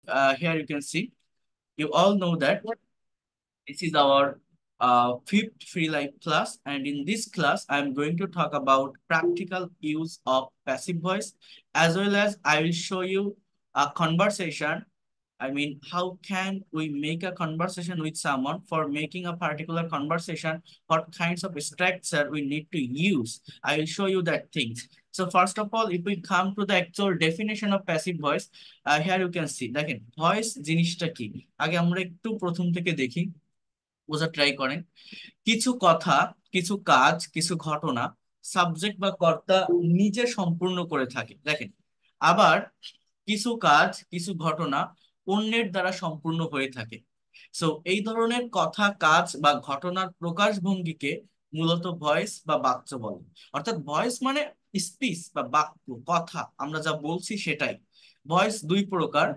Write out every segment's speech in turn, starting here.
Here you can see, you all know that this is our fifth free life class, and in this class, I'm going to talk about practical use of passive voice, as well as I will show you a conversation. I mean, how can we make a conversation with someone? For making a particular conversation, what kinds of structure we need to use? I will show you that things. So first of all, if we come to the actual definition of passive voice, here you can see, দেখেন voice জিনিসটা কি। আগে আমরা একটু প্রথম থেকে দেখি, বোঝার ট্রাই করেন। কিছু কথা, কিছু কাজ, কিছু ঘটনা সাবজেক্ট বা কর্তা নিজে সম্পূর্ণ করে থাকে, দেখেন। আবার কিছু কাজ, কিছু ঘটনা অন্যের দ্বারা সম্পূর্ণ হয়ে থাকে। সো এই ধরনের কথা, কাজ বা ঘটনার প্রকাশভঙ্গিকে মূলত ভয়েস বা বাক্য বলে। অর্থাৎ ভয়েস মানে স্পিচ বা বাক্য, কথা, আমরা যা বলছি সেটাই। ভয়েস দুই প্রকার,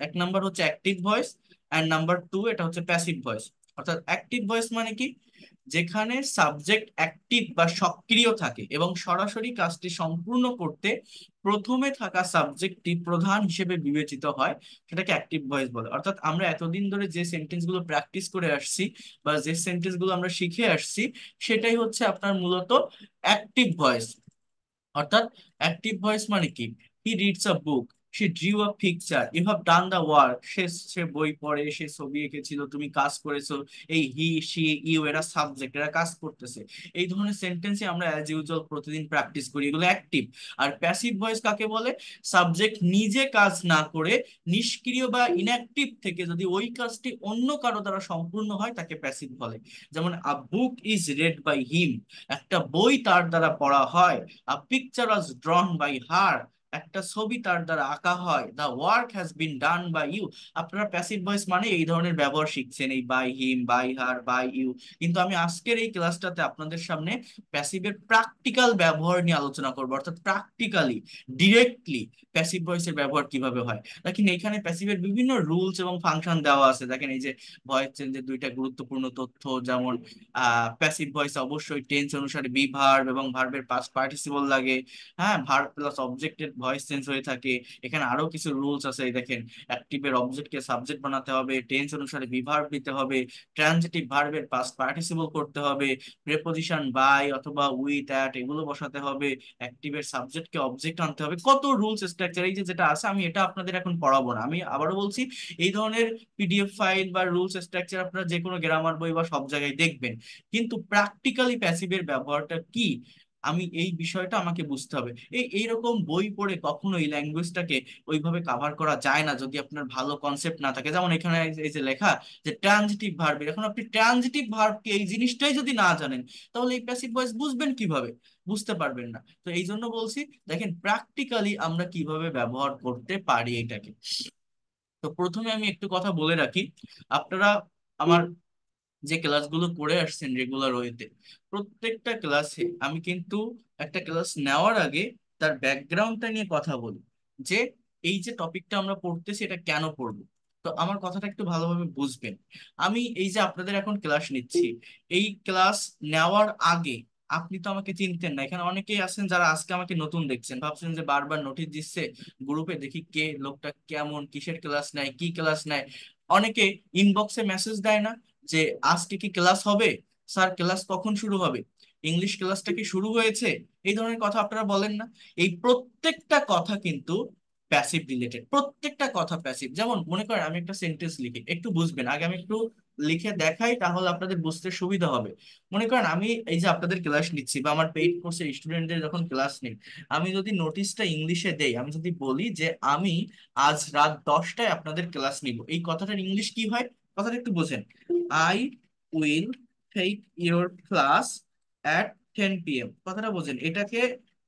এক নাম্বার হচ্ছে active voice, and number two এটা হচ্ছে প্যাসিভ ভয়েস। অর্থাৎ অ্যাক্টিভ ভয়েস মানে কি, যেখানে সাবজেক্ট অ্যাক্টিভ বা সক্রিয় থাকে এবং সরাসরি কাজটি সম্পূর্ণ করতে প্রথমে থাকা সাবজেক্টটি প্রধান হিসেবে বিবেচিত হয়, সেটাকে অ্যাক্টিভ ভয়েস বলে। অর্থাৎ আমরা এতদিন ধরে যে সেন্টেন্স গুলো প্র্যাকটিস করে আসছি বা যে সেন্টেন্স গুলো আমরা শিখে আসছি, সেটাই হচ্ছে আপনার মূলত অ্যাক্টিভ ভয়েস। অর্থাৎ অ্যাক্টিভ ভয়েস মানে কি, he reads a book, she drew a picture, you have done the work, সে সে বই পড়ে, সে ছবি এঁকেছিল, তুমি কাজ করেছো। এই হি, সি, ইউ এরা সাবজেক্ট, এরা কাজ করতেছে। এই ধরনের সেন্টেন্সে আমরা অ্যাজ ইউজুয়াল প্রতিদিন প্র্যাকটিস করি, এগুলো অ্যাক্টিভ। আর প্যাসিভ ভয়েস কাকে বলে, সাবজেক্ট নিজে কাজ না করে নিষ্ক্রিয় বা ইনঅ্যাক্টিভ থেকে যদি ওই কাজটি অন্য কারো দ্বারা সম্পূর্ণ হয়, তাকে প্যাসিভ বলে। যেমন a book is read by him, একটা বই তার দ্বারা পড়া হয়। A picture was drawn by her, একটা ছবি তার দ্বারা আঁকা হয়। The work has been done by you। আপনারা প্যাসিভ ভয়েস মানে এই ধরনের ব্যবহার শিখছেন, এই by him, by her, by you. কিন্তু আমি আজকের এই ক্লাসটাতে আপনাদের সামনে প্যাসিভের প্র্যাকটিক্যাল ব্যবহার নিয়ে আলোচনা করবো, অর্থাৎ প্র্যাকটিক্যালি, ডিরেক্টলি প্যাসিভ ভয়েসের ব্যবহার কিভাবে হয়। দেখেন এখানে প্যাসিভের বিভিন্ন রুলস এবং ফাংশন দেওয়া আছে। দেখেন এই যে ভয়েস চেঞ্জের দুইটা গুরুত্বপূর্ণ তথ্য, যেমন প্যাসিভ ভয়েস অবশ্যই টেন্স অনুসারে বি ভার্ব এবং ভার্বের পাস্ট পার্টিসিপল লাগে। হ্যাঁ, ভার্ব প্লাস অবজেক্টের ভয়েস চেঞ্জ হয়ে থাকে। এখানে আরো কিছু রুলস আছে, এই দেখেন অ্যাক্টিভের অবজেক্টকে সাবজেক্ট বানাতে হবে, টেন্স অনুসারে বি ভার্ব দিতে হবে, ট্রানজিটিভ ভার্বের পাস্ট পার্টিসিপল করতে হবে, প্রেপোজিশন বাই অথবা উইথ অ্যাট এগুলো বসাতে হবে, অ্যাক্টিভের সাবজেক্টকে অবজেক্ট আনতে হবে। কত রুলস স্ট্রাকচার এই যে যেটা আছে, আমি এটা আপনাদের এখন পড়াবো না। আমি আবারও বলছি, এই ধরনের পিডিএফ ফাইল বা রুলস স্ট্রাকচার আপনারা যে কোনো গ্রামার বই বা সব জায়গায় দেখবেন, কিন্তু প্র্যাকটিক্যালি প্যাসিভের ব্যবহারটা কি, আমি এই বিষয়টা আমাকে বুঝতে হবে। এইরকম বই পড়ে কখনো এই ল্যাঙ্গুয়েজটাকে ওইভাবে কাভার করা যায় না যদি আপনার ভালো কনসেপ্ট না থাকে। যেমন এখানে এই যে লেখা যে ট্রানজিটিভ ভার্ব, এখন আপনি ট্রানজিটিভ ভার্ব কি এই জিনিসটাই যদি না জানেন, তাহলে এই প্যাসিভ ভয়েস বুঝবেন কিভাবে? বুঝতে পারবেন না। তো এই জন্য বলছি, দেখেন প্র্যাকটিক্যালি আমরা কিভাবে ব্যবহার করতে পারি এটাকে। তো প্রথমে আমি একটু কথা বলে রাখি, আপনারা আমার যে ক্লাসগুলো করে আসছেন রেগুলার ওয়েতে, প্রত্যেকটা ক্লাসে আমি কিন্তু একটা ক্লাস নেওয়ার আগে তার ব্যাকগ্রাউন্ডটা নিয়ে কথা বলি, যে এই যে টপিকটা আমরা পড়তেছি এটা কেন পড়বো। তো আমার কথাটা একটু ভালোভাবে বুঝবেন। আমি এই যে আপনাদের এখন ক্লাস নিচ্ছি, এই ক্লাস নেওয়ার আগে আপনি তো আমাকে চিনতেন না। এখানে অনেকেই আছেন যারা আজকে আমাকে নতুন দেখছেন, ভাবছেন যে বারবার নোটিশ দিচ্ছে গ্রুপে, দেখি কে লোকটা, কেমন, কিসের ক্লাস নেয়, কি ক্লাস নেয়। অনেকে ইনবক্সে মেসেজ দেয় না যে আজকে কি ক্লাস হবে, স্যার ক্লাস কখন শুরু হবে, ইংলিশ ক্লাসটা কি শুরু হয়েছে, এই ধরনের কথা আপনারা বলেন না। এই প্রত্যেকটা কথা কিন্তু প্যাসিভ রিলেটেড, প্রত্যেকটা কথা প্যাসিভ। যেমন মনে করেন আমি একটা সেন্টেন্স লিখি, একটু বুঝবেন, আগে আমি একটু লিখে দেখাই তাহলে আপনাদের বুঝতে সুবিধা হবে। মনে করেন আমি এই যে আপনাদের ক্লাস নিচ্ছি বা আমার পেইড কোর্সের স্টুডেন্টদের যখন ক্লাস নিই, আমি যদি নোটিশটা ইংলিশে দেই, আমি যদি বলি যে আমি আজ রাত 10টায় আপনাদের ক্লাস নিব, এই কথাটার ইংলিশ কি হয়? কথাটা একটু বোঝেন। I will take your class at 10 p.m, কথাটা বোঝেন। এটাকে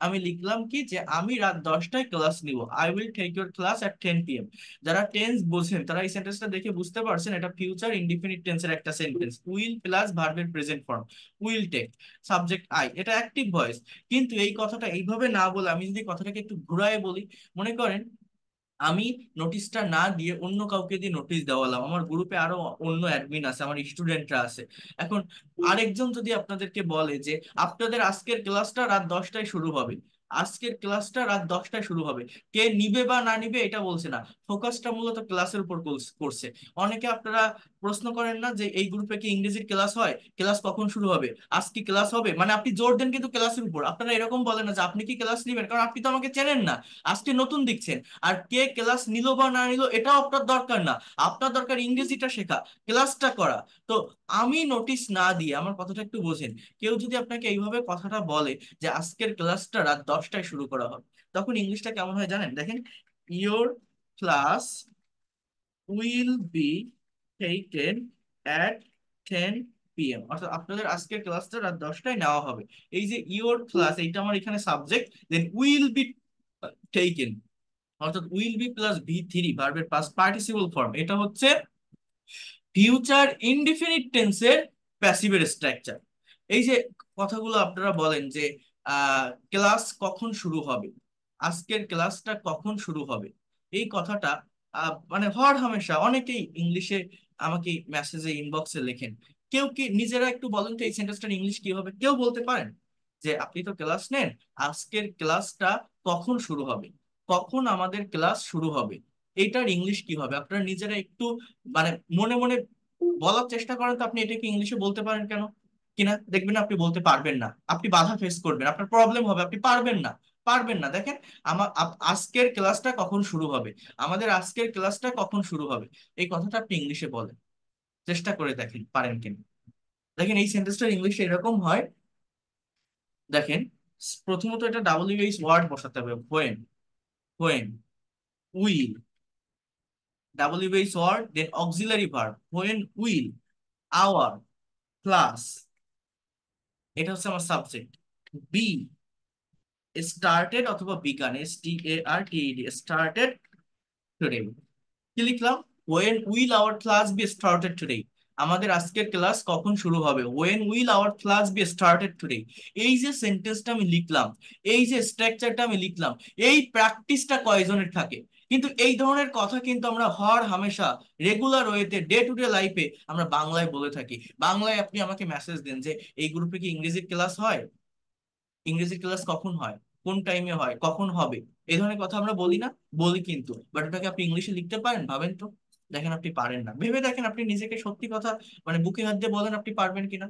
আমি লিখলাম কি, যে আমি রাত 10টায় ক্লাস নিব, I will take your class at 10 p.m। যারা টেন্স বোঝেন তারা এই সেন্টেন্সটা দেখে বুঝতে পারছেন এটা ফিউচার ইনডিফিনিট টেন্সের একটা সেন্টেন্স। উইল প্লাস ভার্বের present form, will take, subject I, এটা অ্যাক্টিভ ভয়েস। কিন্তু এই কথাটা এইভাবে না বলে আমি যদি কথাটাকে একটু ঘুরায় বলি, মনে করেন আমি নোটিশটা না দিয়ে অন্য কাউকে দিয়ে নোটিশ দেওয়ালাম, আমার গ্রুপে আরো অন্য অ্যাডমিন আছে, আমার স্টুডেন্টরা আছে। এখন আরেকজন যদি আপনাদেরকে বলে যে আপনাদের আজকের ক্লাসটা রাত 10টায় শুরু হবে, আজকের ক্লাসটা রাত 10টায় শুরু হবে। কে নিবে বা না নিবে এটা বলছে না, ফোকাসটা মূলত ক্লাসের উপর করছে। অনেকে আপনারা প্রশ্ন করেন না যে এই গ্রুপে কি ইংরেজির ক্লাস হয়, ক্লাস কখন শুরু হবে, আজ কি ক্লাস হবে, মানে আপনি জোর দেন কিন্তু ক্লাসের উপর। আপনারা এরকম বলেন না যে আপনি কি ক্লাস নিবেন, কারণ আপনি তো আমাকে চেনেন না, আজকে নতুন দেখছেন। আর কে ক্লাস নিল বা না নিল এটাও আপনার দরকার না, আপনার দরকার ইংরেজিটা শেখা, ক্লাসটা করা। তো আমি নোটিশ না দিয়ে, আমার কথাটা একটু বোঝেন, কেউ যদি আপনাকে এইভাবে কথাটা বলে যে আজকের ক্লাসটা রাত 10টায় শুরু করা হবে, তখন ইংলিশটা কেমন হয় জানেন? দেখেন, your class will be taken at 10 p.m. অর্থাৎ আপনাদের আজকের ক্লাসটা রাত 10টায় নেওয়া হবে। এই যে ইয়োর ক্লাস, এইটা আমার এখানে subject, then will be taken, অর্থাৎ উইল বি প্লাস V3 ভার্বের পাস্ট পার্টিসিপল ফর্ম, এটা হচ্ছে ফিউচার ইনডিফিনিট টেন্সের প্যাসিভের স্ট্রাকচার। এই যে কথাগুলো আপনারা বলেন যে ক্লাস কখন শুরু হবে, আজকের ক্লাসটা কখন শুরু হবে, এই কথাটা মানে হর হামেশা অনেকেই ইংলিশে আমাকে মেসেজে ইনবক্সে লেখেন। কেউ কি নিজেরা একটু বলেন তো এই সেন্টেন্সটার ইংলিশ কি হবে? কেউ বলতে পারেন যে আপনি তো ক্লাস নেন, আজকের ক্লাসটা কখন শুরু হবে, কখন আমাদের ক্লাস শুরু হবে, এটার ইংলিশ কি হবে? আপনারা নিজেরা একটু মানে মনে মনে বলার চেষ্টা করেন তো, আপনি এটাকে ইংলিশে বলতে পারেন কেন কিনা, দেখবেন আপনি বলতে পারবেন না, আপনি বাধা ফেস করবেন, আপনার প্রবলেম হবে, আপনি পারবেন না, পারবেন না। দেখেন, আজকের ক্লাসটা কখন শুরু হবে, আমাদের আজকের ক্লাসটা কখন শুরু হবে, এই কথাটা আপনি ইংলিশে বলেন, চেষ্টা করে দেখেন পারেন কিনা। দেখেন এই সেন্টেন্সটার ইংলিশে এরকম হয়। দেখেন, প্রথমত এটা WH ওয়ার্ড বসাতে হবে, when, when, will, WH word then auxiliary verb, when will our class, এটা হচ্ছে আমার সাবজেক্ট। বি স্টার্টেড অথবা বিগান, STARTED, স্টার্টেড টুডে। কি লিখলাম? When will our class be started today, আমাদের আজকের ক্লাস কখন শুরু হবে, when will our class be started today. এই যে সেন্টেন্সটা আমি লিখলাম, এই যে স্ট্রাকচারটা আমি লিখলাম, এই প্র্যাকটিসটা কয়জনের থাকে? কিন্তু এই ধরনের কথা কিন্তু আমরা হর হামেশা রেগুলার ওয়েতে ডে টু ডে লাইফে আমরা বাংলায় বলে থাকি। বাংলায় আপনি আমাকে মেসেজ দেন যে এই গ্রুপে কি ইংরেজি ক্লাস হয়, ইংরেজি ক্লাস কখন হয়, কোন টাইমে হয়, কখন হবে, এই ধরনের কথা আমরা বলি না? বলি কিন্তু, বাট ওটাকে আপনি ইংলিশে লিখতে পারেন? ভাবেন তো। দেখেন আপনি পারেন না, ভেবে দেখেন আপনি নিজেকে, সত্যি কথা মানে বুকে হাত দিয়ে বলেন আপনি পারবেন কিনা।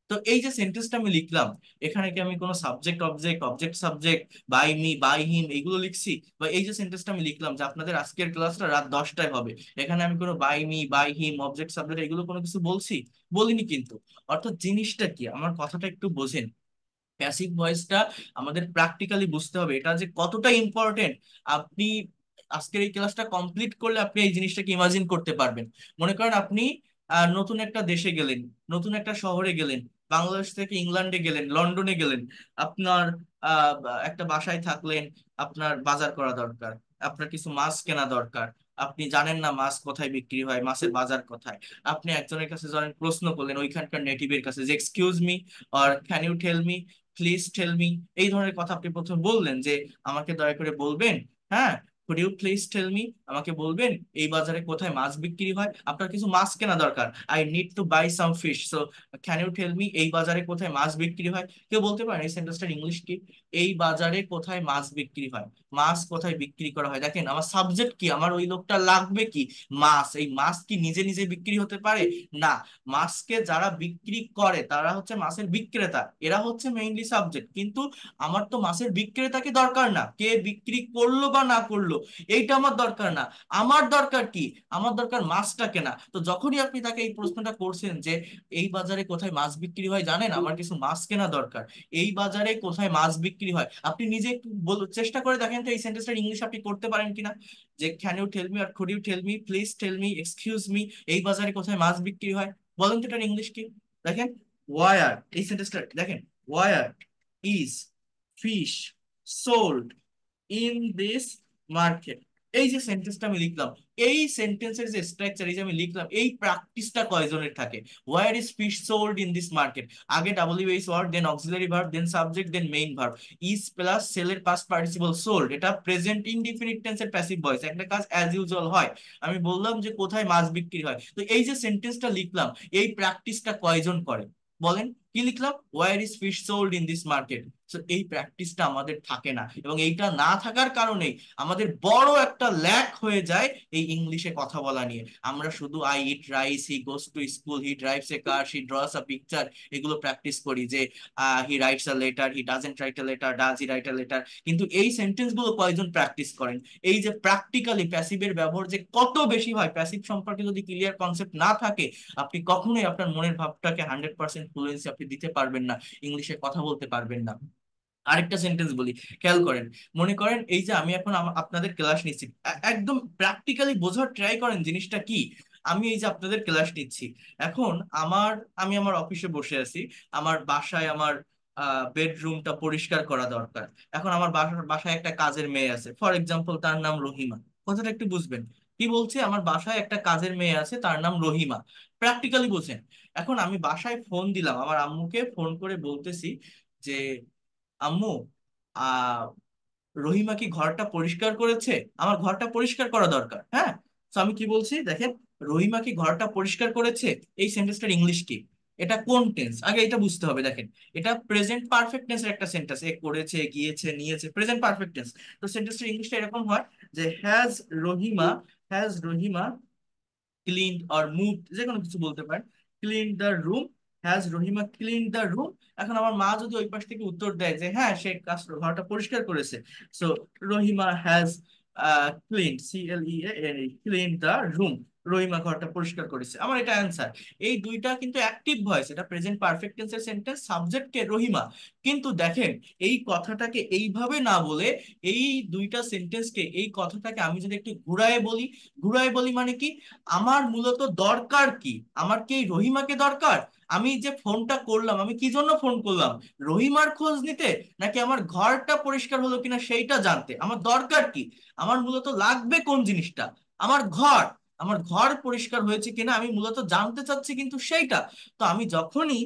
তো এই যে সেন্টেন্সটা আমি লিখলাম, এখানে কি আমি কোনো subject object, object subject, by me by him এইগুলো লিখছি? বা এই যে সেন্টেন্সটা আমি লিখলাম যে আপনাদের আজকের ক্লাসটা রাত 10টায় হবে, এখানে আমি কোনো by me by him object subject এগুলো কোনো কিছু বলছি? বলিনি কিন্তু। অর্থাৎ জিনিসটা কি, আমার কথাটা একটু বোঝেন। প্যাসিভ ভয়েসটা আমাদের প্র্যাকটিক্যালি বুঝতে হবে, এটা যে কতটা ইম্পর্টেন্ট। আপনি আজকের এই ক্লাসটা কমপ্লিট করলে আপনি এই জিনিসটাকে ইমাজিন করতে পারবেন। মনে করেন আপনি নতুন একটা দেশে গেলেন, নতুন একটা শহরে গেলেন, বাংলাদেশ থেকে ইংল্যান্ডে গেলেন, লন্ডনে গেলেন, আপনার একটা বাসায় থাকলেন, আপনার বাজার করা দরকার, আপনার কিছু মাছ কেনা দরকার, আপনি জানেন না মাছ কোথায় বিক্রি হয়, মাছের বাজার কোথায়। আপনি একজনের কাছে ধরেন প্রশ্ন করলেন ওইখানকার নেটিভের কাছে যে excuse me or can you tell me, please tell me, এই ধরনের কথা আপনি প্রথমে বললেন যে আমাকে দয়া করে বলবেন, হ্যাঁ, could you please tell me, আমাকে বলবেন এই বাজারে কোথায় মাছ বিক্রি হয়, আপনার কিছু মাছ কেনা দরকার, I need to buy some fish, so can you tell me এই বাজারে কোথায় মাছ বিক্রি হয়। কেউ বলতে পারেন এই সেন্টেন্সটার ইংলিশ কি? এই বাজারে কোথায় মাছ বিক্রি হয়, মাছ কোথায় বিক্রি করা হয়। দেখেন আমার সাবজেক্ট কি, আমার ওই লোকটা লাগবে কি, মাছ। এই মাছ কি নিজে নিজে বিক্রি হতে পারে? না, মাছকে যারা বিক্রি করে তারা হচ্ছে মাছের বিক্রেতা, এরা হচ্ছে মেইনলি সাবজেক্ট। কিন্তু আমার তো মাছের বিক্রেতাকে দরকার না, কে বিক্রি করলো বা না করলো এইটা আমার দরকার না। আমার দরকার কি, আমার দরকার মাছটা কেনা। তো যখনই আপনি তাকে এই প্রশ্নটা করছেন যে এই বাজারে কোথায় মাছ বিক্রি হয় জানেন, আমার কিছু মাছ কেনা দরকার, এই বাজারে কোথায় মাছ বিক্রি হয়, আপনি নিজে একটু চেষ্টা করে দেখেন তো এই সেন্টেন্সটার ইংলিশ আপনি করতে পারেন কিনা। যে ক্যান ইউ টেল মি আর could you tell me, please tell me, excuse me, এই বাজারে কোথায় মাছ বিক্রি হয়, বলেন তো এটার ইংলিশ কি? দেখেন, ওয়ার, এই সেন্টেন্সটা দেখেন, where is fish sold in this market. এই যে সেন্টেন্সটা আমি লিখলাম, এই সেন্টেন্সের যে স্ট্রাকচার এই যে আমি লিখলাম, এই প্র্যাকটিসটা কয়জনের থাকে? Where is fish sold in this market, আগে WH word then auxiliary verb then subject then main verb, is plus সেলের পাস্ট পার্টিসিপল সোল্ড, এটা প্রেজেন্ট ইনডিফিনিট টেন্সের প্যাসিভ ভয়েস, একটা কাজ অ্যাজ ইউজুয়াল হয়। আমি বললাম যে কোথায় মাছ বিক্রি হয়, তো এই যে সেন্টেন্সটা লিখলাম এই প্র্যাকটিসটা কয়জন করে বলেন? কি লিখলাম, where is fish sold in this market. তো এই প্র্যাকটিসটা আমাদের থাকে না, এবং এইটা না থাকার কারণেই আমাদের বড় একটা ল্যাক হয়ে যায় এই ইংলিশে কথা বলা নিয়ে। আমরা শুধু I eat rice, he goes to school, he drives A car, he draws a picture, এগুলো প্র্যাকটিস করি যে he writes a letter, he doesn't write a letter, does he write a letter. কিন্তু এই সেন্টেন্স গুলো কয়জন practice করেন? এই যে প্র্যাকটিক্যালি প্যাসিভের ব্যবহার যে কত বেশি হয়, প্যাসিভ সম্পর্কে যদি ক্লিয়ার কনসেপ্ট না থাকে, আপনি কখনোই আপনার মনের ভাবটাকে 100% ফ্লুয়েন্সি আপনি দিতে পারবেন না, ইংলিশে কথা বলতে পারবেন না। আরেকটা সেন্টেন্স বলি, খেয়াল করেন। মনে করেন এই যে আমি এখন আপনাদের ক্লাস নিচ্ছি, একদম প্র্যাকটিক্যালি বোঝার ট্রাই করেন জিনিসটা কি। আমি এই যে আপনাদের ক্লাস নিচ্ছি, এখন আমি আমার অফিসে বসে আছি, আমার বাসায় আমার বেডরুমটা পরিষ্কার করা দরকার। এখন আমার বাসায় একটা কাজের মেয়ে আছে, ফর এক্সাম্পল তার নাম রহিমা। কথাটা একটু বুঝবেন, কি বলছে, আমার বাসায় একটা কাজের মেয়ে আছে তার নাম রহিমা। প্র্যাকটিক্যালি বোঝেন। এখন আমি বাসায় ফোন দিলাম, আমার আম্মুকে ফোন করে বলতেছি যে আম্মু, আহ রহিমা কি ঘরটা পরিষ্কার করেছে? আমার ঘরটা পরিষ্কার করা দরকার, হ্যাঁ। তো আমি কি বলছি দেখেন, রহিমা কি ঘরটা পরিষ্কার করেছে, এই সেন্টেন্সটার ইংলিশ কি? এটা কোন টেন্স আগে এটা বুঝতে হবে। দেখেন, এটা প্রেজেন্ট পারফেক্ট টেন্সের একটা সেন্টেন্স, এ করেছে, গিয়েছে, নিয়েছে, প্রেজেন্ট পারফেক্ট টেন্স। তো সেন্টেন্সটার ইংলিশটা এরকম হয় যে Rahima has Rahima clean or move, যে কোনো কিছু বলতে পারেন। Clean the room, has Rahima clean the room. এখন আমার মা যদি ওই পাশ থেকে উত্তর দেয় যে হ্যাঁ সে কাজ ঘরটা পরিষ্কার করেছে, so Rahima has clean, clean the room, Rahima ঘরটা পরিষ্কার করেছে, আমার এটা অ্যান্সার। এই দুইটা কিন্তু অ্যাক্টিভ ভয়েস, এটা প্রেজেন্ট পারফেক্ট টেন্সের সেন্টেন্স, সাবজেক্ট কে, রহিমা। কিন্তু দেখেন, এই কথাটাকে এইভাবে না বলে, এই দুইটা সেন্টেন্সকে, এই কথাটাকে আমি যদি একটু ঘুরায় বলি, ঘুরায় বলি মানে কি, আমার মূলত দরকার কি, আমার কি এই রহিমাকে দরকার? আমি যে ফোনটা করলাম, আমি কি জন্য ফোন করলাম? রহিমার খোঁজ নিতে, নাকি আমার ঘরটা পরিষ্কার হলো কিনা সেইটা জানতে? আমার দরকার কি, আমার মূলত লাগবে কোন জিনিসটা? আমার ঘর, আমার ঘর পরিষ্কার হয়েছে কিনা আমি মূলত জানতে চাচ্ছি কিন্তু সেইটা। তো আমি যখনই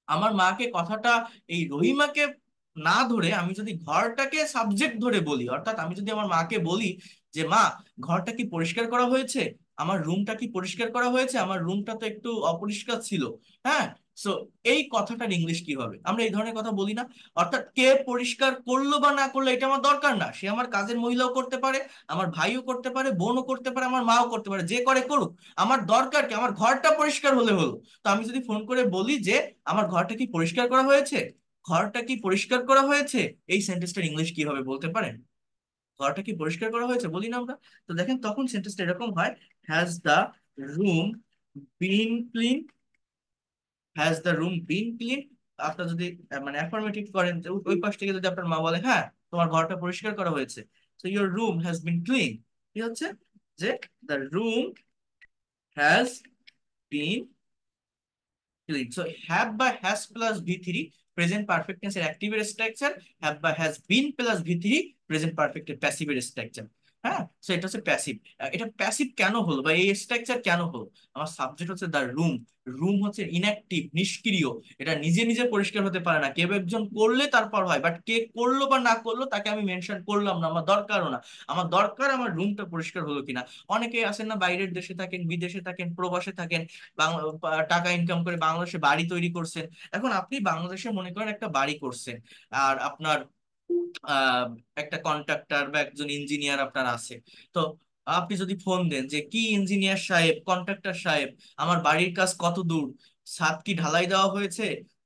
আমার মাকে কথাটা, এই রহিমাকে না ধরে আমি যদি ঘরটাকে সাবজেক্ট ধরে বলি, অর্থাৎ আমি যদি আমার মাকে বলি যে মা, ঘরটা কি পরিষ্কার করা হয়েছে, আমার রুমটা কি পরিষ্কার করা হয়েছে, আমার রুমটা তো একটু অপরিষ্কার ছিল, হ্যাঁ। সো এই কথাটার ইংলিশ কি হবে? আমরা এই ধরনের কথা বলি না। অর্থাৎ কে পরিষ্কার করলো বা না করলো এটা আমার দরকার না, সে আমার কাজের মহিলাও করতে পারে, আমার ভাইও করতে পারে, বোনও করতে পারে, আমার মাও করতে পারে, যে করে করুক, আমার দরকার কি, আমার ঘরটা পরিষ্কার হলে হলো। তো আমি যদি ফোন করে বলি যে আমার ঘরটা কি পরিষ্কার করা হয়েছে, ঘরটা কি পরিষ্কার করা হয়েছে, এই সেন্টেন্সটার ইংলিশ কি হবে বলতে পারেন? ঘরটা কি পরিষ্কার করা হয়েছে বলি না আমরা? তো দেখেন, তখন সেন্টেন্সটা এরকম হয়, has the room been clean, has the room been clean. আপনার যদি মানে অ্যাফার্মেটিভ করেন, যে ওই পাশ থেকে যদি আপনার মা বলে হ্যাঁ তোমার ঘরটা পরিষ্কার করা হয়েছে, তো your room has been clean, কি হচ্ছে, যে the room has been clean. So have বা has plus V three, present perfect টেন্সের অ্যাক্টিভের স্ট্রাকচার, হ্যাভ বা has been plus V three, present পারফেক্টের প্যাসিভের স্ট্রাকচার। হ্যাঁ, সো এটা হচ্ছে প্যাসিভ। এটা প্যাসিভ কেন হলো বা এই স্ট্রাকচার কেন হলো? আমার সাবজেক্ট হচ্ছে দ্য রুম, রুম হচ্ছে ইনঅ্যাক্টিভ, নিষ্ক্রিয়, এটা নিজে নিজে পরিষ্কার হতে পারে না, কেউ একজন করলে তারপর হয়, বাট কে করলো বা না করলো তাকে আমি মেনশন করলাম না, আমার দরকারও না। আমার দরকার আমার রুমটা পরিষ্কার হলো কিনা। অনেকে আছেন না, বাইরের দেশে থাকেন, বিদেশে থাকেন, প্রবাসে থাকেন, টাকা ইনকাম করে বাংলাদেশে বাড়ি তৈরি করছেন। এখন আপনি বাংলাদেশে মনে করেন একটা বাড়ি করছেন, আর আপনার আহ একটা কন্ট্রাক্টর বা একজন ইঞ্জিনিয়ার আপনার আছে। তো আপনি যদি ফোন দেন যে কি ইঞ্জিনিয়ার সাহেব, কন্ট্রাক্টর সাহেব, আমার বাড়ির কাজ কত দূর, ছাদ কি ঢালাই দেওয়া হয়েছে,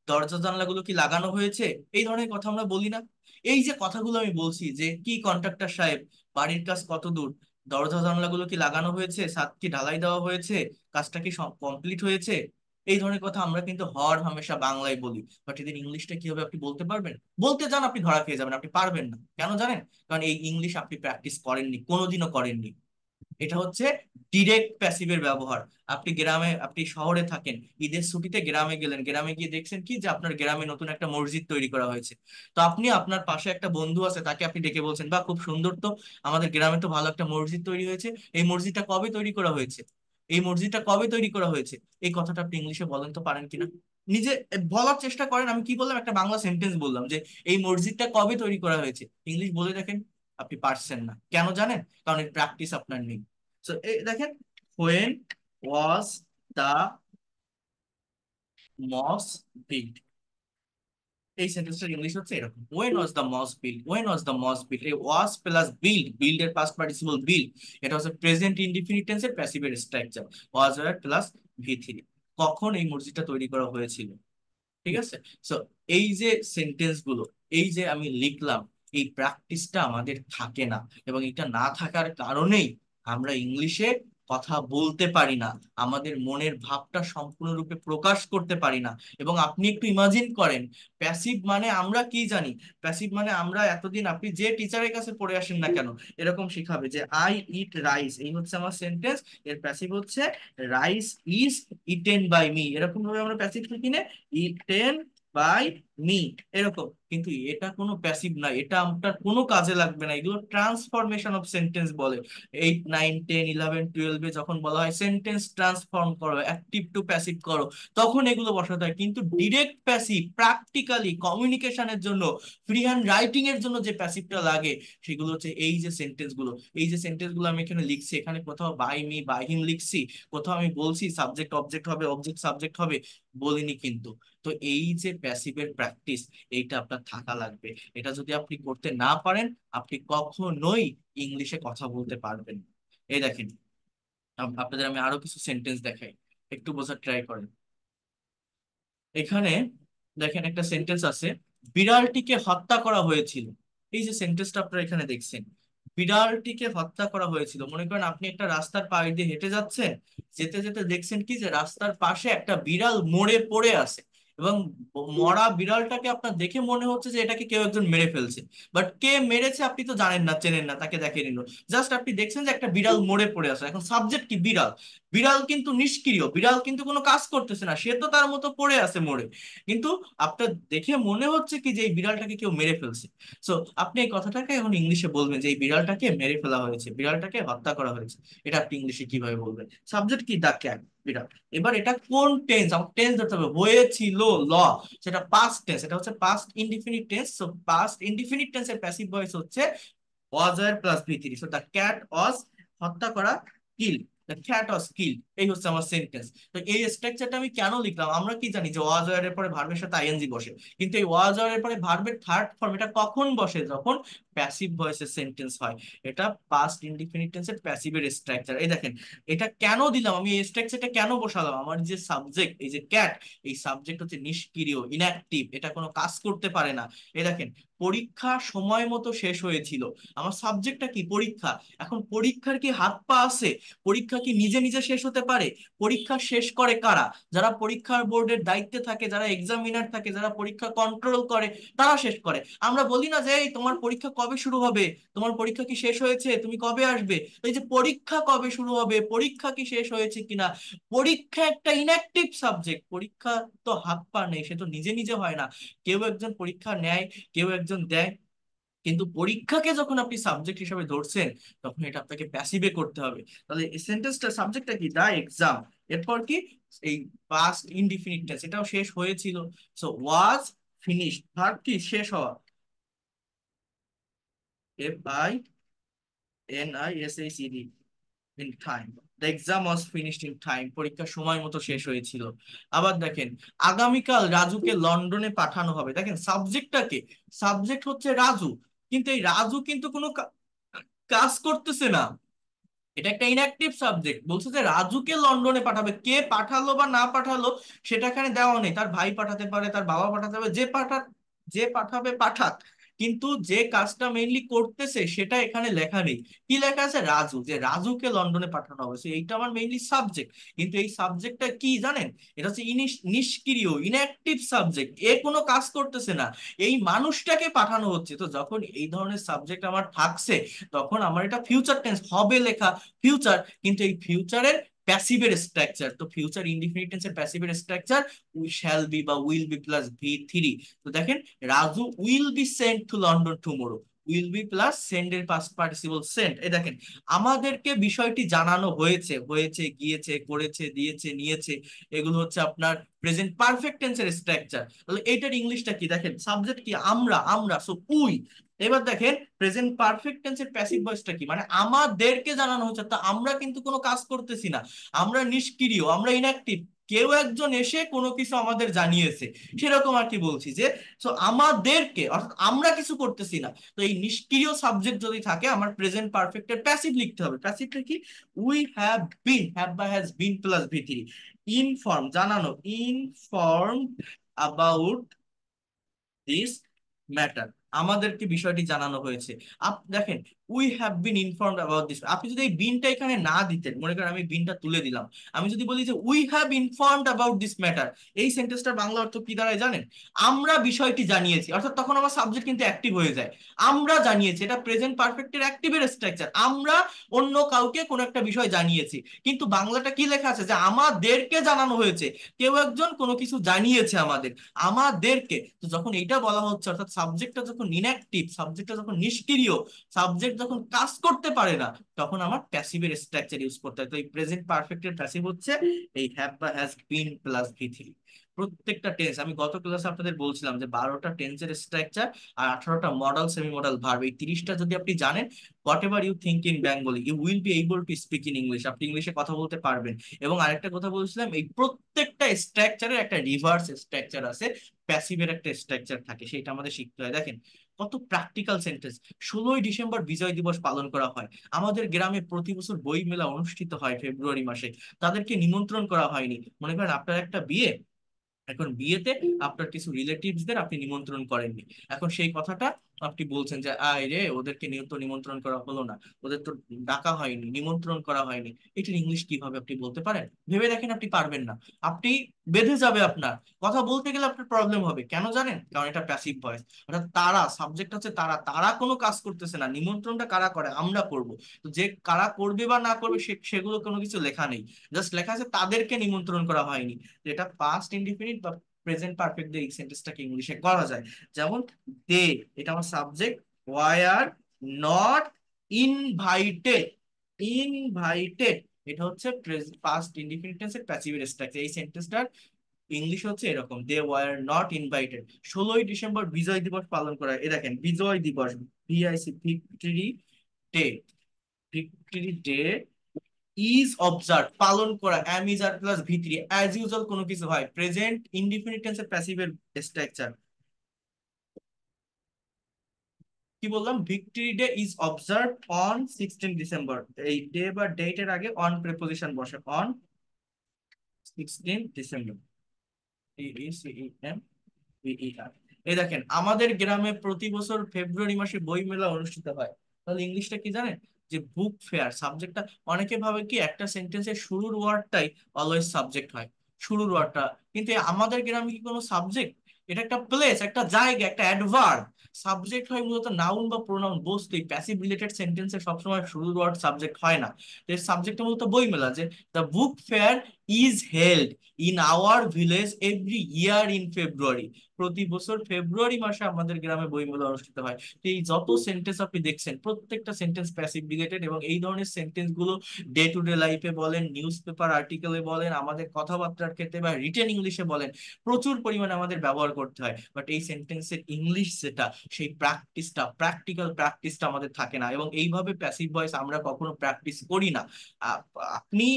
দরজা জানলাগুলো কি লাগানো হয়েছে, এই ধরনের কথা আমরা বলি না? এই যে কথাগুলো আমি বলছি যে কি কন্ট্রাক্টর সাহেব, বাড়ির কাজ কত দূর, দরজা জানলাগুলো কি লাগানো হয়েছে, ছাদ কি ঢালাই দেওয়া হয়েছে, কাজটা কি কমপ্লিট হয়েছে, এই ধরনের কথা আমরা কিন্তু হর হামেশা বাংলায় বলি। বাট এদের ইংলিশটা কি হবে আপনি বলতে পারবেন? বলতে যান আপনি ধরা খেয়ে যাবেন, আপনি পারবেন না। কেন জানেন? কারণ এই ইংলিশ আপনি প্র্যাকটিস করেননি, কোনোদিনও করেননি। এটা হচ্ছে ডিরেক্ট প্যাসিভের ব্যবহার। আপনি গ্রামে, আপনি শহরে থাকেন, ঈদের ছুটিতে গ্রামে গেলেন, গ্রামে গিয়ে দেখছেন কি যে আপনার গ্রামে নতুন একটা মসজিদ তৈরি করা হয়েছে। তো আপনি, আপনার পাশে একটা বন্ধু আছে, তাকে আপনি ডেকে বলছেন বা খুব সুন্দর তো, আমাদের গ্রামে তো ভালো একটা মসজিদ তৈরি হয়েছে, এই মসজিদটা কবে তৈরি করা হয়েছে, এই মসজিদটা কবে তৈরি করা হয়েছে, এই কথাটা আপনি ইংলিশে বলেন তো পারেন কিনা? নিজে বলার চেষ্টা করেন। আমি কি বললাম, একটা বাংলা সেন্টেন্স বললাম যে এই মসজিদটা কবে তৈরি করা হয়েছে, ইংলিশ বলে দেখেন, আপনি পারছেন না। কেন জানেন? কারণ এর প্র্যাকটিস আপনার নেই। সো এই দেখেন, when was the mosque build. এই সেন্টেন্সটার ইংলিশ হচ্ছে এরকম, when was the mosque build, when was the mosque build. এই ওয়াজ প্লাস বিল্ড, বিল্ড এর পাস্ট পার্টিসিপল বিল্ড, এটা হচ্ছে প্রেজেন্ট ইনডিফিনিট টেন্সের প্যাসিভের স্ট্রাকচার। ওয়াজ ওয়্যার প্লাস ভি3, কখন এই মসজিদটা তৈরি করা হয়েছিল। ঠিক আছে। সো এই যে সেন্টেন্স গুলো, এই যে আমি লিখলাম, এই প্র্যাকটিসটা আমাদের থাকে না, এবং এটা না থাকার কারণেই আমরা ইংলিশে কথা বলতে পারি না, আমাদের মনের ভাবটা সম্পূর্ণরূপে প্রকাশ করতে পারি না। এবং আপনি একটু ইমাজিন করেন, প্যাসিভ মানে আমরা কি জানি? প্যাসিভ মানে আমরা এতদিন, আপনি যে টিচারের কাছে পড়ে আসেন না কেন, এরকম শিখাবে যে আই ইট রাইস, এই হচ্ছে আমার সেন্টেন্স, এর প্যাসিভ হচ্ছে rice is eaten by me, এরকম ভাবে আমরা প্যাসিভ লিখি না, ইটেন বাই মি, এরকম। কিন্তু এটা কোনো প্যাসিভ না, এটা আপনার কোনো কাজে লাগবে না, এগুলো ট্রান্সফরমেশন অফ সেন্টেন্স বলে। 8 9 10 11 12-এ যখন বলা হয় সেন্টেন্স ট্রান্সফর্ম করো, অ্যাক্টিভ টু প্যাসিভ করো, তখন এগুলো বসাতে হয়। কিন্তু ডিরেক্ট প্যাসিভ, প্র্যাকটিক্যালি কমিউনিকেশনের জন্য, ফ্রি হ্যান্ড রাইটিং এর জন্য যে প্যাসিভটা লাগে, সেগুলো হচ্ছে এই যে সেন্টেন্স গুলো। এই যে সেন্টেন্স গুলো আমি এখানে লিখছি, এখানে কোথাও বাই মি বাই হিম লিখছি, কোথাও আমি বলছি সাবজেক্ট অবজেক্ট হবে, অবজেক্ট সাবজেক্ট হবে, বলিনি কিন্তু। তো এই যে প্যাসিভের প্র্যাকটিস, এইটা আপনার থাকা লাগবে। এটা যদি আপনি করতে না পারেন, আপনি কখনোই ইংলিশে কথা বলতে পারবেন না। এই দেখেন, আপনাদের আমি আরো কিছু সেন্টেন্স দেখাই, একটু বোঝার ট্রাই করেন। এখানে দেখেন একটা সেন্টেন্স আছে, বিড়ালটিকে হত্যা করা হয়েছিল। এই যে সেন্টেন্সটা আপনারা এখানে দেখছেন, বিড়ালটিকে হত্যা করা হয়েছিল। মনে করেন আপনি একটা রাস্তার পাশ দিয়ে হেঁটে যাচ্ছেন, যেতে যেতে দেখছেন কি যে রাস্তার পাশে একটা বিড়াল মরে পড়ে আছে, এবং মরা বিড়ালটাকে আপনার দেখে মনে হচ্ছে যে এটাকে কেউ একজন মেরে ফেলছে। বাট কে মেরেছে আপনি তো জানেন না, চেনেন না, তাকে দেখে নিল, জাস্ট আপনি দেখছেন যে একটা বিড়াল মরে পড়ে আছে। এখন সাবজেক্ট কি? বিড়াল। বিড়াল কিন্তু নিষ্ক্রিয়, বিড়াল কিন্তু কোনো কাজ করতেছে না, সে তো তার মতো পড়ে আছে মরে। কিন্তু আপনার দেখে মনে হচ্ছে কি যে এই বিড়ালটাকে কেউ মেরে ফেলছে। সো আপনি এই কথাটাকে এখন ইংলিশে বলবেন যে এই বিড়ালটাকে মেরে ফেলা হয়েছে, বিড়ালটাকে হত্যা করা হয়েছে। এটা আপনি ইংলিশে কিভাবে বলবেন? সাবজেক্ট কি? দা ক্যাট, বিড়াল। এবার এটা কোন টেন্স? আমার টেন্স ধরতে হবে, হয়েছিল ল, সেটা পাস্ট টেন্স, এটা হচ্ছে past indefinite tense. So past indefinite টেন্সের প্যাসিভ ভয়েস হচ্ছে ওয়াজ এর প্লাস ভি3। সো দ্য ক্যাট ওয়াজ, হত্যা করা, কিল, দ্য ক্যাট ওয়াজ কিল, এই হচ্ছে আমার সেন্টেন্স। তো এই স্ট্রাকচারটা আমি কেন লিখলাম? আমরা কি জানি যে ওয়াজ এর পরে ভার্বের সাথে আইএনজি বসে, কিন্তু এই ওয়াজ এর পরে ভার্বের থার্ড ফর্ম এটা কখন বসে? যখন প্যাসিভ ভয়েসের সেন্টেন্স হয়। এটা পাস্ট ইনডিফিনিট টেন্সের প্যাসিভের স্ট্রাকচার। এই দেখেন, এটা কেন দিলাম আমি, এই স্ট্রাকচারটা কেন বসালাম? আমার যে সাবজেক্ট, এই যে ক্যাট, এই সাবজেক্ট হচ্ছে নিষ্ক্রিয়, ইনঅ্যাক্টিভ, এটা কোনো কাজ করতে পারে না। এই দেখেন, পরীক্ষা সময় মতো শেষ হয়েছিল, আমার সাবজেক্টটা কি? পরীক্ষা। এখন পরীক্ষার কি হাত পা আছে? পরীক্ষা কি নিজে নিজে শেষ হতে পারে? পরীক্ষা শেষ করে কারা? যারা পরীক্ষার বোর্ডের দায়িত্বে থাকে, যারা এক্সামিনার থাকে, যারা পরীক্ষা কন্ট্রোল করে, তারা শেষ করে। আমরা বলি না যে এই তোমার পরীক্ষা কবে শুরু হবে, তোমার পরীক্ষা কি শেষ হয়েছে, তুমি কবে আসবে? এই যে পরীক্ষা কবে শুরু হবে, পরীক্ষা কি শেষ হয়েছে কিনা, পরীক্ষা একটা ইনঅ্যাক্টিভ সাবজেক্ট, পরীক্ষা তো হাত পা নেই, সে তো নিজে নিজে হয় না। কেউ একজন পরীক্ষা নেয়, কেউ একজন দেয়। কিন্তু পরীক্ষাকে যখন আপনি সাবজেক্ট হিসেবে ধরছেন, তখন এটা আপনাকে প্যাসিভে করতে হবে। তাহলে এই সেন্টেন্সটা সাবজেক্টটা কি? The exam. এরপর কি? এই পাস্ট ইনডিফিনিট টেন্স, এটাও শেষ হয়েছিল। সো ওয়াজ ফিনিশড, ভার্ব কি? শেষ হওয়া, FINISHED, in time. The exam was finished in time, পরীক্ষা সময় মতো শেষ হয়েছিল। আবার দেখেন, আগামীকাল রাজুকে লন্ডনে পাঠানো হবে। দেখেন সাবজেক্টটাকে, সাবজেক্ট হচ্ছে রাজু, কিন্তু এই রাজু কিন্তু কোনো কাজ করতেছে না, এটা একটা ইনঅ্যাক্টিভ সাবজেক্ট। বলছে যে রাজুকে লন্ডনে পাঠাবে, কে পাঠালো বা না পাঠালো সেটা এখানে দেওয়া নেই, তার ভাই পাঠাতে পারে, তার বাবা পাঠাতে পারে, যে পাঠাবে পাঠাক, কিন্তু যে কাজটা মেইনলি করতেছে সেটা এখানে লেখা নেই। কি লেখা আছে? রাজু, যে রাজুকে লন্ডনে পাঠানো হবে। So এইটা আমার মেইনলি সাবজেক্ট, কিন্তু এই সাবজেক্টটা কি জানেন? এটা হচ্ছে নিষ্ক্রিয়, ইনঅ্যাক্টিভ সাবজেক্ট, এ কোনো কাজ করতেছে না, এই মানুষটাকে পাঠানো হচ্ছে। তো যখন এই ধরনের সাবজেক্ট আমার থাকছে, তখন আমার এটা ফিউচার টেন্স হবে লেখা, ফিউচার। কিন্তু এই ফিউচারের প্যাসিভের স্ট্রাকচার, তো ফিউচার ইনডিফিনিট টেন্সের প্যাসিভের স্ট্রাকচার উই শ্যাল বি বা উইল বি প্লাস ভি3। তো দেখেন, Raju will be sent to London tomorrow, will be plus send এর পাস্ট পার্টিসিপল সেন্ট। এই দেখেন, আমাদেরকে বিষয়টি জানানো হয়েছে, হয়েছে, গিয়েছে, করেছে, দিয়েছে, নিয়েছে, এগুলো হচ্ছে আপনার প্রেজেন্ট পারফেক্ট টেন্সের স্ট্রাকচার। তাহলে এইটার ইংলিশটা কি? দেখেন সাবজেক্ট কি? আমরা, আমরা, সো উই। এবার দেখেন প্রেজেন্ট পারফেক্ট টেন্সের প্যাসিভ ভয়েসটা কি? মানে আমাদেরকে জানানো হচ্ছে, তা আমরা কিন্তু কোনো কাজ করতেছি না, আমরা নিষ্ক্রিয়, আমরা ইনঅ্যাক্টিভ। কেউ একজন এসে কোনো কিছু আমাদের জানিয়েছে, সেরকম আর কি বলছি যে তো আমাদেরকে, অর্থাৎ আমরা কিছু করতেছি না। তো এই নিষ্ক্রিয় সাবজেক্ট যদি থাকে, আমার প্রেজেন্ট পারফেক্টের প্যাসিভ লিখতে হবে। প্যাসিভটা কি? উই হ্যাভ বিন, হ্যাভ বা হ্যাজ বিন প্লাস ভি3, ইনফর্ম জানানো, ইনফর্ম অ্যাবাউট দিস ম্যাটার, আমাদেরকে বিষয়টি জানানো হয়েছে। দেখেন, we have been informed about this, আপনি যদি এই বিনটা এখানে না দিতেন, মনে করেন আমি বিনটা তুলে দিলাম, আমি যদি বলি যে we have informed about this matter, এই সেন্টেন্সটার বাংলা অর্থ কি দাঁড়ায় জানেন? আমরা বিষয়টি জানিয়েছি, অর্থাৎ তখন আমার সাবজেক্ট কিন্তু অ্যাক্টিভ হয়ে যায়। আমরা জানিয়েছি, এটা প্রেজেন্ট পারফেক্টের অ্যাক্টিভের স্ট্রাকচার, আমরা অন্য কাউকে কোনো একটা বিষয় জানিয়েছি। কিন্তু বাংলাটা কি লেখা আছে? যে আমাদেরকে জানানো হয়েছে, কেউ একজন কোনো কিছু জানিয়েছে আমাদের, আমাদেরকে। তো যখন এইটা বলা হচ্ছে, অর্থাৎ সাবজেক্টটা যখন ইনঅ্যাক্টিভ, সাবজেক্টটা যখন নিষ্ক্রিয়, সাবজেক্ট যখন কাজ করতে পারে না, তখন আমার প্যাসিভের স্ট্রাকচার ইউজ করতে হয়। তো এই প্রেজেন্ট পারফেক্টের প্যাসিভ হচ্ছে এই হ্যাভ বা হ্যাজ বিন প্লাস ভি3। প্রত্যেকটা টেন্স, আমি গত ক্লাসে আপনাদের বলছিলাম যে 12টা টেন্সের স্ট্রাকচার আর 18টা মডাল, সেমি মডাল, ভার্ব, এই 30টা যদি আপনি জানেন, whatever you think in Bengali you will be able to speak in English, আপনি ইংলিশে কথা বলতে পারবেন। এবং আরেকটা কথা বলছিলাম, এই প্রত্যেকটা স্ট্রাকচারের একটা রিভার্স স্ট্রাকচার আছে, প্যাসিভের একটা স্ট্রাকচার থাকে, সেটা আমাদের শিখতে হয়। দেখেন কত practical sentence. 16ই December Bijoy Dibos পালন করা হয়, আমাদের গ্রামে প্রতি বছর বই মেলা অনুষ্ঠিত হয় ফেব্রুয়ারি মাসে, তাদেরকে নিমন্ত্রণ করা হয়নি। মনে করেন আপনার একটা বিয়ে, এখন বিয়েতে আপনার কিছু রিলেটিভসদের আপনি নিমন্ত্রণ করেননি, এখন সেই কথাটা আপনি বলছেন যে আয় রে, ওদেরকে তো নিমন্ত্রণ করা হলো না, ওদের তো ডাকা হয়নি, নিমন্ত্রণ করা হয়নি, এটার ইংলিশ কিভাবে আপনি বলতে পারেন? ভেবে দেখেন, আপনি পারবেন না। আপনি বেঁধে যাবে, আপনার কথা বলতে গেলে আপনার প্রবলেম হবে। কেন জানেন? কারণ এটা প্যাসিভ ভয়েস, অর্থাৎ তারা, সাবজেক্ট হচ্ছে তারা, তারা কোনো কাজ করতেছে না, নিমন্ত্রণটা কারা করে? আমরা করব। তো যে কারা করবে বা না করবে সেগুলো কোনো কিছু লেখা নেই, জাস্ট লেখা আছে তাদেরকে নিমন্ত্রণ করা হয়নি। এটা পাস্ট ইনডিফিনিট বা প্রেজেন্ট পারফেক্ট দিয়ে এই সেন্টেন্সটাকে ইংলিশে করা যায়। যেমন দে, এটা আমার subject, were not invited, invited, এটা হচ্ছে পাস্ট ইনডিফিনিট টেন্সের প্যাসিভের স্ট্রাকচার। এই সেন্টেন্সটার ইংলিশ হচ্ছে এরকম, দে ওয়ার নট ইনভাইটেড। 16ই ডিসেম্বর বিজয় দিবস পালন করা হয়, এ দেখেন Bijoy Dibos, VIC, victory day, victory day is observe, পালন করা, অ্যাম ইজ আর প্লাস ভি3, অ্যাজ ইউজুয়াল কোনো কিছু হয়, প্রেজেন্ট ইনডিফিনিট টেন্সের প্যাসিভের স্ট্রাকচার। কি বললাম? Victory day is observe on 16 December, এই ডে বা ডেটের আগে অন প্রেপোজিশন বসে, অন 16 ডিসেম্বর, ভিইআর। এই দেখেন, আমাদের গ্রামে প্রতি বছর ফেব্রুয়ারি মাসে বই মেলা অনুষ্ঠিত হয়, তাহলে ইংলিশটা কি জানেন? যে বুক ফেয়ার। সাবজেক্টটা, অনেকে ভাবে কি একটা সেন্টেন্সের শুরুর ওয়ার্ডটাই অলওয়েজ সাবজেক্ট হয়, শুরুর ওয়ার্ডটা, কিন্তু আমাদের গ্রামে কি কোনো সাবজেক্ট? এটা একটা প্লেস, একটা জায়গা, একটা অ্যাডভার্ব। সাবজেক্ট হয় মূলত নাউন বা প্রোনাউন, বস্তু। প্যাসিভ রিলেটেড সেন্টেন্সে সবসময় শুরুর ওয়ার্ড সাবজেক্ট হয় না। তো এর সাবজেক্টটা মূলত বই মেলা, যে the book fair is held in our village every year in February, প্রতি বছর ফেব্রুয়ারি মাসে আমাদের গ্রামে বইমেলা অনুষ্ঠিত হয়। তো এই যত সেন্টেন্স আপনি দেখছেন, প্রত্যেকটা সেন্টেন্স প্যাসিভ রিলেটেড, এবং এই ধরনের সেন্টেন্স গুলো ডে টু ডে লাইফে বলেন, নিউজ পেপার আর্টিকেলে বলেন, আমাদের কথাবার্তার ক্ষেত্রে বা রিটেন ইংলিশে বলেন, প্রচুর পরিমাণে আমাদের ব্যবহার করতে হয়। বাট এই সেন্টেন্সের ইংলিশ যেটা, সেই প্র্যাকটিসটা, প্র্যাকটিক্যাল প্র্যাকটিসটা আমাদের থাকে না, এবং এইভাবে প্যাসিভ ভয়েস আমরা কখনো প্র্যাকটিস করি না। আপনি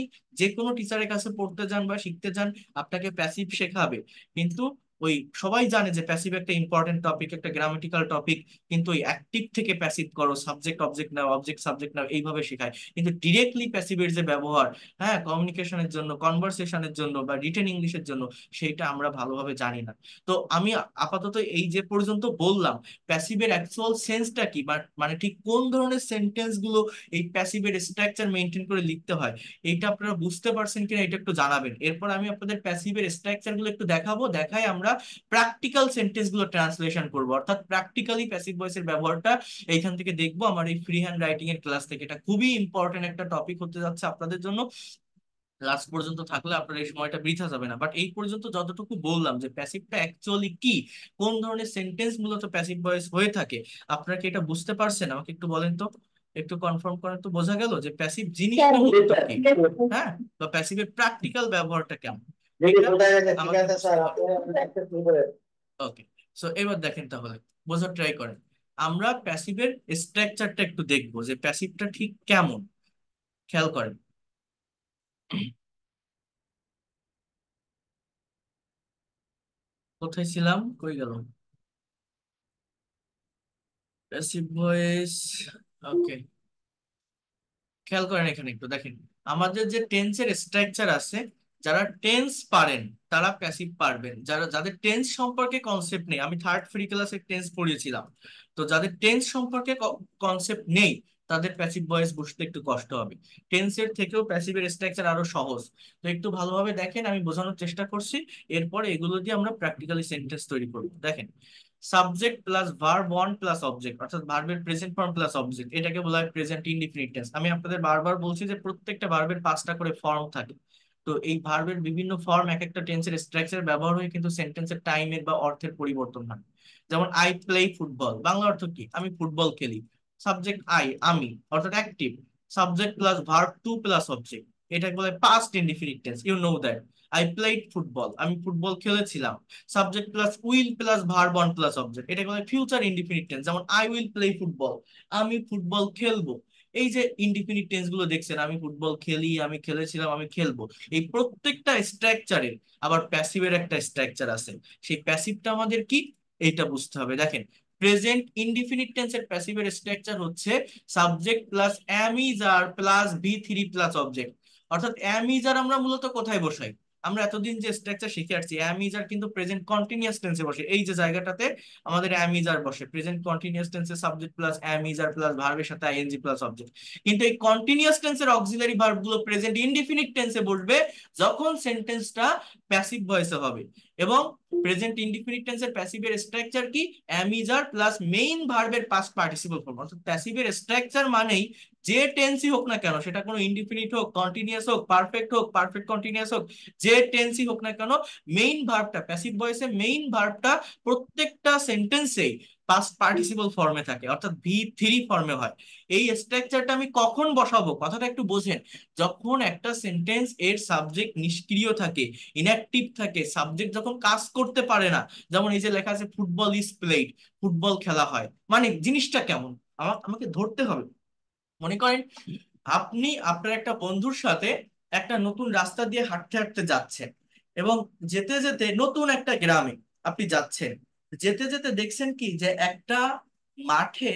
যে কোনো টিচারের কাছে পড়তে যান বা শিখতে যান, আপনাকে প্যাসিভ শেখাবে, কিন্তু ওই সবাই জানে যে প্যাসিভ একটা ইম্পর্টেন্ট টপিক, একটা গ্রামেটিক্যাল টপিক, কিন্তু ওই অ্যাক্টিভ থেকে প্যাসিভ করো, সাবজেক্ট অবজেক্ট নাও, অবজেক্ট সাবজেক্ট নাও, এইভাবে শেখায়। কিন্তু ডিরেক্টলি প্যাসিভের যে ব্যবহার, হ্যাঁ, কমিউনিকেশনের জন্য, কনভারসেশনের জন্য বা রিটেন ইংলিশের জন্য, সেইটা আমরা ভালোভাবে জানি না। তো আমি আপাতত এই যে পর্যন্ত বললাম, প্যাসিভের অ্যাকচুয়াল সেন্সটা কি, মানে ঠিক কোন ধরনের সেন্টেন্স গুলো এই প্যাসিভের স্ট্রাকচার মেনটেন করে লিখতে হয়, এইটা আপনারা বুঝতে পারছেন কিনা এটা একটু জানাবেন। এরপর আমি আপনাদের প্যাসিভের স্ট্রাকচার গুলো একটু দেখাবো, দেখাই আমরা প্র্যাকটিক্যাল সেন্টেন্স গুলো ট্রান্সলেশন করবো, অর্থাৎ প্র্যাকটিক্যালি প্যাসিভ ভয়েসের ব্যবহারটা এইখান থেকে দেখবো, আমার এই ফ্রি হ্যান্ড রাইটিং এর ক্লাস থেকে। এটা খুবই ইম্পর্টেন্ট একটা টপিক হতে যাচ্ছে আপনাদের জন্য। লাস্ট পর্যন্ত থাকলে আপনার এই সময়টা বৃথা যাবে না। বাট এই পর্যন্ত যতটুকু বললাম যে প্যাসিভটা অ্যাকচুয়ালি কি, কোন ধরনের সেন্টেন্স মূলত প্যাসিভ ভয়েস হয়ে থাকে, আপনারা কি এটা বুঝতে পারছেন? আমাকে একটু বলেন তো, একটু কনফার্ম করেন তো, বোঝা গেল যে প্যাসিভ জিনিসটা মূলত কি, হ্যাঁ, বা প্যাসিভের প্র্যাকটিক্যাল ব্যবহারটা কেমন, এটা আমাকে বুঝতে হবে। ওকে, সো এবার দেখেন তাহলে, বোঝার ট্রাই করেন। আমরা প্যাসিভের স্ট্রাকচারটা একটু দেখবো, যে প্যাসিভটা ঠিক কেমন, খেয়াল করেন। কোথায় ছিলাম, কই গেল প্যাসিভ ভয়েস? ওকে, খেয়াল করেন এখানে একটু দেখেন, আমাদের যে টেন্সের স্ট্রাকচার আছে, যারা টেন্স পারেন তারা প্যাসিভ পারবেন, যাদের টেন্স সম্পর্কে কনসেপ্ট নেই, আমি থার্ড ফ্রি ক্লাসে টেন্স পড়িয়েছিলাম, তো যাদের টেন্স সম্পর্কে কনসেপ্ট নেই তাদের প্যাসিভ ভয়েস বুঝতে একটু কষ্ট হবে। টেন্সের থেকেও প্যাসিভের স্ট্রাকচার আরো সহজ। তো একটু ভালোভাবে দেখেন, আমি বোঝানোর চেষ্টা করছি, এরপরে এগুলো দিয়ে আমরা প্র্যাকটিক্যালি সেন্টেন্স তৈরি করবো। দেখেন, subject plus verb one plus object, অর্থাৎ ভার্বের প্রেজেন্ট ফর্ম প্লাস অবজেক্ট, এটাকে বলা হয় প্রেজেন্ট ইনডিফিনিট টেন্স। আমি আপনাদের বারবার বলছি যে প্রত্যেকটা ভার্বের পাঁচটা করে ফর্ম থাকে। তো এই ভার্বের বিভিন্ন ফর্ম এক একটা টেন্সের স্ট্রাকচার ব্যবহার হয়ে কিন্তু সেন্টেন্সের টাইমের বা অর্থের পরিবর্তন হয়। যেমন আই প্লে ফুটবল, বাংলা অর্থ কি? আমি ফুটবল খেলি। সাবজেক্ট আই, আমি, অর্থাৎ active. Subject plus verb two plus object, এটাকে বলে past indefinite tense, you know that. I played football, আমি ফুটবল খেলেছিলাম। Subject plus will plus verb one plus object, এটাকে বলে ফিউচার ইনডিফিনিট টেন্স, যেমন আই উইল প্লে ফুটবল, আমি football খেলবো। এই যে ইনডিফিনিট টেন্স গুলো দেখছেন, আমি ফুটবল খেলি, আমি খেলেছিলাম, আমি খেলবো, এই প্রত্যেকটা স্ট্রাকচারের আবার প্যাসিভের একটা স্ট্রাকচার আছে। সেই প্যাসিভটা আমাদের কি, এইটা বুঝতে হবে। দেখেন, প্রেজেন্ট ইনডিফিনিট টেন্সের প্যাসিভের স্ট্রাকচার হচ্ছে subject plus am is are plus V three plus object. অর্থাৎ অ্যাম ইজ আর আমরা মূলত কোথায় বসাই? আমরা এতদিন যে স্ট্রাকচার শিখে আসছি, অ্যাম ইজ আর কিন্তু প্রেজেন্ট কন্টিনিউয়াস টেন্সে বসে, এই যে জায়গাটাতে আমাদের অ্যাম ইজ আর বসে প্রেজেন্ট কন্টিনিউয়াস টেন্সে, subject plus am is are plus ভার্বের সাথে আইএনজি প্লাস অবজেক্ট। কিন্তু এই কন্টিনিউয়াস টেন্সের অক্সিলারি ভার্ব গুলো প্রেজেন্ট ইনডিফিনিট টেন্সে বসবে যখন সেন্টেন্সটা প্যাসিভ ভয়েসে হবে। এবং প্রেজেন্ট ইনডিফিনিট টেন্সের প্যাসিভের স্ট্রাকচার কি? Am is are plus main ভার্বের পাস্ট পার্টিসিপল ফর্ম। অর্থাৎ প্যাসিভের স্ট্রাকচার মানেই যে টেন্সই হোক না কেন, সেটা কোনো ইনডিফিনিট হোক, কন্টিনিউয়াস হোক, পারফেক্ট হোক, পারফেক্ট কন্টিনিউয়াস হোক, যে টেন্সই হোক না কেন, মেইন ভার্বটা প্যাসিভ ভয়েসে মেইন ভার্বটা প্রত্যেকটা সেন্টেন্সেই পাস্ট পার্টিসিপল ফর্মে থাকে, অর্থাৎ ভি থ্রি ফর্মে হয়। এই স্ট্রাকচারটা আমি কখন বসাবো, কথাটা একটু বোঝেন। যখন একটা সেন্টেন্স এর সাবজেক্ট নিষ্ক্রিয় থাকে, ইনঅ্যাক্টিভ থাকে, সাবজেক্ট যখন কাজ করতে পারে না। যেমন এই যে লেখা আছে ফুটবল ইজ প্লেড, ফুটবল খেলা হয়, মানে জিনিসটা কেমন, আমাকে ধরতে হবে। মনে করেন আপনি আপনার একটা বন্ধুর সাথে একটা নতুন রাস্তা দিয়ে হাঁটতে হাঁটতে যাচ্ছেন, এবং যেতে যেতে নতুন একটা গ্রামে আপনি যাচ্ছেন, যেতে যেতে দেখছেন কি যে একটা মাঠে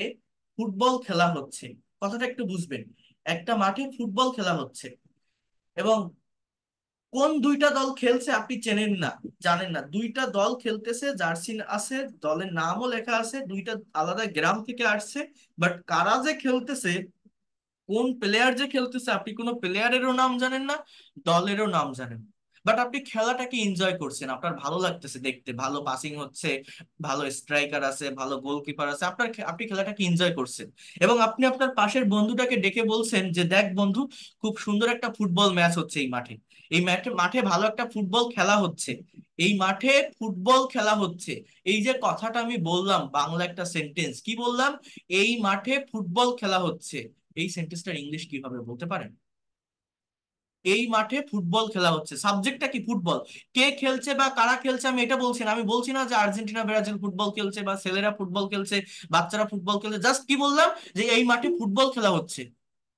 ফুটবল খেলা হচ্ছে। কথাটা একটু বুঝবেন, একটা মাঠে ফুটবল খেলা হচ্ছে, এবং কোন দুইটা দল খেলছে আপনি চেনেন না, জানেন না। দুইটা দল খেলতেছে, জার্সি আছে, দলের নামও লেখা আছে, দুইটা আলাদা গ্রাম থেকে আসছে, বাট কারা যে খেলতেছে, কোন প্লেয়ার যে খেলতেছে আপনি কোনো প্লেয়ারেরও নাম জানেন না, দলেরও নাম জানেন না। বাট আপনি খেলাটাকে এনজয় করছেন, আপনার ভালো লাগতেছে দেখতে, ভালো পাসিং হচ্ছে, ভালো স্ট্রাইকার আছে, ভালো গোলকিপার আছে, আপনি খেলাটাকে এনজয় করছেন। এবং আপনি আপনার পাশের বন্ধুটাকে ডেকে বলছেন যে দেখ বন্ধু, খুব সুন্দর একটা ফুটবল ম্যাচ হচ্ছে এই মাঠে, এই মাঠে মাঠে ভালো একটা ফুটবল খেলা হচ্ছে, এই মাঠে ফুটবল খেলা হচ্ছে। এই যে কথাটা আমি বললাম, বাংলা একটা সেন্টেন্স কি বললাম, এই মাঠে ফুটবল খেলা হচ্ছে, এই সেন্টেন্সটার ইংলিশ কি হবে বলতে পারেন? এই মাঠে ফুটবল খেলা হচ্ছে, সাবজেক্টটা কি? ফুটবল। কে খেলছে বা কারা খেলছে আমি এটা বলছি না, আমি বলছি না যে আর্জেন্টিনা ব্রাজিল ফুটবল খেলছে বা ছেলেরা ফুটবল খেলছে, বাচ্চারা ফুটবল খেলছে, জাস্ট কি বললাম যে এই মাঠে ফুটবল খেলা হচ্ছে।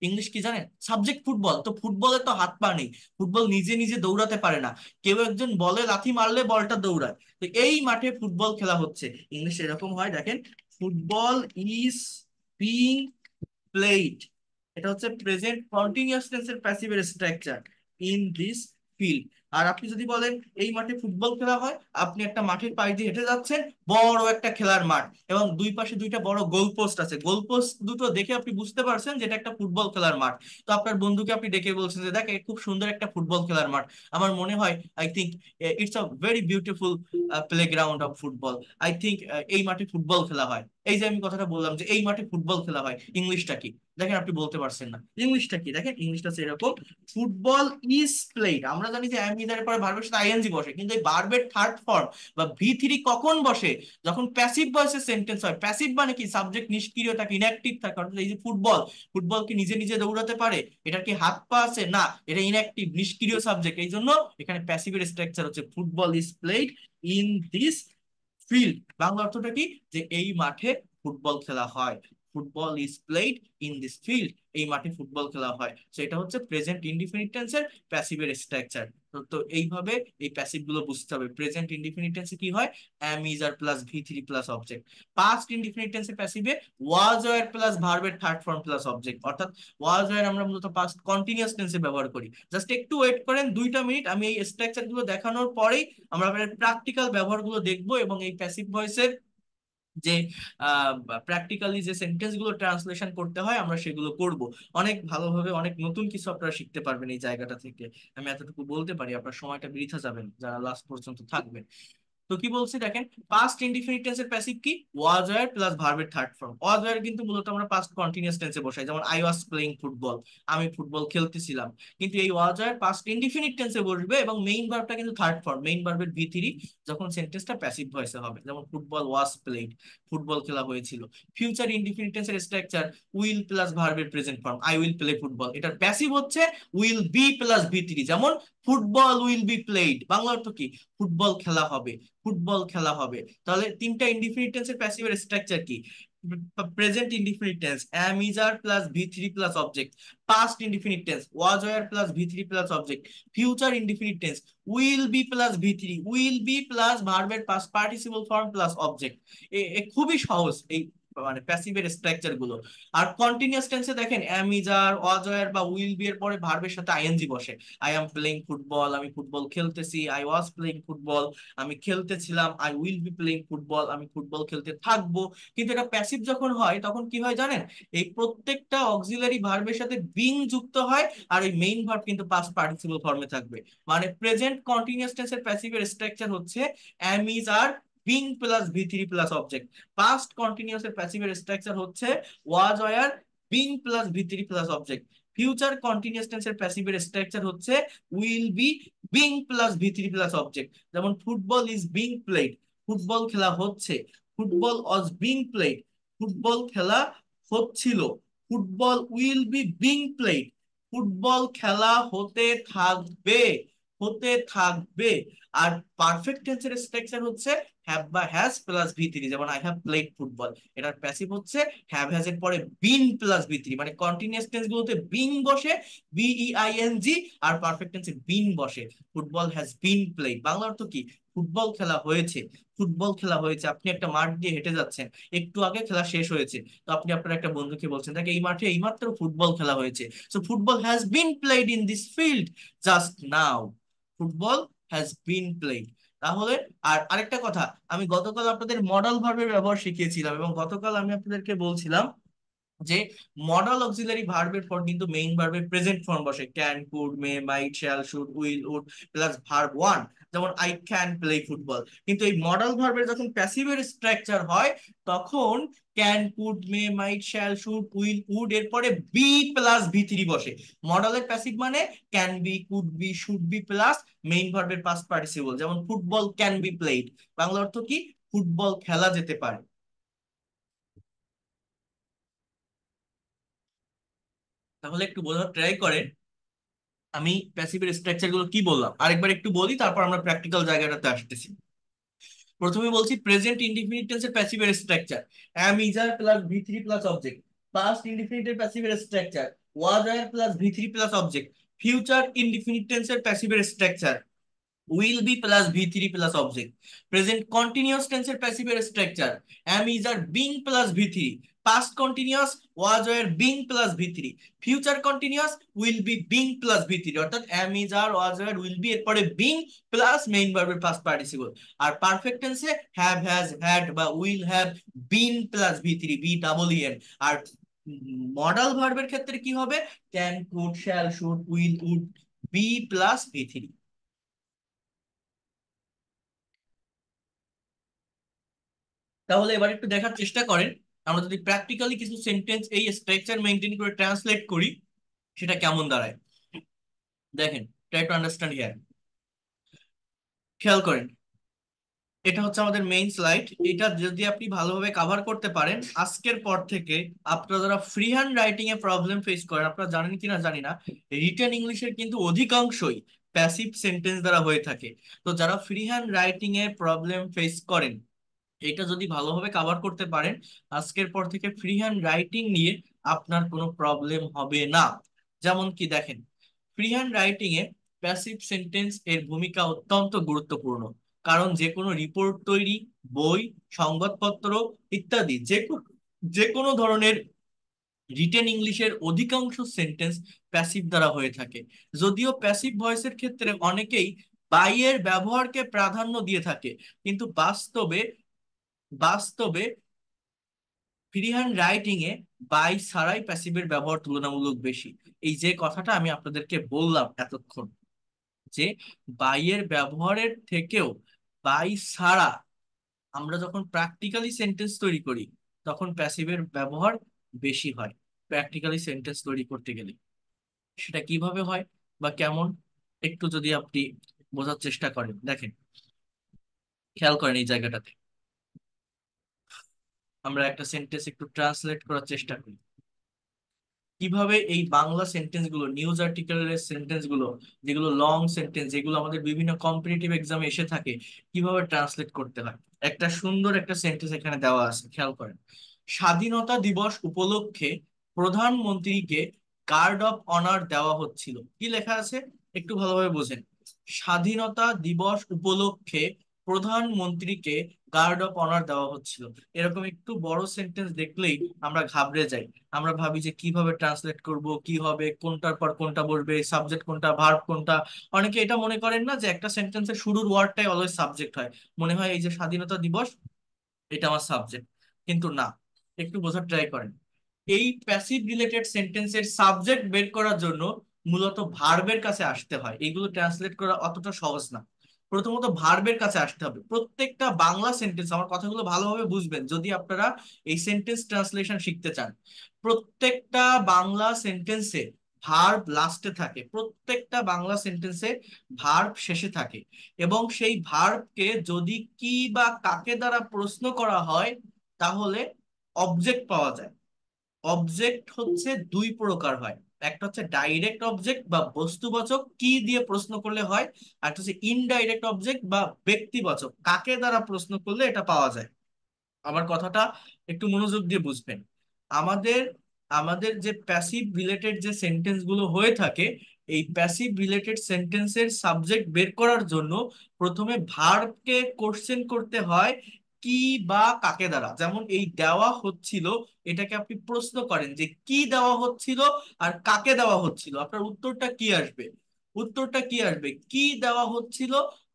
ইংলিশ কি জানেন? Subject football. তো ফুটবলে তো হাত পা নেই, ফুটবল নিজে নিজে দৌড়াতে পারে না, কেউ একজন বলে লাথি মারলে বলটা দৌড়ায়। তো এই মাঠে ফুটবল খেলা হচ্ছে, ইংলিশ এরকম হয়, দেখেন, ফুটবল ইজ বিং প্লেড, এটা হচ্ছে প্রেজেন্ট কন্টিনিউয়াস টেন্সের প্যাসিভের স্ট্রাকচার, ইন দিস ফিল্ড। আর আপনি যদি বলেন এই মাঠে ফুটবল খেলা হয়, আপনি একটা মাঠের পাশ দিয়ে হেঁটে যাচ্ছেন, বড় একটা খেলার মাঠ, এবং দুই পাশে দুইটা বড় গোল পোস্ট আছে, গোল পোস্ট দুটো দেখে আপনি বুঝতে পারছেন যে এটা একটা ফুটবল খেলার মাঠ। তো আপনার বন্ধুকে আপনি ডেকে বলছেন যে দেখ, এ খুব সুন্দর একটা ফুটবল খেলার মাঠ, আমার মনে হয়, I think it's a very beautiful playground of football, I think এই মাঠে ফুটবল খেলা হয়। এই যে আমি কথাটা বললাম যে এই মাঠে ফুটবল খেলা হয়, ইংলিশটা কি? দেখেন আপনি বলতে পারছেন না ইংলিশটা কি। দেখেন ইংলিশটা হচ্ছে এরকম, ফুটবল ইজ প্লেড। আমরা জানি যে এম ইজ এর পরে ভার্বের সাথে আইএনজি বসে, কিন্তু এই ভার্বের থার্ড ফর্ম বা ভি থ্রি কখন বসে? যখন প্যাসিভ ভয়েসে সেন্টেন্স হয়। প্যাসিভ মানে কি? সাবজেক্ট নিষ্ক্রিয় থাকে, ইনঅ্যাক্টিভ থাকে। অর্থাৎ এই যে ফুটবল, ফুটবল কি নিজে নিজে দৌড়াতে পারে? এটার কি হাত পা আছে? না, এটা ইনঅ্যাক্টিভ, নিষ্ক্রিয় সাবজেক্ট, এই জন্য এখানে প্যাসিভের স্ট্রাকচার হচ্ছে football is played in this field. Bangla অর্থটা কি? যে এই মাঠে ফুটবল খেলা হয়। Football is played in this field, এই মাঠে ফুটবল খেলা হয়। তো এটা হচ্ছে প্রেজেন্ট ইনডিফিনিট টেন্সের প্যাসিভের স্ট্রাকচার। তো এইভাবে এই প্যাসিভ গুলো বুঝতে হবে। প্রেজেন্ট ইনডিফিনিট টেন্সে কি হয়, am is are plus V three plus object. Past indefinite টেন্সে প্যাসিভে ওয়াজ ওয়্যার প্লাস ভার্বের থার্ড ফর্ম প্লাস অবজেক্ট। অর্থাৎ ওয়াজ ওয়্যার আমরা মূলত পাস্ট কন্টিনিউয়াস টেন্সে ব্যবহার করি। জাস্ট একটু ওয়েট করেন 2টা মিনিট, আমি এই স্ট্রাকচার গুলো দেখানোর পরেই আমরা প্র্যাকটিক্যাল ব্যবহার গুলো দেখবো, এবং এই প্যাসিভ ভয়েসের যে প্র্যাকটিক্যালি যে সেন্টেন্স গুলো ট্রান্সলেশন করতে হয় আমরা সেগুলো করব। অনেক ভালোভাবে অনেক নতুন কিছু আপনারা শিখতে পারবেন এই জায়গাটা থেকে। আমি এতটুকু বলতে পারি, আপনার সময়টা বৃথা যাবেন যারা লাস্ট পর্যন্ত থাকবেন। তো কি বলছি দেখেন, পাস্ট ইনডিফিনিট টেন্সের প্যাসিভ কি, ওয়াজ ওয়্যার প্লাস ভার্বের থার্ড ফর্ম। ওয়াজ ওয়্যার কিন্তু মূলত আমরা পাস্ট কন্টিনিউয়াস টেন্সে বসাই, যেমন আই ওয়াজ প্লেইং ফুটবল, আমি ফুটবল খেলতেছিলাম। কিন্তু এই ওয়াজ ওয়্যার পাস্ট ইনডিফিনিট টেন্সে বসবে, এবং মেইন ভার্বটা কিন্তু থার্ড ফর্ম, মেইন ভার্বের ভি থ্রি যখন সেন্টেন্সটা প্যাসিভ ভয়েসে হবে, যেমন ফুটবল ওয়াজ প্লেড, ফুটবল খেলা হয়েছিল। ফিউচার ইনডিফিনিট টেন্সের স্ট্রাকচার উইল প্লাস ভার্বের present form, I will play football, এটার প্যাসিভ হচ্ছে will be plus V three, যেমন football will be played, Bangla অর্থ কি, ফুটবল খেলা হবে, ফুটবল খেলা হবে। তাহলে তিনটা ইনডিফিনিট টেন্সের প্যাসিভের স্ট্রাকচার কি, present indefinite tense am is are plus V three plus object, past indefinite tense was were plus V three plus object, future indefinite tense will be plus V three, will be plus ভার্বের past participle form plus object. খুবই সহজ এই মানে প্যাসিভের structure গুলো। আর continuous টেন্সে দেখেন am is are was were বা will be এর পরে ভার্বের সাথে আইএনজি বসে। আই এম প্লেইং ফুটবল, আমি ফুটবল খেলতেছি। আই ওয়াজ প্লেইং ফুটবল, আমি খেলতেছিলাম। I will be playing football, আমি ফুটবল খেলতে থাকবো। কিন্তু এটা প্যাসিভ যখন হয় তখন কি হয় জানেন, এই প্রত্যেকটা অক্সিলারি ভার্বের সাথে বিং যুক্ত হয়, আর এই মেইন ভার্ব কিন্তু পাস্ট পার্টিসিপল ফর্মে থাকবে। মানে প্রেজেন্ট কন্টিনিউয়াস টেন্সের প্যাসিভের স্ট্রাকচার হচ্ছে am is are being plus V three plus object. Past continuous এর প্যাসিভের স্ট্রাকচার হচ্ছে was were being plus V three plus object. Future continuous টেন্সের প্যাসিভের স্ট্রাকচার হচ্ছে will be being plus V three plus object. যেমন football is being played, football খেলা হচ্ছে। Football was being played, football খেলা হচ্ছিল। Football will be being played, football খেলা হতে থাকবে, হতে থাকবে। আর পারফেক্ট টেন্সের স্ট্রাকচার হচ্ছে হ্যাভ বা হ্যাজ প্লাস ভি থ্রি, যেমন আই হ্যাভ প্লেড ফুটবল, এটার প্যাসিভ হচ্ছে হ্যাভ হ্যাজ এর পরে বিন প্লাস ভি থ্রি। মানে কন্টিনিউয়াস টেন্স গুলোতে বিং বসে, বিইআইএনজি, আর পারফেক্ট টেন্সে বিন বসে। Football has been played, Bangla অর্থ কি, ফুটবল খেলা হয়েছে, ফুটবল খেলা হয়েছে। আপনি একটা মাঠ দিয়ে হেঁটে যাচ্ছেন, একটু আগে খেলা শেষ হয়েছে, তো আপনি আপনার একটা বন্ধুকে বলছেন তাকে এই মাঠে এইমাত্র ফুটবল খেলা হয়েছে। So football has been played in this field just now, football has been played. তাহলে আর আরেকটা কথা, আমি গতকাল আপনাদের মডাল ভার্বের ব্যবহার শিখিয়েছিলাম, এবং গতকাল আমি আপনাদেরকে বলছিলাম যে মডাল অক্সিলারি ভার্বের পর কিন্তু মেইন ভার্বের প্রেজেন্ট ফর্ম বসে, can, could, may, might, shall, should, will, would plus verb one. যেমন আই ক্যান প্লে ফুটবল। কিন্তু এই মডাল ভার্বের যখন প্যাসিভের স্ট্রাকচার হয় তখন can, could, may, might, shall, should, will, would এর পরে বি প্লাস ভি থ্রি বসে। মডালের প্যাসিভ মানে can be, could be, should be plus main ভার্বের পাস্ট পার্টিসিপল, যেমন football can be played, Bangla অর্থ কি, ফুটবল খেলা যেতে পারে। তাহলে একটু বোঝার ট্রাই করেন আমি প্যাসিভের স্ট্রাকচার গুলো কি বললাম, আরেকবার একটু বলি, তারপর আমরা প্র্যাকটিক্যাল জায়গাটাতে আসতেছি। প্রথমে বলছি প্রেজেন্ট ইনডিফিনিট টেন্সের প্যাসিভের structure am is are plus V three plus object. Past ইনডিফিনিটের প্যাসিভের structure was are plus V three plus object. Future indefinite টেন্সের প্যাসিভের structure will be plus v3 plus object. Present continuous tense এর passive এর structure am is are being plus v3, past continuous was were being plus v3, future continuous will be being plus v3, অর্থাৎ am is are was were will be এর পরে being plus main verb এর past participle। আর perfect tense এ have has had বা will have been plus v3, b double en। R modal ভার্বের ক্ষেত্রে কি হবে, can, could, shall, should, will, would, be plus v3। তাহলে এবার একটু দেখার চেষ্টা করেন আমরা যদি প্র্যাকটিক্যালি কিছু সেন্টেন্স এই স্ট্রাকচার মেনটেন করে ট্রান্সলেট করি সেটা কেমন দাঁড়ায়। দেখেন, ট্রাই টু আন্ডারস্ট্যান্ড হিয়ার। খেয়াল করেন, এটা হচ্ছে আমাদের মেইন স্লাইড। এটা যদি আপনি ভালোভাবে কভার করতে পারেন আজকের পর থেকে, আপনারা যারা ফ্রি হ্যান্ড রাইটিং এ প্রবলেম ফেস করেন, আপনারা জানেন কিনা জানি না, রিটেন ইংলিশের কিন্তু অধিকাংশই প্যাসিভ সেন্টেন্স দ্বারা হয়ে থাকে। তো যারা ফ্রি হ্যান্ড রাইটিং এ প্রবলেম ফেস করেন এটা যদি ভালোভাবে কভার করতে পারেন, আজকের পর থেকে ফ্রি হ্যান্ড রাইটিং নিয়ে আপনার কোনো প্রবলেম হবে না। যেমন কি দেখেন, ফ্রি হ্যান্ড রাইটিং এ প্যাসিভ সেন্টেন্স এর ভূমিকা অত্যন্ত গুরুত্বপূর্ণ। কারণ যে কোনো রিপোর্ট তৈরি, বই, সংবাদপত্র ইত্যাদি যে কোনো ধরনের রিটেন ইংলিশের অধিকাংশ সেন্টেন্স প্যাসিভ দ্বারা হয়ে থাকে। যদিও প্যাসিভ ভয়েসের ক্ষেত্রে অনেকেই বাই এর ব্যবহারকে প্রাধান্য দিয়ে থাকে, কিন্তু বাস্তবে বাস্তবে ফ্রি হ্যান্ড রাইটিং এ বাই ছাড়াই প্যাসিভের ব্যবহার তুলনামূলক বেশি। এই যে কথাটা আমি আপনাদেরকে বললাম এতক্ষণ, যে বাই এর ব্যবহারের থেকেও বাই ছাড়া আমরা যখন প্র্যাকটিক্যালি সেন্টেন্স তৈরি করি, তখন প্যাসিভের ব্যবহার বেশি হয় প্র্যাকটিক্যালি সেন্টেন্স তৈরি করতে গেলে। সেটা কিভাবে হয় বা কেমন, একটু যদি আপনি বোঝার চেষ্টা করেন, দেখেন, খেয়াল করেন এই জায়গাটাতে। আমরা একটা সেন্টেন্স একটু ট্রান্সলেট করার চেষ্টা করি। কিভাবে এই বাংলা সেন্টেন্স গুলো, নিউজ আর্টিকেলের সেন্টেন্স গুলো, যেগুলো লং সেন্টেন্স, যেগুলো আমাদের বিভিন্ন কম্পিটিটিভ এক্সামে এসে থাকে, কিভাবে ট্রান্সলেট করতে হয়। একটা সুন্দর একটা সেন্টেন্স এখানে দেওয়া আছে, খেয়াল করেন। স্বাধীনতা দিবস উপলক্ষে প্রধানমন্ত্রীকে গার্ড অফ অনার দেওয়া হচ্ছিল। কি লেখা আছে একটু ভালোভাবে বোঝেন। স্বাধীনতা দিবস উপলক্ষে প্রধানমন্ত্রীকে গার্ড অফ অনার দেওয়া হচ্ছিল। এরকম একটু বড় সেন্টেন্স দেখলেই আমরা ঘাবড়ে যাই। আমরা ভাবি যে কিভাবে ট্রান্সলেট করব, কি হবে, কোনটার পর কোনটা বসবে, সাবজেক্ট কোনটা, ভার্ব কোনটা। অনেকে এটা মনে করেন না যে একটা সেন্টেন্সের শুরুর ওয়ার্ডটাই অলওয়েজ সাবজেক্ট হয়। মনে হয় এই যে স্বাধীনতা দিবস, এটা আমার সাবজেক্ট, কিন্তু না। একটু বোঝার ট্রাই করেন। এই প্যাসিভ রিলেটেড সেন্টেন্সের সাবজেক্ট বের করার জন্য মূলত ভার্বের কাছে আসতে হয়। এইগুলো ট্রান্সলেট করা অতটা সহজ না। প্রথমত ভার্বের কাছে আসতে হবে। প্রত্যেকটা বাংলা সেন্টেন্স, আমার কথাগুলো ভালোভাবে বুঝবেন যদি আপনারা এই সেন্টেন্স ট্রান্সলেশন শিখতে চান। প্রত্যেকটা বাংলা সেন্টেন্সে ভার্ব লাস্টে থাকে, প্রত্যেকটা বাংলা সেন্টেন্সে ভার্ব শেষে থাকে। এবং সেই ভার্বকে যদি কি বা কাকে দ্বারা প্রশ্ন করা হয়, তাহলে অবজেক্ট পাওয়া যায়। অবজেক্ট হচ্ছে দুই প্রকার হয়। একটা হচ্ছে ডাইরেক্ট অবজেক্ট বা বস্তুবাচক, কি দিয়ে প্রশ্ন করলে হয়। আর একটা হচ্ছে ইনডাইরেক্ট অবজেক্ট বা ব্যক্তিবাচক, কাকে দ্বারা প্রশ্ন করলে এটা পাওয়া যায়। আমার কথাটা একটু মনোযোগ দিয়ে বুঝবেন। আমাদের আমাদের যে প্যাসিভ রিলেটেড যে সেন্টেন্স গুলো হয়ে থাকে, এই প্যাসিভ রিলেটেড সেন্টেন্সের সাবজেক্ট বের করার জন্য প্রথমে ভার্বকে কোশ্চেন করতে হয় কি বা কাকে দ্বারা। যেমন এই দেওয়া হচ্ছিল, এটাকে আপনি প্রশ্ন করেন যে কি দেওয়া হচ্ছিল আর কাকে দেওয়া হচ্ছিল, আপনার উত্তরটা কি আসবে? উত্তরটা কি আসবে? কি দেওয়া হচ্ছিল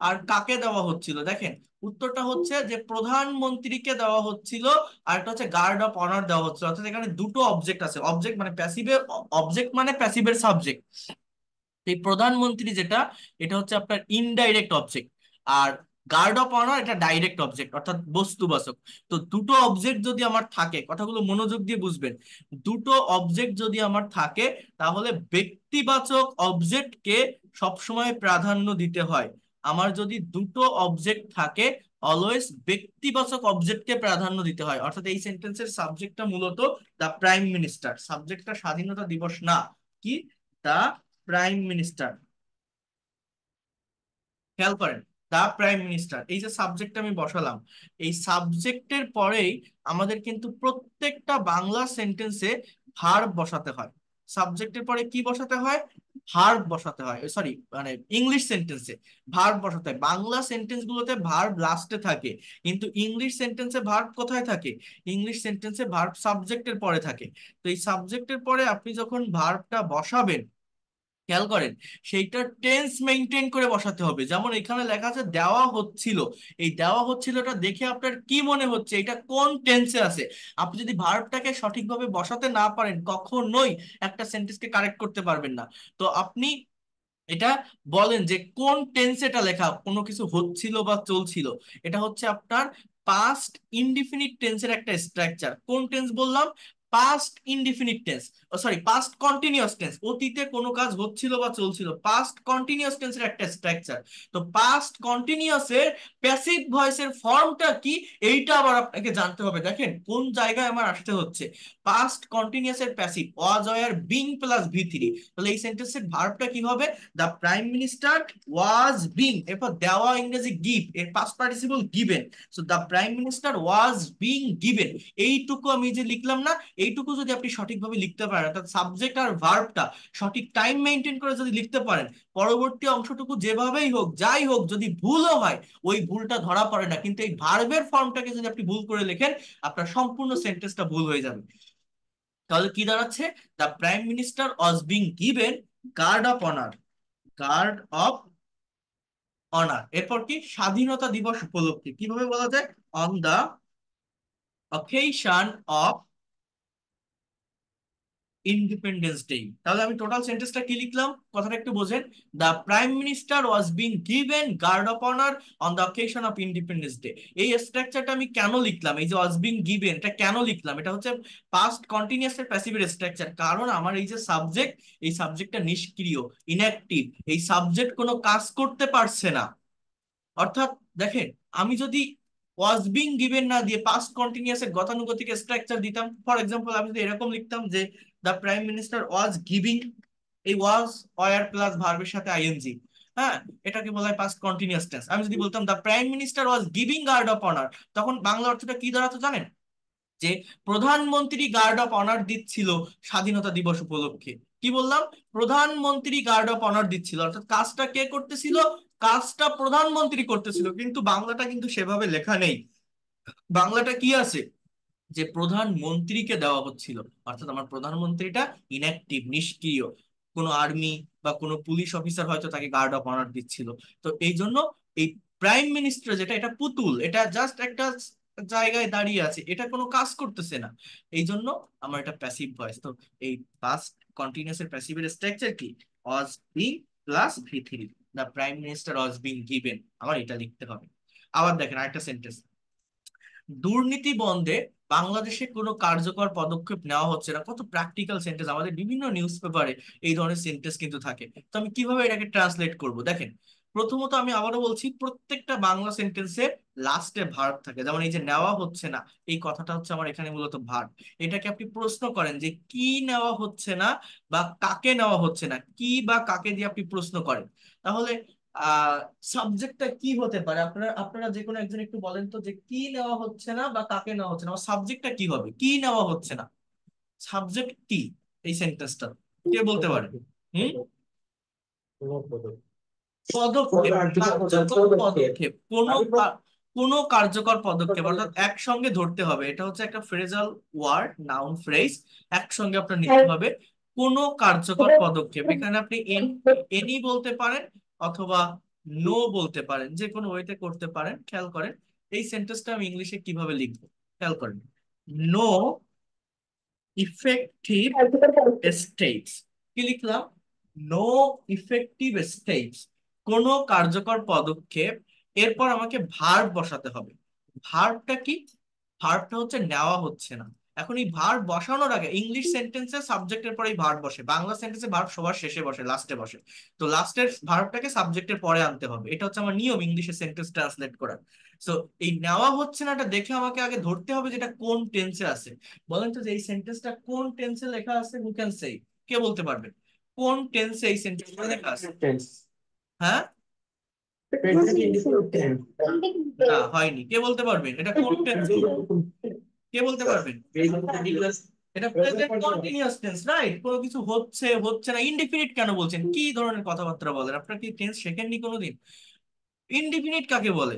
আর কাকে দেওয়া হচ্ছিল। দেখেন, উত্তরটা হচ্ছে যে প্রধানমন্ত্রীকে দেওয়া হচ্ছিল, আর একটা হচ্ছে গার্ড অফ অনার দেওয়া হচ্ছিল। অর্থাৎ এখানে দুটো অবজেক্ট আছে। অবজেক্ট মানে প্যাসিভের, অবজেক্ট মানে প্যাসিভের সাবজেক্ট। এই প্রধানমন্ত্রী যেটা, এটা হচ্ছে আপনার ইনডাইরেক্ট অবজেক্ট। আর গার্ড অফ অনার এটা ডাইরেক্ট অবজেক্ট, অর্থাৎ বস্তুবাচক। তো দুটো অবজেক্ট যদি আমার থাকে, কথাগুলো মনোযোগ দিয়ে বুঝবেন। দুটো অবজেক্ট যদি আমার থাকে, তাহলে ব্যক্তিবাচক অবজেক্টকে সবসময় প্রাধান্য দিতে হয়। আমার যদি দুটো অবজেক্ট থাকে, অলওয়েজ ব্যক্তিবাচক অবজেক্টকে প্রাধান্য দিতে হয়। অর্থাৎ এই সেন্টেন্সের সাবজেক্টটা মূলত দ্য প্রাইম মিনিস্টার। সাবজেক্টটা স্বাধীনতা দিবস না, কি, দা প্রাইম মিনিস্টার। খেয়াল করেন, দা প্রাইম মিনিস্টার, এই যে সাবজেক্ট আমি বসালাম, এই সাবজেক্টের পরেই আমাদের কিন্তু প্রত্যেকটা বাংলা সেন্টেন্সে ভার্ব বসাতে হয়। সাবজেক্টের পরে কি বসাতে হয়? ভার্ব বসাতে হয়। সরি, মানে ইংলিশ সেন্টেন্সে ভার্ব বসাতে হয়। বাংলা সেন্টেন্স গুলোতে ভার্ব লাস্টে থাকে, কিন্তু ইংলিশ সেন্টেন্সে ভার্ব কোথায় থাকে? ইংলিশ সেন্টেন্সে ভার্ব সাবজেক্টের পরে থাকে। তো এই সাবজেক্টের পরে আপনি যখন ভার্বটা বসাবেন, খেয়াল করেন, সেইটা টেন্স মেনটেন করে বসাতে হবে। যেমন এখানে লেখা আছে দেওয়া হচ্ছিল। এই দেওয়া হচ্ছিলটা দেখে আপনার কি মনে হচ্ছে এটা কোন টেন্সে আছে? আপনি যদি ভার্বটাকে সঠিকভাবে বসাতে না পারেন, কখনোই একটা সেন্টেন্সকে কারেক্ট করতে পারবেন না। তো আপনি এটা বলেন যে কোন টেন্সে এটা লেখা, কোনো কিছু হচ্ছিল বা চলছিল। এটা হচ্ছে আপনার পাস্ট ইনডিফিনিট টেন্সের একটা স্ট্রাকচার। কোন টেন্স বললাম? Past indefinite tense, sorry past continuous tense, অতীতে কোনো কাজ হচ্ছিল বা চলছিল, পাস্ট কন্টিনিউয়াস টেন্সের একটা স্ট্রাকচার। তো পাস্ট কন্টিনিউয়াসের প্যাসিভ ভয়েসের ফর্মটা কি, এইটা আবার আপনাকে জানতে হবে। দেখেন কোন জায়গায় আমার আসতে হচ্ছে। পাস্ট কন্টিনিউয়াসের passive was were being plus ভি3, তাহলে এই সেন্টেন্সের ভার্বটা কি হবে? The prime minister was being, এরপর দেওয়া ইংরেজি গিভ, এর past participle given. So the prime minister was being given, এইটুকু আমি যে লিখলাম না, এইটুকু যদি আপনি সঠিকভাবে লিখতে পারেন, অর্থাৎ সাবজেক্ট আর ভার্বটা সঠিক টাইম মেনটেন করে যদি লিখতে পারেন, পরবর্তী অংশটুকু যেভাবেই হোক যাই হোক যদি ভুলও হয়, ওই ভুলটা ধরা পড়ে না। কিন্তু এই ভার্বের ফর্মটাকে যদি আপনি ভুল করে লেখেন, আপনার সম্পূর্ণ সেন্টেন্সটা ভুল হয়ে যাবে। তাহলে কি দাঁড়াচ্ছে? The prime minister was being given guard of honour, guard of honour. এরপর কি? স্বাধীনতা দিবস উপলক্ষে কিভাবে বলা যায়? On the occasion of independence day. তাহলে আমি টোটাল সেন্টেন্সটা কি লিখলাম, কথাটা একটু বোঝেন। The prime minister was being given guard of honour on the occasion of independence day. এই স্ট্রাকচারটা আমি কেন লিখলাম, এই যে ওয়াজ বিং গিভেন, এটা কেন লিখলাম? এটা হচ্ছে পাস্ট কন্টিনিউয়াস এর প্যাসিভের স্ট্রাকচার। কারণ আমার এই যে সাবজেক্ট, এই সাবজেক্টটা নিষ্ক্রিয়, ইনঅ্যাক্টিভ, এই সাবজেক্ট কোনো কাজ করতে পারছে না। অর্থাৎ দেখেন, আমি যদি ওয়াজ বিং গিভেন না দিয়ে পাস্ট কন্টিনিউয়াস এর গতানুগতিক স্ট্রাকচার দিতাম, ফর এক্সাম্পল আমি যদি এরকম লিখতাম যে the prime minister was giving, এই ওয়াজ ওয়ার প্লাস ভার্বের সাথে আইএনজি, হ্যাঁ, এটাকে বলা হয় পাস্ট কন্টিনিউয়াস টেন্স। আমি যদি বলতাম the prime minister was giving guard of honour, তখন বাংলা অর্থটা কি দাঁড়াতো জানেন? যে প্রধানমন্ত্রী গার্ড অফ অনার দিচ্ছিল স্বাধীনতা দিবস উপলক্ষে। কি বললাম? প্রধানমন্ত্রী গার্ড অফ অনার দিচ্ছিল, অর্থাৎ কাজটা কে করতেছিল? কাজটা প্রধানমন্ত্রী করতেছিল। কিন্তু বাংলাটা কিন্তু সেভাবে লেখা নেই। বাংলাটা কি আছে? যে প্রধানমন্ত্রীকে দেওয়া হচ্ছিল, অর্থাৎ আমার প্রধানমন্ত্রীটা ইনঅ্যাক্টিভ, নিষ্ক্রিয়। কোনো আর্মি বা কোনো পুলিশ অফিসার হয়তো তাকে গার্ড অফ অনার দিচ্ছিল। তো এই জন্য এই প্রাইম মিনিস্টার যেটা, এটা পুতুল, এটা জাস্ট একটা জায়গায় দাঁড়িয়ে আছে, এটা কোনো কাজ করতেছে না। এই জন্য আমার এটা প্যাসিভ ভয়েস। তো এই পাস্ট কন্টিনিউয়াস এর প্যাসিভের স্ট্রাকচার কি? ওয়াজ বিং প্লাস ভি3, the prime minister was being given, আমার এটা লিখতে হবে। আবার দেখেন আরেকটা সেন্টেন্স, দুর্নীতি বন্ধে বাংলাদেশে কোনো কার্যকর পদক্ষেপ নেওয়া হচ্ছে না। কত প্র্যাকটিক্যাল সেন্টেন্স, আমাদের বিভিন্ন নিউজ পেপারে এই ধরনের সেন্টেন্স কিন্তু থাকে। তো আমি কিভাবে এটাকে ট্রান্সলেট করব? দেখেন, প্রথমত আমি আবারও বলছি, প্রত্যেকটা বাংলা সেন্টেন্সে লাস্টে ভার্ব থাকে। যেমন এই যে নেওয়া হচ্ছে না, এই কথাটা হচ্ছে আমার এখানে মূলত ভার্ব। এটাকে আপনি প্রশ্ন করেন যে কি নেওয়া হচ্ছে না বা কাকে নেওয়া হচ্ছে না, কি বা কাকে দিয়ে আপনি প্রশ্ন করেন, তাহলে সাবজেক্টটা কি হতে পারে? আপনারা আপনারা যে কোনো একজন একটু বলেন তো, যে কি নেওয়া হচ্ছে না বা কাকে নেওয়া হচ্ছে না, সাবজেক্টটা কি হবে? কি নেওয়া হচ্ছে না, সাবজেক্ট কি এই সেন্টেন্সটা? কে বলতে পারে? হুম? পদক্ষেপ, কার্যকর পদক্ষেপ, কোনো কার্যকর পদক্ষেপ, অর্থাৎ একসঙ্গে ধরতে হবে। এটা হচ্ছে একটা ফ্রেজাল ওয়ার্ড, নাউন ফ্রেজ, একসঙ্গে আপনার নিতে হবে। কোনো কার্যকর পদক্ষেপ, এখানে আপনি এনি বলতে পারেন অথবা নো বলতে পারেন, যে কোনো ওয়েতে করতে পারেন। খেয়াল করেন এই সেন্টেন্সটা আমি ইংলিশে কিভাবে লিখবো, খেয়াল করেন। নো ইফেক্টিভ স্টেপস, কি লিখলাম? নো ইফেক্টিভ স্টেপস, কোনো কার্যকর পদক্ষেপ। এরপর আমাকে ভার্ব বসাতে হবে। ভার্বটা কি? ভার্বটা হচ্ছে নেওয়া হচ্ছে না। এখন এই ভার্ব বসানোর আগে, ইংলিশ সেন্টেন্সে সাবজেক্টের পরেই ভার্ব বসে, বাংলা সেন্টেন্সে ভার্ব সবার শেষে বসে, লাস্টে বসে। তো লাস্টের ভার্বটাকে সাবজেক্টের পরে আনতে হবে, এটা হচ্ছে আমার নিয়ম ইংলিশে সেন্টেন্স ট্রান্সলেট করার। সো এই নেওয়া হচ্ছে না, এটা দেখে আমাকে আগে ধরতে হবে যেটা কোন টেন্সে আছে। বলেন তো যে এই সেন্টেন্সটা কোন টেন্সে লেখা আছে? Who can say? কে বলতে পারবে কোন টেন্সে এই সেন্টেন্সটা লেখা আছে? হ্যাঁ, না হয়নি। কে বলতে পারবেন এটা কোন টেন্স? কে বলতে পারবেন? এটা প্রেজেন্ট কন্টিনিউয়াস টেন্স, রাইট? কোনো কিছু হচ্ছে হচ্ছে না, ইনডিফিনিট কেন বলছেন? কি ধরনের কথাবার্তা বলেন? আপনার কি টেন্স শেখেননি কোনোদিন? ইনডিফিনিট কাকে বলে?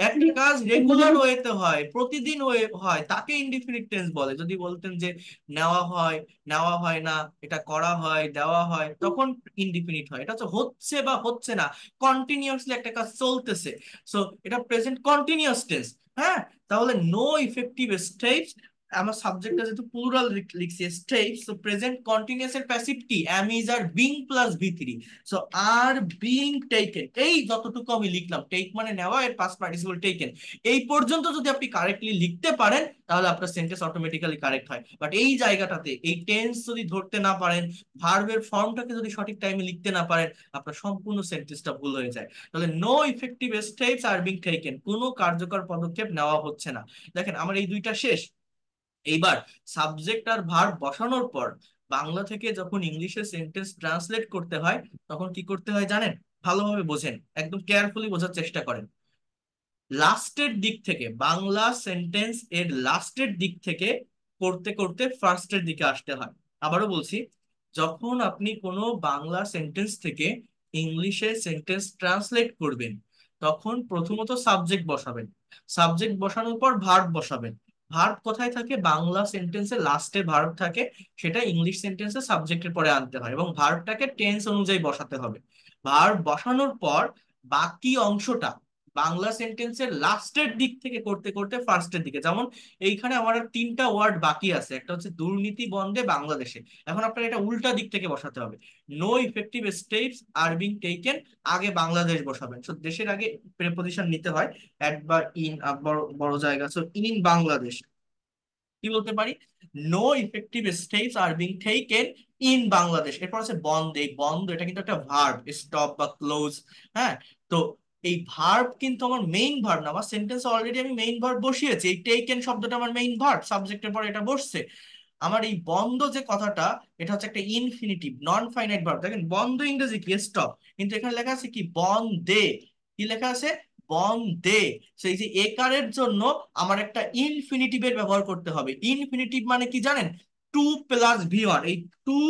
একটা কাজ রেগুলার ওয়েতে হয়, প্রতিদিন হয়, তাকে ইনডিফিনিট টেন্স বলে। যদি বলতেন যে নেওয়া হয়, নেওয়া হয় না, এটা করা হয়, দেওয়া হয়, তখন ইনডিফিনিট হয়। এটা হচ্ছে হচ্ছে বা হচ্ছে না, কন্টিনিউয়াসলি একটা কাজ চলতেছে। সো এটা প্রেজেন্ট কন্টিনিউয়াস টেন্স। হ্যাঁ, তাহলে নো ইফেক্টিভ স্টেপস আমার সাবজেক্টটা যেহেতু প্লুরাল লিখছি স্টেপস, তো প্রেজেন্ট কন্টিনিউয়াস এর প্যাসিভ কি am is are being plus V three. So R being taken, এই যতটুকু আমি লিখলাম, টেক মানে নেওয়া, এর পাস্ট পার্টিসিপল টেকেন, এই পর্যন্ত যদি আপনি কারেক্টলি লিখতে পারেন তাহলে আপনার সেন্টেন্স অটোমেটিক্যালি কারেক্ট হয়। বাট এই জায়গাটাতে এই টেন্স যদি ধরতে না পারেন, ভার্বের ফর্মটাকে যদি সঠিক টাইমে লিখতে না পারেন, আপনার সম্পূর্ণ সেন্টেন্সটা ভুল হয়ে যায়। তাহলে no effective steps are being taken, কোনো কার্যকর পদক্ষেপ নেওয়া হচ্ছে না। দেখেন আমার এই দুইটা শেষ। এইবার সাবজেক্ট আর ভার্ব বসানোর পর বাংলা থেকে যখন ইংলিশে সেন্টেন্স ট্রান্সলেট করতে হয়, তখন কি করতে হয় জানেন? ভালোভাবে বোঝেন, একদম কেয়ারফুলি বোঝার চেষ্টা করেন। লাস্টের দিক থেকে, বাংলা সেন্টেন্স এর লাস্টের দিক থেকে করতে করতে ফার্স্টের দিকে আসতে হয়। আবারও বলছি, যখন আপনি কোনো বাংলা সেন্টেন্স থেকে ইংলিশে সেন্টেন্স ট্রান্সলেট করবেন, তখন প্রথমত সাবজেক্ট বসাবেন, সাবজেক্ট বসানোর পর ভার্ব বসাবেন। ভার্ব কোথায় থাকে? বাংলা সেন্টেন্সে লাস্টে ভার্ব থাকে, সেটা ইংলিশ সেন্টেন্সে সাবজেক্টের পরে আনতে হয় এবং ভার্বটাকে টেন্স অনুযায়ী বসাতে হবে। ভার্ব বসানোর পর বাকি অংশটা বাংলা সেন্টেন্সের লাস্টের দিক থেকে করতে করতে ফার্স্টের দিকে, যেমন এইখানে আমার আর তিনটা ওয়ার্ড বাকি আছে, একটা হচ্ছে দুর্নীতি বন্ধে বাংলাদেশে। এখন আপনার এটা উল্টা দিক থেকে বসাতে হবে। No effective steps are being taken, আগে বাংলাদেশ বসাবেন। সো দেশের আগে প্রেপোজিশন নিতে হয়, অ্যাট বা ইন, বড় বড় জায়গা, সো ইন বাংলাদেশ। কি বলতে পারি? No effective steps are being taken in Bangladesh. এরপর আছে বন্ধ, এই বন্ধ এটা কিন্তু একটা ভার্ব, স্টপ বা ক্লোজ। হ্যাঁ, তো এই ভার্ব কিন্তু আমার মেইন ভার্ব না, আমার সেন্টেন্স অলরেডি আমি মেইন ভার্ব বসিয়েছি, এই টেকেন শব্দটা আমার মেইন ভার্ব, সাবজেক্টের পর এটা বসছে। আমার এই বন্ধ যে কথাটা, এটা হচ্ছে একটা ইনফিনিটিভ নন ফাইনাইট ভার্ব। দেখেন বন্ধ ইংরেজি কি? স্টপ, কিন্তু এখানে লেখা আছে কি? বন্ধে। কি লেখা আছে? বন্ধে। সেই যে একারের জন্য আমার একটা ইনফিনিটিভের ব্যবহার করতে হবে। ইনফিনিটিভ মানে কি জানেন? To plus V one. এই টু,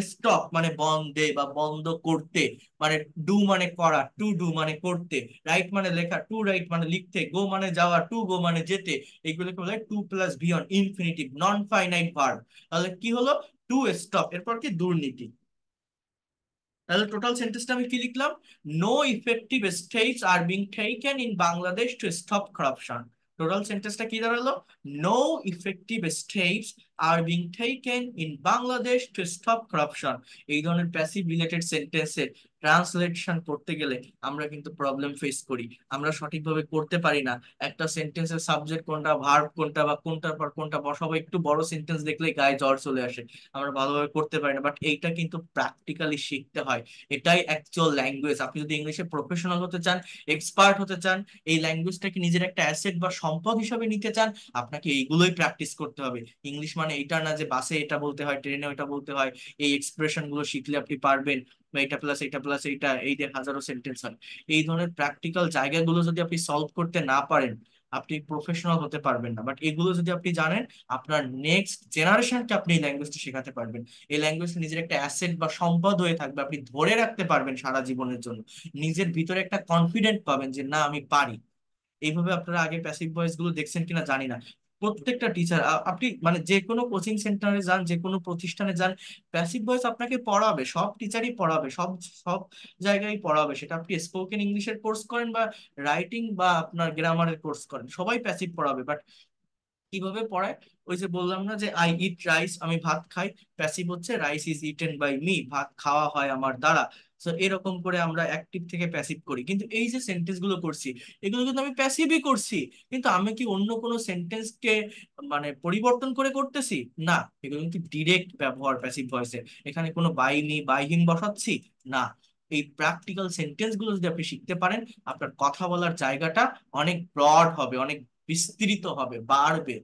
স্টপ মানে বন্ধে বা বন্ধ করতে, মানে ডু মানে করা, টু ডু মানে করতে, রাইট মানে লেখা, টু রাইট মানে লিখতে, গো মানে যাওয়া, টু গো মানে যেতে। এইগুলোকে বলে to plus V one, infinitive non finite verb. তাহলে কি হলো? টু স্টপ, এরপর কি? দুর্নীতি। তাহলে টোটাল সেন্টেন্সটা আমি কি লিখলাম? No effective steps are being taken in Bangladesh to stop corruption. Total সেন্টেন্সটা কি দাঁড়ালো? No effective steps are being taken in Bangladesh to stop corruption. এই ধরনের প্যাসিভ রিলেটেড সেন্টেন্সের ট্রান্সলেশন করতে গেলে আমরা কিন্তু প্রবলেম ফেস করি, আমরা সঠিকভাবে করতে পারি না। একটা সেন্টেন্সের সাবজেক্ট কোনটা, ভার্ব কোনটা, বা কোনটার পর কোনটা বসাবো, একটু বড় সেন্টেন্স দেখলেই গায়ে জ্বর চলে আসে, আমরা ভালোভাবে করতে পারি না। বাট এইটা কিন্তু প্র্যাকটিক্যালি শিখতে হয়, এটাই অ্যাকচুয়াল ল্যাঙ্গুয়েজ। আপনি যদি ইংলিশে প্রফেশনাল হতে চান, এক্সপার্ট হতে চান, এই ল্যাঙ্গুয়েজটাকে নিজের একটা অ্যাসেট বা সম্পদ হিসাবে নিতে চান, আপনাকে এইগুলোই প্র্যাকটিস করতে হবে। ইংলিশ মানে এটা না যে বাসে এটা বলতে হয়, ট্রেনে ওটা বলতে হয়, এই এক্সপ্রেশন গুলো শিখলে আপনি পারবেন, বা এটা প্লাস এটা প্লাস এইটা, এই যে হাজারো সেন্টেন্স হয়। এই ধরনের প্র্যাকটিক্যাল জায়গাগুলো যদি আপনি সলভ করতে না পারেন, আপনি প্রফেশনাল হতে পারবেন না। বাট এগুলো যদি আপনি জানেন, আপনার নেক্সট জেনারেশনকে আপনি এই ল্যাঙ্গুয়েজটা শেখাতে পারবেন। এই ল্যাঙ্গুয়েজ নিজের একটা অ্যাসেট বা সম্পদ হয়ে থাকবে, আপনি ধরে রাখতে পারবেন সারা জীবনের জন্য। নিজের ভিতরে একটা কনফিডেন্ট পাবেন যে না আমি পারি। এইভাবে আপনারা আগে প্যাসিভ ভয়েস গুলো দেখছেন কিনা জানি না, প্রত্যেকটা টিচার, আপনি মানে যে কোনো কোচিং সেন্টারে যান, যে কোনো প্রতিষ্ঠানে যান, প্যাসিভ ভয়েস আপনাকে পড়াবে, সব টিচারই পড়াবে, সব সব জায়গায় পড়াবে। সেটা আপনি স্পোকেন ইংলিশের কোর্স করেন বা রাইটিং বা আপনার গ্রামারের কোর্স করেন, সবাই প্যাসিভ পড়াবে। বাট কিভাবে পড়ায়? ওই যে বললাম না যে আই ইট রাইস, আমি ভাত খাই। প্যাসিভ হচ্ছে rice is eaten by me, ভাত খাওয়া হয় আমার দ্বারা। তো এরকম করে আমরা অ্যাক্টিভ থেকে প্যাসিভ করি, কিন্তু এই যে সেন্টেন্স গুলো করছি, এগুলো কিন্তু আমি প্যাসিভই করছি। কিন্তু আমি কি অন্য কোনো সেন্টেন্সকে মানে পরিবর্তন করে করতেছি? না, এগুলো কিন্তু ডিরেক্ট ব্যবহার প্যাসিভ ভয়েসে। এখানে কোনো বাই নি বাইহীন বসাচ্ছি না। এই প্র্যাকটিক্যাল সেন্টেন্স গুলো যদি আপনি শিখতে পারেন, আপনার কথা বলার জায়গাটা অনেক ব্রড হবে, অনেক বিস্তৃত হবে, বাড়বে।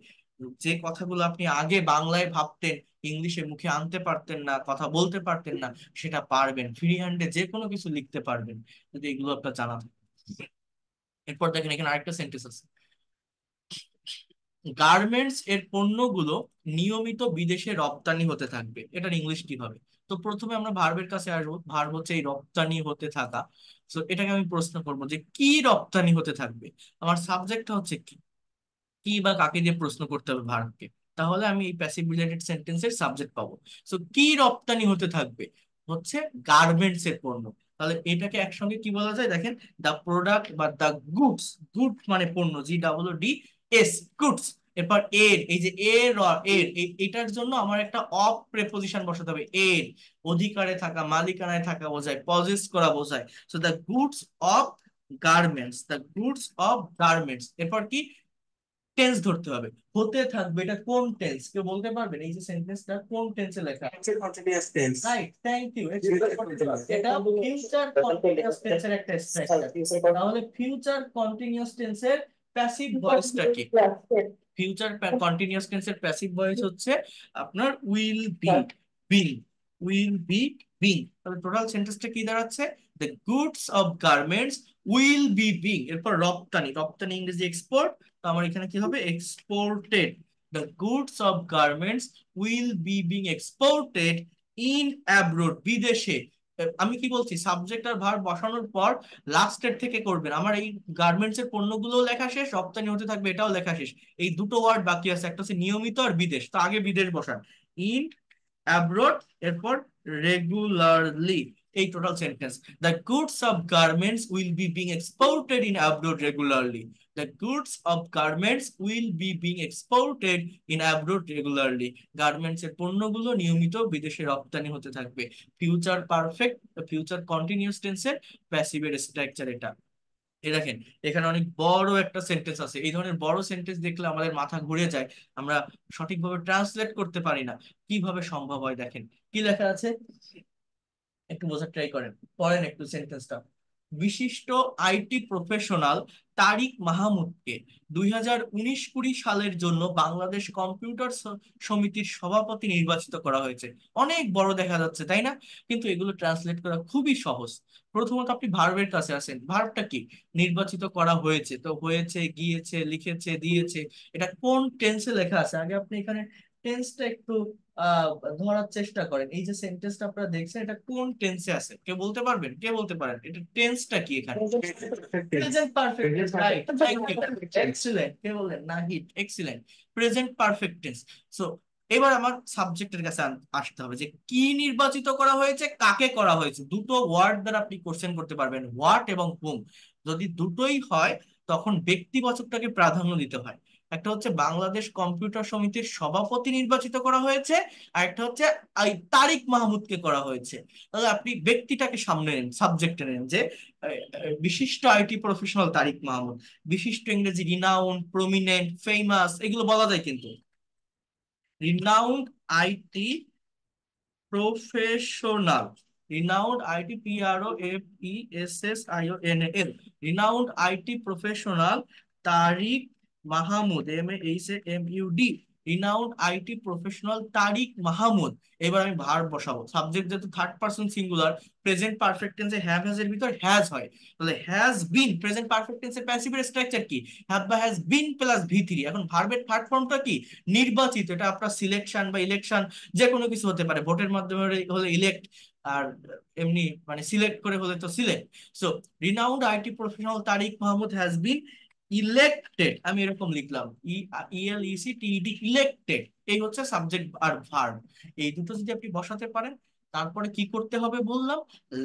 যে কথাগুলো আপনি আগে বাংলায় ভাবতেন, ইংলিশে মুখে আনতে পারতেন না, কথা বলতে পারতেন না, সেটা পারবেন। ফ্রি হ্যান্ডে যে কোনো কিছু লিখতে পারবেন যদি এগুলো আপনার জানা থাকে। এরপর দেখেন এখানে আরেকটা সেন্টেন্স আছে, গার্মেন্টস এর পণ্যগুলো নিয়মিত বিদেশে রপ্তানি হতে থাকবে। এটার ইংলিশ কি হবে? তো প্রথমে আমরা ভার্বের কাছে আসবো, ভার্ব হচ্ছে এই রপ্তানি হতে থাকা। তো এটাকে আমি প্রশ্ন করবো যে কি রপ্তানি হতে থাকবে। আমার সাবজেক্টটা হচ্ছে কি, কি বা কাকে দিয়ে প্রশ্ন করতে হবে ভার্বকে, তাহলে আমি এই প্যাসিভ রিলেটেড সেন্টেন্সের সাবজেক্ট পাবো। সো কি রপ্তানি হতে থাকবে? হচ্ছে গার্মেন্টস এর পণ্য। তাহলে এটাকে একসঙ্গে কি বলা যায় দেখেন, দা প্রোডাক্ট বা দা গুডস, গুড মানে পণ্য, জি ডাবল ডি এস, গুডস। এরপর এর, এই যে এর এর এটার জন্য আমার একটা অফ প্রেপোজিশন বসাতে হবে। এর অধিকারে থাকা, মালিকানায় থাকা বোঝায়, পজেস করা বোঝায়। So the goods of garments, the goods of garments. এরপর কি, টেন্স ধরতে হবে, হতে থাকবে। এটা কোন টেন্স, কেউ বলতে পারবেন এই যে সেন্টেন্সটা কোন টেন্সে লেখা? Continuous tense, right, thank you. এটা ফিউচার কন্টিনিউয়াস টেন্সের একটা স্ট্রাকচার। তাহলে ফিউচার কন্টিনিউয়াস টেন্সের প্যাসিভ ভয়েসটা কি? ফিউচার কন্টিনিউয়াস টেন্সের প্যাসিভ ভয়েস হচ্ছে আপনার will be, being, will be, being. তাহলে টোটাল সেন্টেন্সটা কি দাঁড়াচ্ছে? The goods of garments will be being. এরপর রপ্তানি, রপ্তানি ইংরেজি এক্সপোর্ট, তো আমার এখানে কি হবে? Exported. The goods of garments will be being exported in abroad, বিদেশে। আমি কি বলছি, সাবজেক্ট আর ভার্ব বসানোর পর লাস্টের থেকে করবেন। আমার এই গার্মেন্টস এর পণ্যগুলো লেখা শেষ, রপ্তানি হতে থাকবে, এটাও লেখা শেষ। এই দুটো ওয়ার্ড বাকি আছে, একটা হচ্ছে নিয়মিত আর বিদেশ, তো আগে বিদেশ বসান, ইন অ্যাব্রোড, এরপর রেগুলারলি। এই total sentence, the goods of garments will be being exported in abroad regularly. The goods of garments will be being exported in abroad regularly. Garments এর পণ্যগুলো নিয়মিত বিদেশে রপ্তানি হতে থাকবে। ফিউচার পারফেক্ট, ফিউচার কন্টিনিউয়াস টেন্সের প্যাসিভের স্ট্রাকচার এটা। এই দেখেন, এখানে অনেক বড় একটা সেন্টেন্স আছে। এই ধরনের বড় সেন্টেন্স দেখলে আমাদের মাথা ঘুরে যায়, আমরা সঠিকভাবে ট্রান্সলেট করতে পারি না। কিভাবে সম্ভব হয় দেখেন, কি লেখা আছে একটু বোঝার ট্রাই করেন, পড়েন একটু সেন্টেন্সটা। বিশিষ্ট আইটি প্রফেশনাল তারিক মাহমুদকে 2019-20 সালের জন্য বাংলাদেশ কম্পিউটার সমিতির সভাপতি নির্বাচিত করা হয়েছে। অনেক বড় দেখা যাচ্ছে, তাই না? কিন্তু এগুলো ট্রান্সলেট করা খুবই সহজ। প্রথমত আপনি ভার্বের কাছে আসেন, ভার্বটা কি? নির্বাচিত করা হয়েছে, তো হয়েছে, গিয়েছে, লিখেছে, দিয়েছে, এটা কোন টেন্সে লেখা আছে আগে আপনি এখানে টেন্সটা একটু আহ ধরার চেষ্টা করেন। এই যে সেন্টেন্সটা আপনারা দেখছেন, এটা কোন টেন্সে আছে? কে বলতে পারবেন? কে বলতে পারেন এটা টেন্সটা কি এখানে? Present perfect tense, right, thank you, excellent. কে বললেন? Nahid, excellent, present perfect tense. So এবার আমার সাবজেক্টের কাছে আসতে হবে যে কি নির্বাচিত করা হয়েছে, কাকে করা হয়েছে। দুটো ওয়ার্ড দ্বারা আপনি কোশ্চেন করতে পারবেন, হোয়াট এবং হুম। যদি দুটোই হয় তখন ব্যক্তিবাচকটাকে প্রাধান্য দিতে হয়। একটা হচ্ছে বাংলাদেশ কম্পিউটার সমিতির সভাপতি নির্বাচিত করা হয়েছে, আর একটা হচ্ছে এই তারিক মাহমুদকে করা হয়েছে। তাহলে আপনি ব্যক্তিটাকে সামনে নেন, সাবজেক্টে নেন যে বিশিষ্ট আইটি প্রফেশনাল তারিক মাহমুদ। বিশিষ্ট ইংরেজি রিনাউন্ড, প্রমিনেন্ট, ফেমাস, এগুলো বলা যায় কিন্তু। Renowned IT professional, renowned IT, PROFESSIONAL, renowned IT professional Tariq Mahmud, MAHMUD, renowned IT professional Tariq Mahmud. এবার আমি ভার্ব বসাবো, সাবজেক্ট যেহেতু third person singular, present perfect টেন্সে হ্যাভ হ্যাজ এর ভিতর হ্যাজ হয়, তাহলে হ্যাজ বিন। প্রেজেন্ট পারফেক্ট টেন্সের প্যাসিভের স্ট্রাকচার কি? হ্যাভ বা হ্যাজ বিন প্লাস V3। এখন ভার্বের থার্ড ফর্মটা কি? নির্বাচিত। এটা আপনার সিলেকশন বা ইলেকশন যে কোনো কিছু হতে পারে, ভোটের মাধ্যমে হলে ইলেক্ট, আর এমনি মানে সিলেক্ট করে হলে তো select. So renowned IT professional Tariq Mahmud has been elected, আমি এরকম লিখলাম, ELECTED, ইলেক্টেড। এই হচ্ছে সাবজেক্ট আর ভার্ব। এই দুটো যদি আপনি বসাতে পারেন, তারপরে কি করতে হবে বললাম,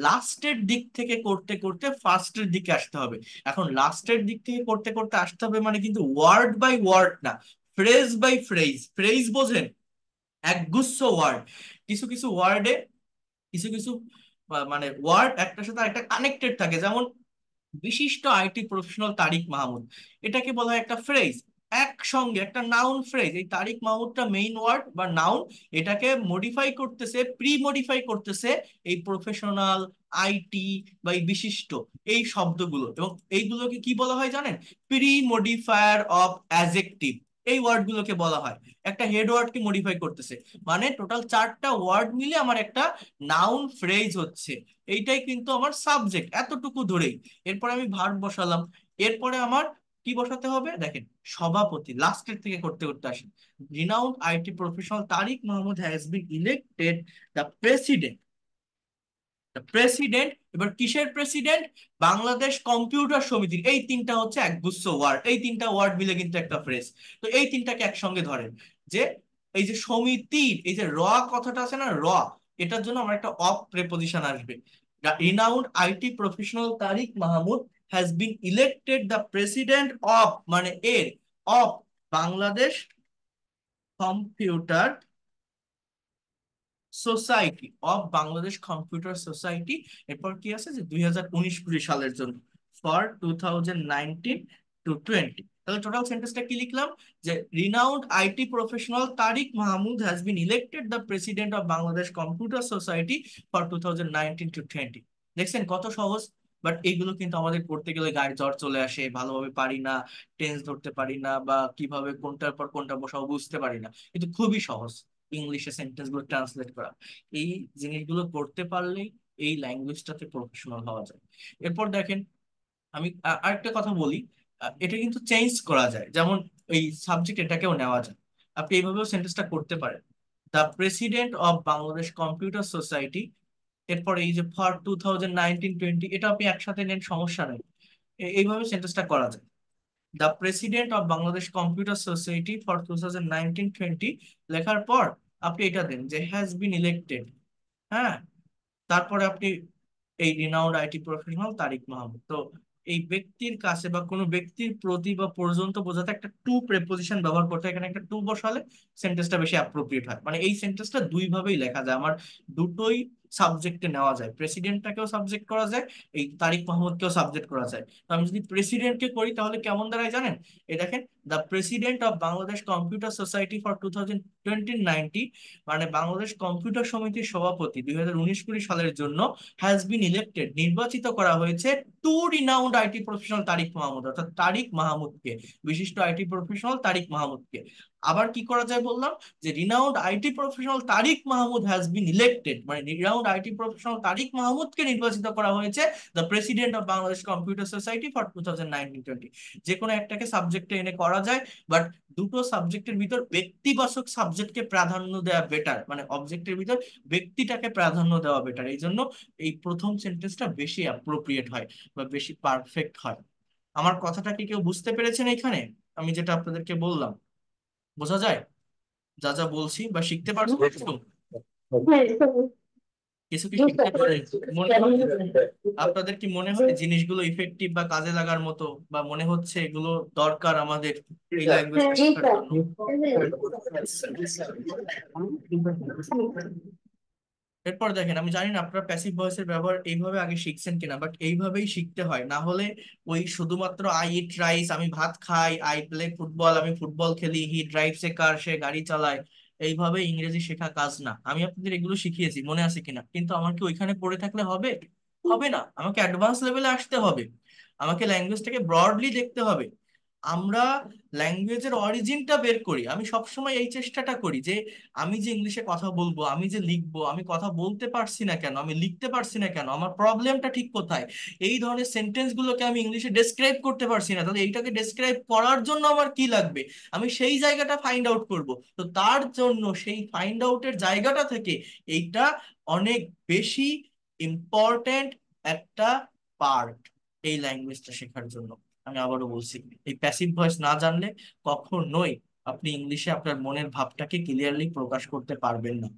লাস্টের দিক থেকে করতে করতে ফার্স্টের দিকে আসতে হবে। এখন লাস্টের দিক থেকে করতে করতে আসতে হবে মানে কিন্তু ওয়ার্ড বাই ওয়ার্ড না, ফ্রেজ বাই ফ্রেজ। ফ্রেজ বোঝেন? একগুচ্ছ ওয়ার্ড, কিছু কিছু ওয়ার্ডে কিছু কিছু মানে ওয়ার্ড একটার সাথে আরেকটা কানেক্টেড থাকে। যেমন বিশিষ্ট আইটি প্রফেশনাল তারিক মাহমুদ, এটাকে বলা হয় একটা ফ্রেজ, একসঙ্গে একটা নাউন ফ্রেজ। এই তারিক মাহমুদটা মেইন ওয়ার্ড বা নাউন, এটাকে মডিফাই করতেছে, প্রি মডিফাই করতেছে এই প্রফেশনাল, আইটি বা এই বিশিষ্ট, এই শব্দগুলো। এবং এইগুলোকে কি বলা হয় জানেন? প্রি মডিফায়ার অফ অ্যাজেক্টিভ, এই ওয়ার্ডগুলোকে বলা হয়। একটা হেড ওয়ার্ডকে মডিফাই করতেছে, মানে টোটাল 4টা ওয়ার্ড মিলে আমার একটা নাউন ফ্রেজ হচ্ছে। এইটাই কিন্তু আমার সাবজেক্ট, এতটুকু ধরেই। এরপরে আমি ভার্ব বসালাম, এরপরে আমার কি বসাতে হবে দেখেন, সভাপতি। লাস্টের থেকে করতে করতে আসেন, renowned IT professional Tariq Mahmud has been elected the president, president. এবার কিসের প্রেসিডেন্ট? বাংলাদেশ কম্পিউটার সমিতির। এই তিনটা হচ্ছে একগুচ্ছ ওয়ার্ড, এই তিনটা ওয়ার্ড মিলে কিন্তু একটা ফ্রেজ। তো এই তিনটাকে একসঙ্গে ধরেন যে এই যে সমিতির, এই যে কথাটা আছে না, এটার জন্য আমার একটা অফ প্রেপোজিশন আসবে। Renowned IT professional Tariq Mahmud has been elected the president of, মানে এর, of Bangladesh computer society, Bangladesh computer society. এরপর কি আছে যে 2019-20 সালের জন্য, ফর 2019-20। তাহলে টোটাল সেন্টেন্সটা কি লিখলাম, যে renowned IT professional Tariq Mahmud has been elected the president of Bangladesh computer society for 2019-20। দেখছেন কত সহজ। বাট এইগুলো কিন্তু আমাদের করতে গেলে গায়ের জ্বর চলে আসে, ভালোভাবে পারি না, টেন্স ধরতে পারি না, বা কিভাবে কোনটার পর কোনটা বসাবো বুঝতে পারি না। কিন্তু খুবই সহজ ইংলিশে সেন্টেন্স গুলো ট্রান্সলেট করা। এই জিনিসগুলো করতে পারলেই এই ল্যাঙ্গুয়েজটাতে প্রফেশনাল হওয়া যায়। এরপর দেখেন, আমি আরেকটা কথা বলি, এটা কিন্তু চেঞ্জ করা যায়। যেমন এই সাবজেক্ট এটাকেও নেওয়া যায়, আপনি এইভাবেও সেন্টেন্সটা করতে পারেন, the president of Bangladesh computer society. এরপরে এই যে ফর 2019-20, এটা আপনি একসাথে নেন, সমস্যা নেই। এইভাবে সেন্টেন্সটা করা যায়, the president of Bangladesh computer society for 2019-20 লেখার পর আপনি এটা দেন যে হ্যাজ বিন ইলেক্টেড। হ্যাঁ, তারপরে আপনি এই renowned IT professional Tariq Mahmud. তো এই ব্যক্তির কাছে বা কোনো ব্যক্তির প্রতি বা পর্যন্ত বোঝাতে একটা টু প্রেপোজিশন ব্যবহার করতে হয়। এখানে একটা টু বসালে সেন্টেন্সটা বেশি অ্যাপ্রোপ্রিয়েট হয়। মানে এই সেন্টেন্সটা দুই ভাবেই লেখা যায়, আমার দুটোই সাবজেক্টে নেওয়া যায়, প্রেসিডেন্টটাকেও সাবজেক্ট করা যায়, এই তারিক মাহমুদকেও সাবজেক্ট করা যায়। তো আমি যদি প্রেসিডেন্টকে করি তাহলে কেমন দাঁড়ায় জানেন, এই দেখেন, the president of Bangladesh computer society for 2020-20, মানে বাংলাদেশ কম্পিউটার সমিতির সভাপতি 2019-20 সালের জন্য হ্যাজ বিন ইলেক্টেড, নির্বাচিত করা হয়েছে, two renowned IT professional Tariq Mahmud, অর্থাৎ তারিক মাহমুদকে, বিশিষ্ট আইটি প্রফেশনাল তারিক মাহমুদকে। আবার কি করা যায় বললাম, যে renowned IT professional Tariq Mahmud has been elected, মানে রিনাউন্ড আইটি প্রফেশনাল তারিক মাহমুদকে নির্বাচিত করা হয়েছে the president of Bangladesh computer society for 2019-20। যে কোনো একটাকে সাবজেক্টে এনে করা যায়, বাট দুটো সাবজেক্টের ভিতর ব্যক্তিবাচক সাবজেক্টকে প্রাধান্য দেওয়া বেটার, মানে অবজেক্টের ভিতর ব্যক্তিটাকে প্রাধান্য দেওয়া বেটার। এই জন্য এই প্রথম সেন্টেন্সটা বেশি অ্যাপ্রোপ্রিয়েট হয় বা বেশি পারফেক্ট হয়। আমার কথাটা কি কেউ বুঝতে পেরেছেন এখানে? আমি যেটা আপনাদেরকে বললাম বোঝা যায়, যা যা বলছি, বা শিখতে পারছো কিছু? কিছু কি শিখতে পারে মনে হয়? আপনাদের কি মনে হয় জিনিসগুলো ইফেক্টিভ বা কাজে লাগার মতো, বা মনে হচ্ছে এগুলো দরকার আমাদের এই ল্যাঙ্গুয়েজ শেখার জন্য? এরপর দেখেন, আমি জানি না আপনারা প্যাসিভ ভয়েসের ব্যবহার এইভাবে আগে শিখছেন কিনা, বাট এইভাবেই শিখতে হয়, না হলে ওই শুধুমাত্র আই ইট রাইস, আমি ভাত খাই, আই প্লে ফুটবল, আমি ফুটবল খেলি, হি ড্রাইভস এ কার, সে গাড়ি চালায়, এইভাবে ইংরেজি শেখা কাজ না। আমি আপনাদের এগুলো শিখিয়েছি, মনে আছে কিনা? কিন্তু আমার কি ওইখানে পড়ে থাকলে হবে? হবে না, আমাকে অ্যাডভান্স লেভেলে আসতে হবে, আমাকে ল্যাঙ্গুয়েজটাকে ব্রডলি দেখতে হবে। আমরা ল্যাঙ্গুয়েজের অরিজিনটা বের করি, আমি সবসময় এই চেষ্টাটা করি যে আমি যে ইংলিশে কথা বলবো, আমি যে লিখবো, আমি কথা বলতে পারছি না কেন, আমি লিখতে পারছি না কেন, আমার প্রবলেমটা ঠিক কোথায়, এই ধরনের সেন্টেন্স গুলোকে আমি ইংলিশে ডেসক্রাইব করতে পারছি না, তাহলে এইটাকে ডেসক্রাইব করার জন্য আমার কি লাগবে, আমি সেই জায়গাটা ফাইন্ড আউট করব। তো তার জন্য সেই ফাইন্ড আউটের জায়গাটা থেকে এইটা অনেক বেশি ইম্পর্ট্যান্ট একটা পার্ট এই ল্যাঙ্গুয়েজটা শেখার জন্য। আমি আবারও বলছি, এই প্যাসিভ ভয়েস না জানলে কখনোই আপনি ইংলিশে আপনার মনের ভাবটাকে ক্লিয়ারলি প্রকাশ করতে পারবেন না।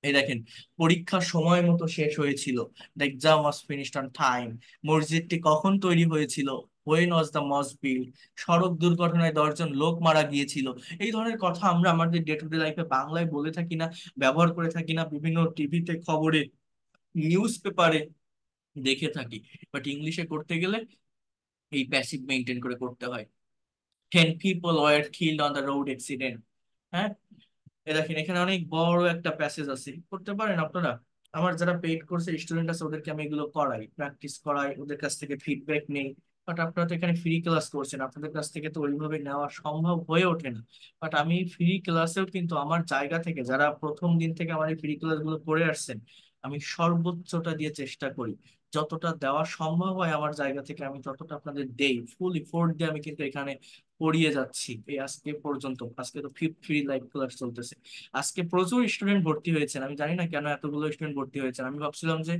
এই দেখেন, পরীক্ষা সময় মতো শেষ হয়েছিল, the exam was finished on time. মসজিদটি কখন তৈরি হয়েছিল, হোয়েন ওয়াজ দ্য মসজিদ বিল্ড। সড়ক দুর্ঘটনায় 10 জন লোক মারা গিয়েছিল। এই ধরনের কথা আমরা আমাদের ডে টু ডে লাইফে বাংলায় বলে থাকি না, ব্যবহার করে থাকি না, বিভিন্ন টিভিতে, খবরে, নিউজ পেপারে দেখে থাকি। বাট ইংলিশে করতে গেলে এই প্যাসিভ মেনটেন করে করতে হয়। 10 people were killed on the road accident। হ্যাঁ, এ দেখেন, এখানে অনেক বড় একটা প্যাসেজ আছে, করতে পারেন আপনারা। আমার যারা পেইড কোর্সের স্টুডেন্ট আছে ওদেরকে আমি এগুলো করাই, প্র্যাকটিস করাই, ওদের কাছ থেকে ফিডব্যাক নেই। বাট আপনারা তো এখানে ফ্রি ক্লাস করছেন, আপনাদের কাছ থেকে তো ওইভাবে নেওয়া সম্ভব হয়ে ওঠে না। বাট আমি ফ্রি ক্লাসেও কিন্তু আমার জায়গা থেকে, যারা প্রথম দিন থেকে আমার এই ফ্রি ক্লাস গুলো করে আসছেন, আমি সর্বোচ্চটা দিয়ে চেষ্টা করি, যতটা দেওয়া সম্ভব হয় আমার জায়গা থেকে আমি ততটা আপনাদের দেই, ফুল ইফোর্ট দিয়ে আমি কিন্তু এখানে পড়িয়ে যাচ্ছি। এই আজকে পর্যন্ত, আজকে তো ফিফথ ফ্রি লাইভ ক্লাস চলতেছে। আজকে প্রচুর স্টুডেন্ট ভর্তি হয়েছেন, আমি জানি না কেন এতগুলো স্টুডেন্ট ভর্তি হয়েছেন। আমি ভাবছিলাম যে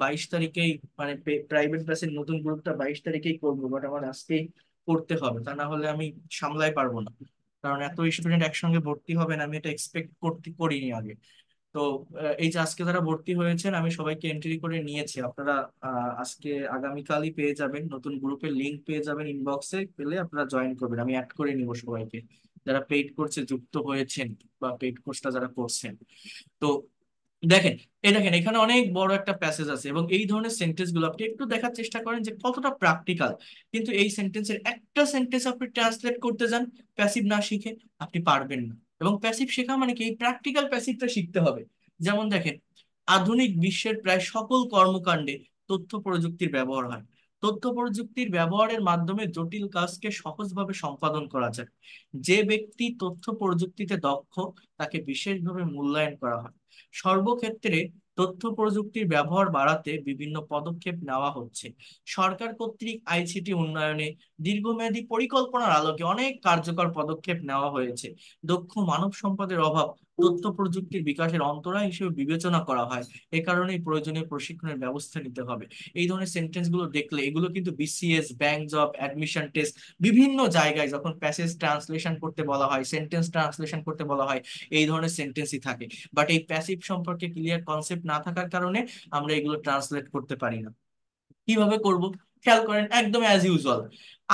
22 তারিখেই, মানে প্রাইভেট ব্যাচের নতুন গ্রুপটা 22 তারিখেই করবো, বাট আমার আজকেই করতে হবে, তা না হলে আমি সামলাই পারবো না। কারণ এত স্টুডেন্ট একসঙ্গে ভর্তি হবেন আমি এটা এক্সপেক্ট করিনি আগে। তো এই যে আজকে যারা ভর্তি হয়েছেন আমি সবাইকে এন্ট্রি করে নিয়েছি, আপনারা আজকে আগামীকালই পেয়ে যাবেন, নতুন গ্রুপের লিংক পেয়ে যাবেন, ইনবক্সে পেলে আপনারা জয়েন করবেন, আমি অ্যাড করে নিব সবাইকে। যারা পেইড কোর্সে যুক্ত হয়েছেন বা পেইড কোর্সটা যারা করছেন। তো দেখেন, এই দেখেন এখানে অনেক বড় একটা প্যাসেজ আছে, এবং এই ধরনের সেন্টেন্স গুলো আপনি একটু দেখার চেষ্টা করেন যে কতটা প্র্যাকটিক্যাল। কিন্তু এই সেন্টেন্সের একটা সেন্টেন্স আপনি ট্রান্সলেট করতে যান প্যাসিভ না শিখে, আপনি পারবেন না। এবং প্যাসিভ শেখা মানে কি, এই প্র্যাকটিক্যাল প্যাসিভটা শিখতে হবে। যেমন দেখেন, আধুনিক বিশ্বের প্রায় সকল কর্মকাণ্ডে তথ্য প্রযুক্তির ব্যবহার হয়। তথ্য প্রযুক্তির ব্যবহারের মাধ্যমে জটিল কাজকে সহজভাবে সম্পাদন করা যায়। যে ব্যক্তি তথ্য প্রযুক্তিতে দক্ষ, তাকে বিশেষভাবে মূল্যায়ন করা হয়। সর্বক্ষেত্রে তথ্য প্রযুক্তির ব্যবহার বাড়াতে বিভিন্ন পদক্ষেপ নেওয়া হচ্ছে। সরকার কর্তৃক আইসিটি উন্নয়নে দীর্ঘমেয়াদী পরিকল্পনার আলোকে অনেক কার্যকর পদক্ষেপ নেওয়া হয়েছে। দক্ষ মানব সম্পদের অভাব তথ্য প্রযুক্তির বিকাশের অন্তরায় হিসেবে বিবেচনা করা হয়। এ কারণেই প্রয়োজনীয় প্রশিক্ষণের ব্যবস্থা নিতে হবে। এই ধরনের সেন্টেন্স গুলো দেখলে, এগুলো কিন্তু BCS, bank job, admission test, বিভিন্ন জায়গায় যখন প্যাসেজ ট্রান্সলেশন করতে বলা হয়, সেন্টেন্স ট্রান্সলেশন করতে বলা হয়, এই ধরনের সেন্টেন্সই থাকে। বাট এই প্যাসিভ সম্পর্কে ক্লিয়ার কনসেপ্ট না থাকার কারণে আমরা এগুলো ট্রান্সলেট করতে পারি না। কিভাবে করব? খেয়াল করেন, একদম অ্যাজ ইউজুয়াল,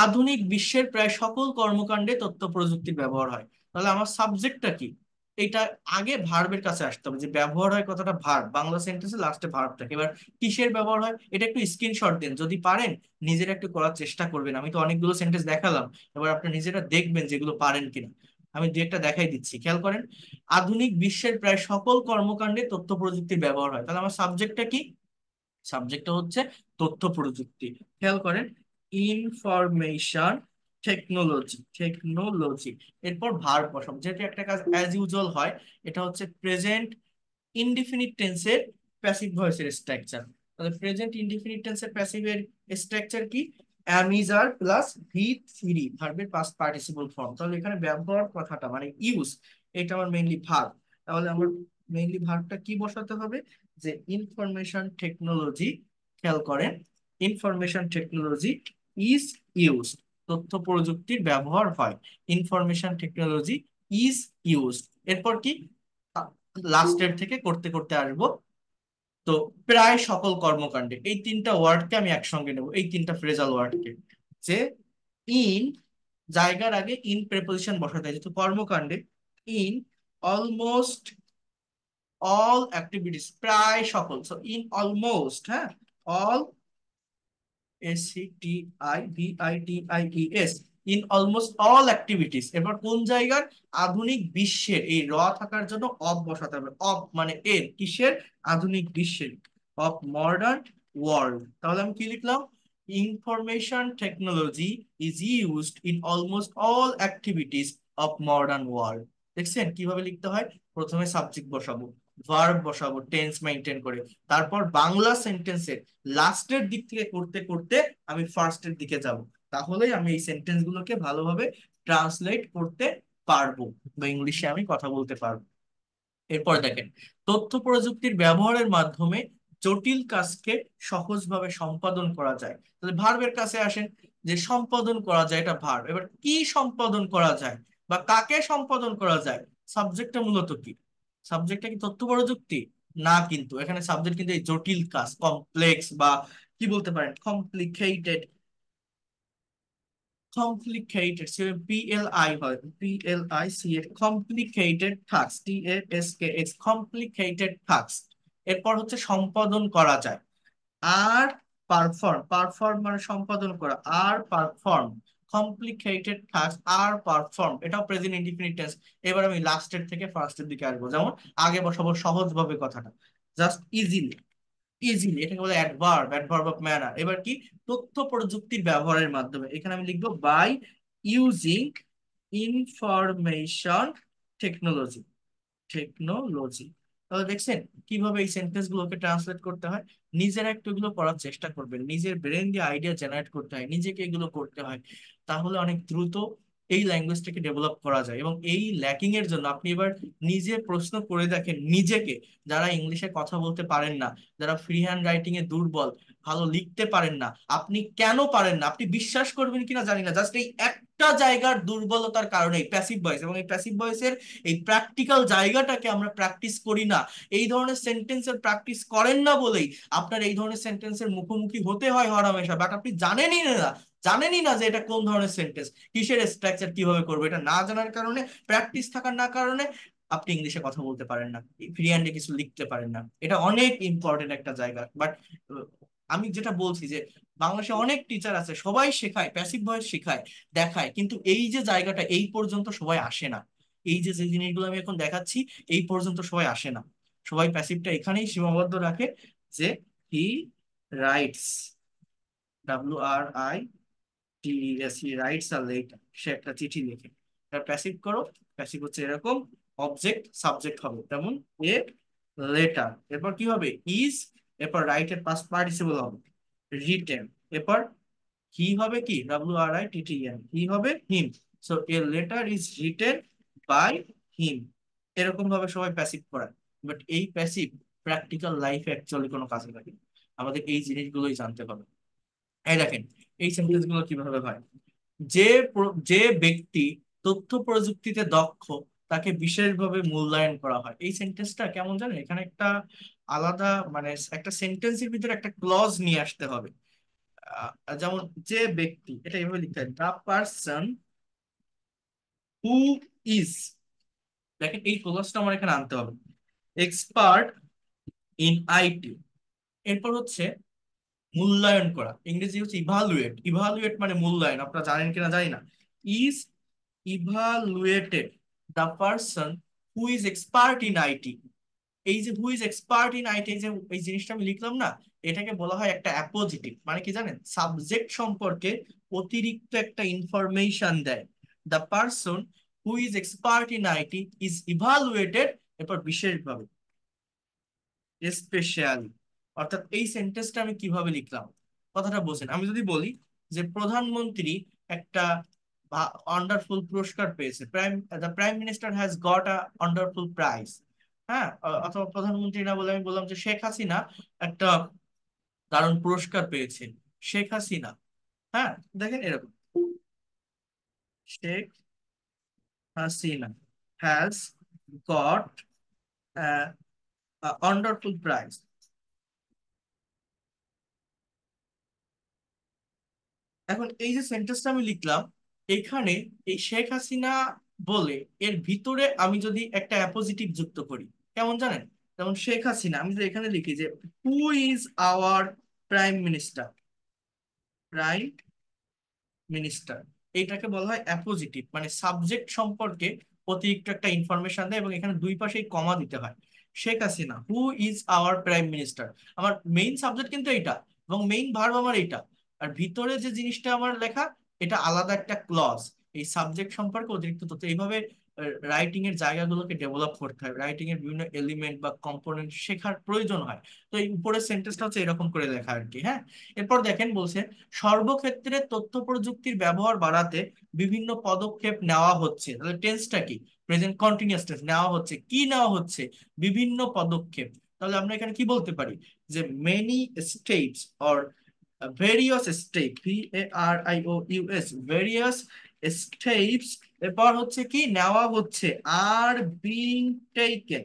আধুনিক বিশ্বের প্রায় সকল কর্মকাণ্ডে তথ্য প্রযুক্তির ব্যবহার হয়। তাহলে আমার সাবজেক্টটা কি? এটা আগে ভার্বের কাছে আসতে হবে, যে ব্যবহার হয় কথাটা ভার্ব, বাংলা সেন্টেন্সে লাস্টে ভার্ব থাকে। এবার কিসের ব্যবহার হয়, এটা একটু স্ক্রিনশট দেন, যদি পারেন নিজেরা একটু করার চেষ্টা করবেন। আমি তো অনেকগুলো সেন্টেন্স দেখালাম, এবার আপনি নিজেরা দেখবেন যেগুলো পারেন কিনা। আমি দু একটা দেখাই দিচ্ছি, খেয়াল করেন। আধুনিক বিশ্বের প্রায় সকল কর্মকাণ্ডে তথ্য প্রযুক্তির ব্যবহার হয়, তাহলে আমার সাবজেক্টটা কি? সাবজেক্টটা হচ্ছে তথ্য প্রযুক্তি। খেয়াল করেন, ইনফরমেশন টেকনোলজি, টেকনোলজি। এরপর ভার্ব বসাবো, যেটা একটা কাজ অ্যাজ ইউজুয়াল হয়। এটা হচ্ছে প্রেজেন্ট ইনডিফিনিট টেন্সের প্যাসিভ ভয়েসের স্ট্রাকচার। তাহলে প্রেজেন্ট ইনডিফিনিট টেন্সের প্যাসিভের স্ট্রাকচার কি? Am is are plus V three, ভার্বের পাস্ট পার্টিসিপল ফর্ম। তাহলে এখানে ব্যবহার কথাটা মানে ইউজ, এটা আমার মেইনলি ভার্ব। তাহলে আমার মেইনলি ভার্বটা কি বসাতে হবে? যে ইনফরমেশন টেকনোলজি, খেয়াল করেন, ইনফরমেশন টেকনোলজি ইজ ইউজড, তথ্য প্রযুক্তির ব্যবহার হয়। ইনফরমেশন টেকনোলজি ইজ ইউজড, এরপর কি? লাস্টের থেকে করতে করতে আসবো। তো প্রায় সকল কর্মকাণ্ডে, এই তিনটা ওয়ার্ডকে আমি একসঙ্গে নেব, এই তিনটা ফ্রেজাল ওয়ার্ডকে। যে ইন, জায়গার আগে ইন প্রেপোজিশন বসাতে হয়, যেহেতু কর্মকাণ্ডে। ইন অলমোস্ট অল অ্যাক্টিভিটিস, প্রায় সকল, সো ইন অলমোস্ট, হ্যাঁ, all, SCTIVITIES, in almost all activities. এবার কোন জায়গার? আধুনিক বিশ্বের, এই র থাকার জন্য অব বসাতে হবে। অব মানে এর, কিসের? আধুনিক বিশ্বের, অফ মডার্ন ওয়ার্ল্ড। তাহলে আমি কি লিখলাম? Information technology is used in almost all activities of modern world. দেখছেন কিভাবে লিখতে হয়? প্রথমে সাবজেক্ট বসাবো, ভার্ব বসাবো টেন্স মেনটেন করে, তারপর বাংলা সেন্টেন্সের লাস্টের দিক থেকে করতে করতে আমি ফার্স্টের দিকে যাব। তাহলেই আমি এই সেন্টেন্স গুলোকে ভালোভাবে ট্রান্সলেট করতে পারবো, বা ইংলিশে আমি কথা বলতে পারবো। এরপর দেখেন, তথ্য প্রযুক্তির ব্যবহারের মাধ্যমে জটিল কাজকে সহজভাবে সম্পাদন করা যায়। তাহলে ভার্বের কাছে আসেন, যে সম্পাদন করা যায়, এটা ভার্ব। এবার কি সম্পাদন করা যায় বা কাকে সম্পাদন করা যায়? সাবজেক্টটা মূলত কি? সাবজেক্টটা কি তথ্য প্রযুক্তি? না, কিন্তু এখানে সাবজেক্ট কিন্তু এই জটিল কাজ, কমপ্লেক্স, বা কি বলতে পারেন কমপ্লিকেটেড, complicated, PLI হয়, PLIC, complicated tasks, TASKS, complicated tasks। এরপর হচ্ছে সম্পাদন করা যায়। আর পারফর্ম, পারফর্ম মানে সম্পাদন করা, আর পারফর্ম, কমপ্লিকেটেড টাস্ক আর পারফর্ম, এটাও প্রেজেন্ট ইনডিফিনিট টেন্স। এবার আমি লাস্টের থেকে ফার্স্টের দিকে আসবো, যেমন আগে বসাবো সহজভাবে কথাটা, জাস্ট ইজিলি, ইজিলি, এটাকে বলে অ্যাডভার্ব, অ্যাডভার্ব অফ ম্যানার। এবার কি? তথ্য প্রযুক্তির ব্যবহারের মাধ্যমে, এখানে আমি লিখবো by using information technology, technology. তাহলে দেখছেন কিভাবে এই সেন্টেন্স গুলোকে ট্রান্সলেট করতে হয়। নিজেরা একটু এগুলো করার চেষ্টা করবেন, নিজের ব্রেন দিয়ে আইডিয়া জেনারেট করতে হয়, নিজেকে এগুলো করতে হয়। তাহলে অনেক দ্রুত এই ল্যাঙ্গুয়েজটাকে ডেভেলপ করা যায়। এবং এই ল্যাকিং এর জন্য আপনি এবার নিজে প্রশ্ন করে দেখেন নিজেকে, যারা ইংলিশে কথা বলতে পারেন না, যারা ফ্রি হ্যান্ড রাইটিং এ দুর্বল, ভালো লিখতে পারেন না, আপনি কেন পারেন না? আপনি বিশ্বাস করবেন কিনা জানি না, জাস্ট এই একটা একটা জায়গার দুর্বলতার কারণে প্যাসিভ ভয়েস, এবং এই প্যাসিভ ভয়েসের এই প্র্যাকটিক্যাল জায়গাটাকে আমরা প্র্যাকটিস করি না। এই ধরনের সেন্টেন্সের প্র্যাকটিস করেন না বলেই আপনার এই ধরনের সেন্টেন্সের মুখোমুখি হতে হয় হরহামেশা, বাট আপনি জানেনই না যে এটা কোন ধরনের সেন্টেন্স, কিসের স্ট্রাকচার, কিভাবে করবো, এটা না জানার কারণে, প্র্যাকটিস থাকার না কারণে আপনি ইংলিশে কথা বলতে পারেন না, ফ্রি হ্যান্ডে কিছু লিখতে পারেন না। এটা অনেক ইম্পর্টেন্ট একটা জায়গা। বাট আমি যেটা বলছি যে বাংলাদেশে অনেক টিচার আছে, সবাই শেখায়, প্যাসিভ ভয়েস শেখায়, দেখায়, কিন্তু এই যে জায়গাটা এই পর্যন্ত সবাই আসে না। এই যে যে জিনিসগুলো আমি এখন দেখাচ্ছি এই পর্যন্ত সবাই আসে না। সবাই প্যাসিভটা এখানেই সীমাবদ্ধ রাখে যে he writes, WRITES, he writes a letter, সে একটা চিঠি লেখে। এটা প্যাসিভ করো, প্যাসিভ হচ্ছে এরকম, অবজেক্ট সাবজেক্ট হবে, যেমন এ লেটার, এরপর কি হবে ইজ, এরপর রাইটের পাস্ট পার্টিসিপল হবে রিটেন, এরপর হি হবে কি, WRITTEN, হি হবে him. So a letter is written by him. এরকম ভাবে সবাই প্যাসিভ করায়, বাট এই প্যাসিভ প্র্যাকটিক্যাল লাইফে অ্যাকচুয়ালি কোনো কাজে লাগে না। আমাদের এই জিনিসগুলোই জানতে হবে। এই দেখেন, এই সেন্টেন্স গুলো কিভাবে হয়। যে ব্যক্তি তথ্য প্রযুক্তিতে দক্ষ তাকে বিশেষভাবে মূল্যায়ন করা হয়। এই সেন্টেন্সটা কেমন জানেন, এখানে একটা আলাদা মানে একটা সেন্টেন্সের ভিতরে একটা ক্লজ নিয়ে আসতে হবে। যেমন যে ব্যক্তি, এটা এভাবে লিখতে হয়, দ্য পার্সন হু ইজ, দেখেন এই ক্লজটা আমার এখানে আনতে হবে, এক্সপার্ট ইন আইটি। এরপর হচ্ছে মূল্যায়ন করা, ইংরেজি হচ্ছে ইভালুয়েট, ইভালুয়েট মানে মূল্যায়ন, আপনারা জানেন কিনা জানি না। Is evaluated the person who is expert in IT. এই যে who is expert in IT, যে এই জিনিসটা আমি লিখলাম না, এটাকে বলা হয় একটা অ্যাপোজিটিভ। মানে কি জানেন, সাবজেক্ট সম্পর্কে অতিরিক্ত একটা ইনফরমেশন দেয়। The person who is expert in IT is evaluated, এরপর বিশেষভাবে, স্পেশালি। অর্থাৎ এই সেন্টেন্সটা আমি কিভাবে লিখলাম, কথাটা বোঝেন। আমি যদি বলি যে প্রধানমন্ত্রী একটা ওয়ান্ডারফুল পুরস্কার পেয়েছে, the prime minister has got a wonderful prize. হ্যাঁ, অথবা প্রধানমন্ত্রী না বলে আমি বললাম যে শেখ হাসিনা একটা দারুণ পুরস্কার পেয়েছে, শেখ হাসিনা। হ্যাঁ, দেখেন এরকম, Sheikh Hasina has got wonderful prize. এখন এই যে সেন্টেন্সটা আমি লিখলাম, এখানে এই শেখ হাসিনা বলে এর ভিতরে আমি যদি একটা অ্যাপোজিটিভ যুক্ত করি, কেমন জানেন, যেমন শেখ হাসিনা, আমি যদি এখানে লিখি যে who is our prime minister, prime minister, এইটাকে বলা হয় অ্যাপোজিটিভ, মানে সাবজেক্ট সম্পর্কে অতিরিক্ত একটা ইনফরমেশন দেয়, এবং এখানে দুই পাশেই কমা দিতে হয়। Sheikh Hasina who is our prime minister, আমার মেইন সাবজেক্ট কিন্তু এইটা, এবং মেইন ভার্ব আমার এইটা, আর ভিতরে যে জিনিসটা আমার লেখা এটা আলাদা একটা ক্লজ। এই সাবজেক্ট সম্পর্কে অতিরিক্ত তথ্য, এইভাবে রাইটিং এর জায়গাগুলোকে ডেভেলপ করতে হয়, রাইটিং এর বিভিন্ন এলিমেন্ট বা কম্পোনেন্ট শেখার প্রয়োজন হয়। তো এই উপরের সেন্টেন্সটা হচ্ছে এরকম করে লেখা আর কি। হ্যাঁ, এরপর দেখেন বলছে সর্বক্ষেত্রে তথ্য প্রযুক্তির ব্যবহার বাড়াতে বিভিন্ন পদক্ষেপ নেওয়া হচ্ছে। তাহলে টেন্সটা কি, প্রেজেন্ট কন্টিনিউয়াস টেন্স, নেওয়া হচ্ছে, কি নেওয়া হচ্ছে, বিভিন্ন পদক্ষেপ। তাহলে আমরা এখানে কি বলতে পারি যে many steps or various step, VARIOUS, various steps, এরপর হচ্ছে কি নেওয়া হচ্ছে, আর বিং টেকেন।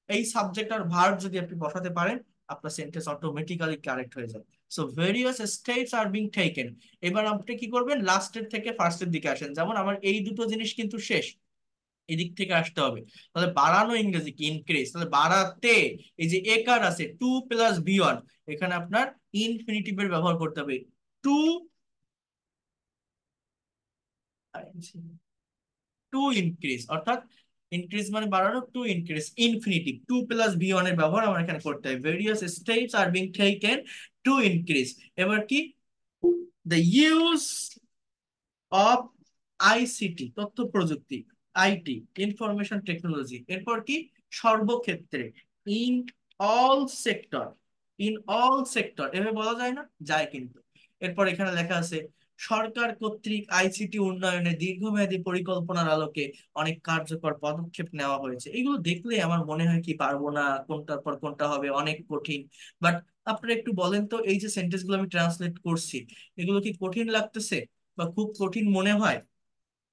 এই সাবজেক্ট আর ভার্ব যদি আপনি বসাতে পারেন আপনার সেন্টেন্স অটোমেটিক্যালি কারেক্ট হয়ে যায়। So various steps are being taken. এবার আপনি কি করবেন, লাস্টের থেকে ফার্স্টের দিকে আসেন, যেমন আমার এই দুটো জিনিস কিন্তু শেষ, এদিক থেকে আসতে হবে। তাহলে বাড়ানো ইংরেজি কি, ইনক্রিজ। তাহলে বাড়াতে এই যে একার আছে 2 + V1, এখানে আপনার ইনফিনিটিভের ব্যবহার করতে হবে, টু, টু ইনক্রিজ, অর্থাৎ ইনক্রিজ মানে বাড়ানো, টু ইনক্রিজ, ইনফিনিটিভ 2 + V1 এর ব্যবহার আমার এখানে করতে হবে। Various steps are being taken to increase. এবার কি, দ্য ইউজ অফ ICT, তথ্য প্রযুক্তি, আইটি, ইনফরমেশন টেকনোলজি, এরপর কি সর্বক্ষেত্রে, in all sector, in all sector, এভাবে বলা যায় না, যায় কিন্তু। এরপর এখানে লেখা আছে সরকার কর্তৃক ICT উন্নয়নে দীর্ঘমেয়াদী পরিকল্পনার আলোকে অনেক কার্যকর পদক্ষেপ নেওয়া হয়েছে। এগুলো দেখলে আমার মনে হয় কি পারবো না, কোনটার পর কোনটা হবে, অনেক কঠিন। বাট আপনারা একটু বলেন তো, এই যে সেন্টেন্স গুলো আমি ট্রান্সলেট করছি, এগুলো কি কঠিন লাগতেছে বা খুব কঠিন মনে হয়?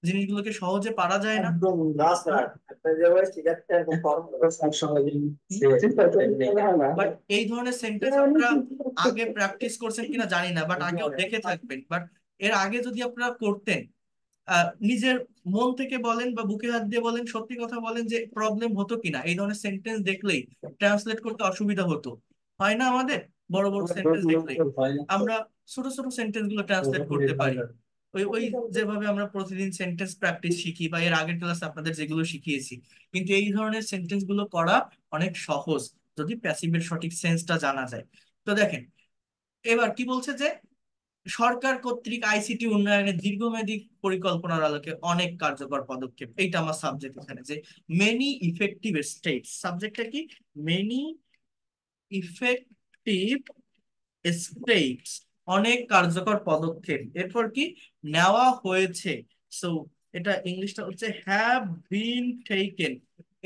জিনিসগুলোকে সহজে পারা যায় না। একদম না স্যার, আপনার যে ভাই ঠিক আছে এরকম ফর্ম সব সময় বাট এই ধরনের সেন্টেন্স আপনারা আগে প্র্যাকটিস করছেন কিনা জানি না, বাট আগেও দেখে থাকবেন। বাট এর আগে যদি আপনারা করতেন, নিজের মন থেকে বলেন বা বুকে হাত দিয়ে বলেন, সত্যি কথা বলেন যে প্রবলেম হতো কিনা এই ধরনের সেন্টেন্স দেখলেই ট্রান্সলেট করতে অসুবিধা হতো, হয় না আমাদের? বড় বড় সেন্টেন্স দেখলেই আমরা ছোট ছোট সেন্টেন্স গুলো ট্রান্সলেট করতে পারি। ওই ওই যেভাবে আমরা প্রতিদিন সেন্টেন্স প্র্যাকটিস শিখি বা এর আগের ক্লাস আপনাদের যেগুলো শিখিয়েছি, কিন্তু এই ধরনের সেন্টেন্স গুলো করা অনেক সহজ যদি প্যাসিভের সঠিক সেন্সটা জানা যায়। তো দেখেন, এবার কি বলছে যে সরকার কর্তৃক আইসিটি উন্নয়নের দীর্ঘমেয়াদী পরিকল্পনার আলোকে অনেক কার্যকর পদক্ষেপ, এইটা আমার সাবজেক্ট এখানে, যে মেনি ইফেক্টিভ স্টেটস, সাবজেক্টটা কি, মেনি ইফেক্টিভ স্টেটস, অনেক কার্যকর পদক্ষেপ, এরপর কি নেওয়া হয়েছে। সো এটা ইংলিশটা হচ্ছে হ্যাভ বিন টেকেন।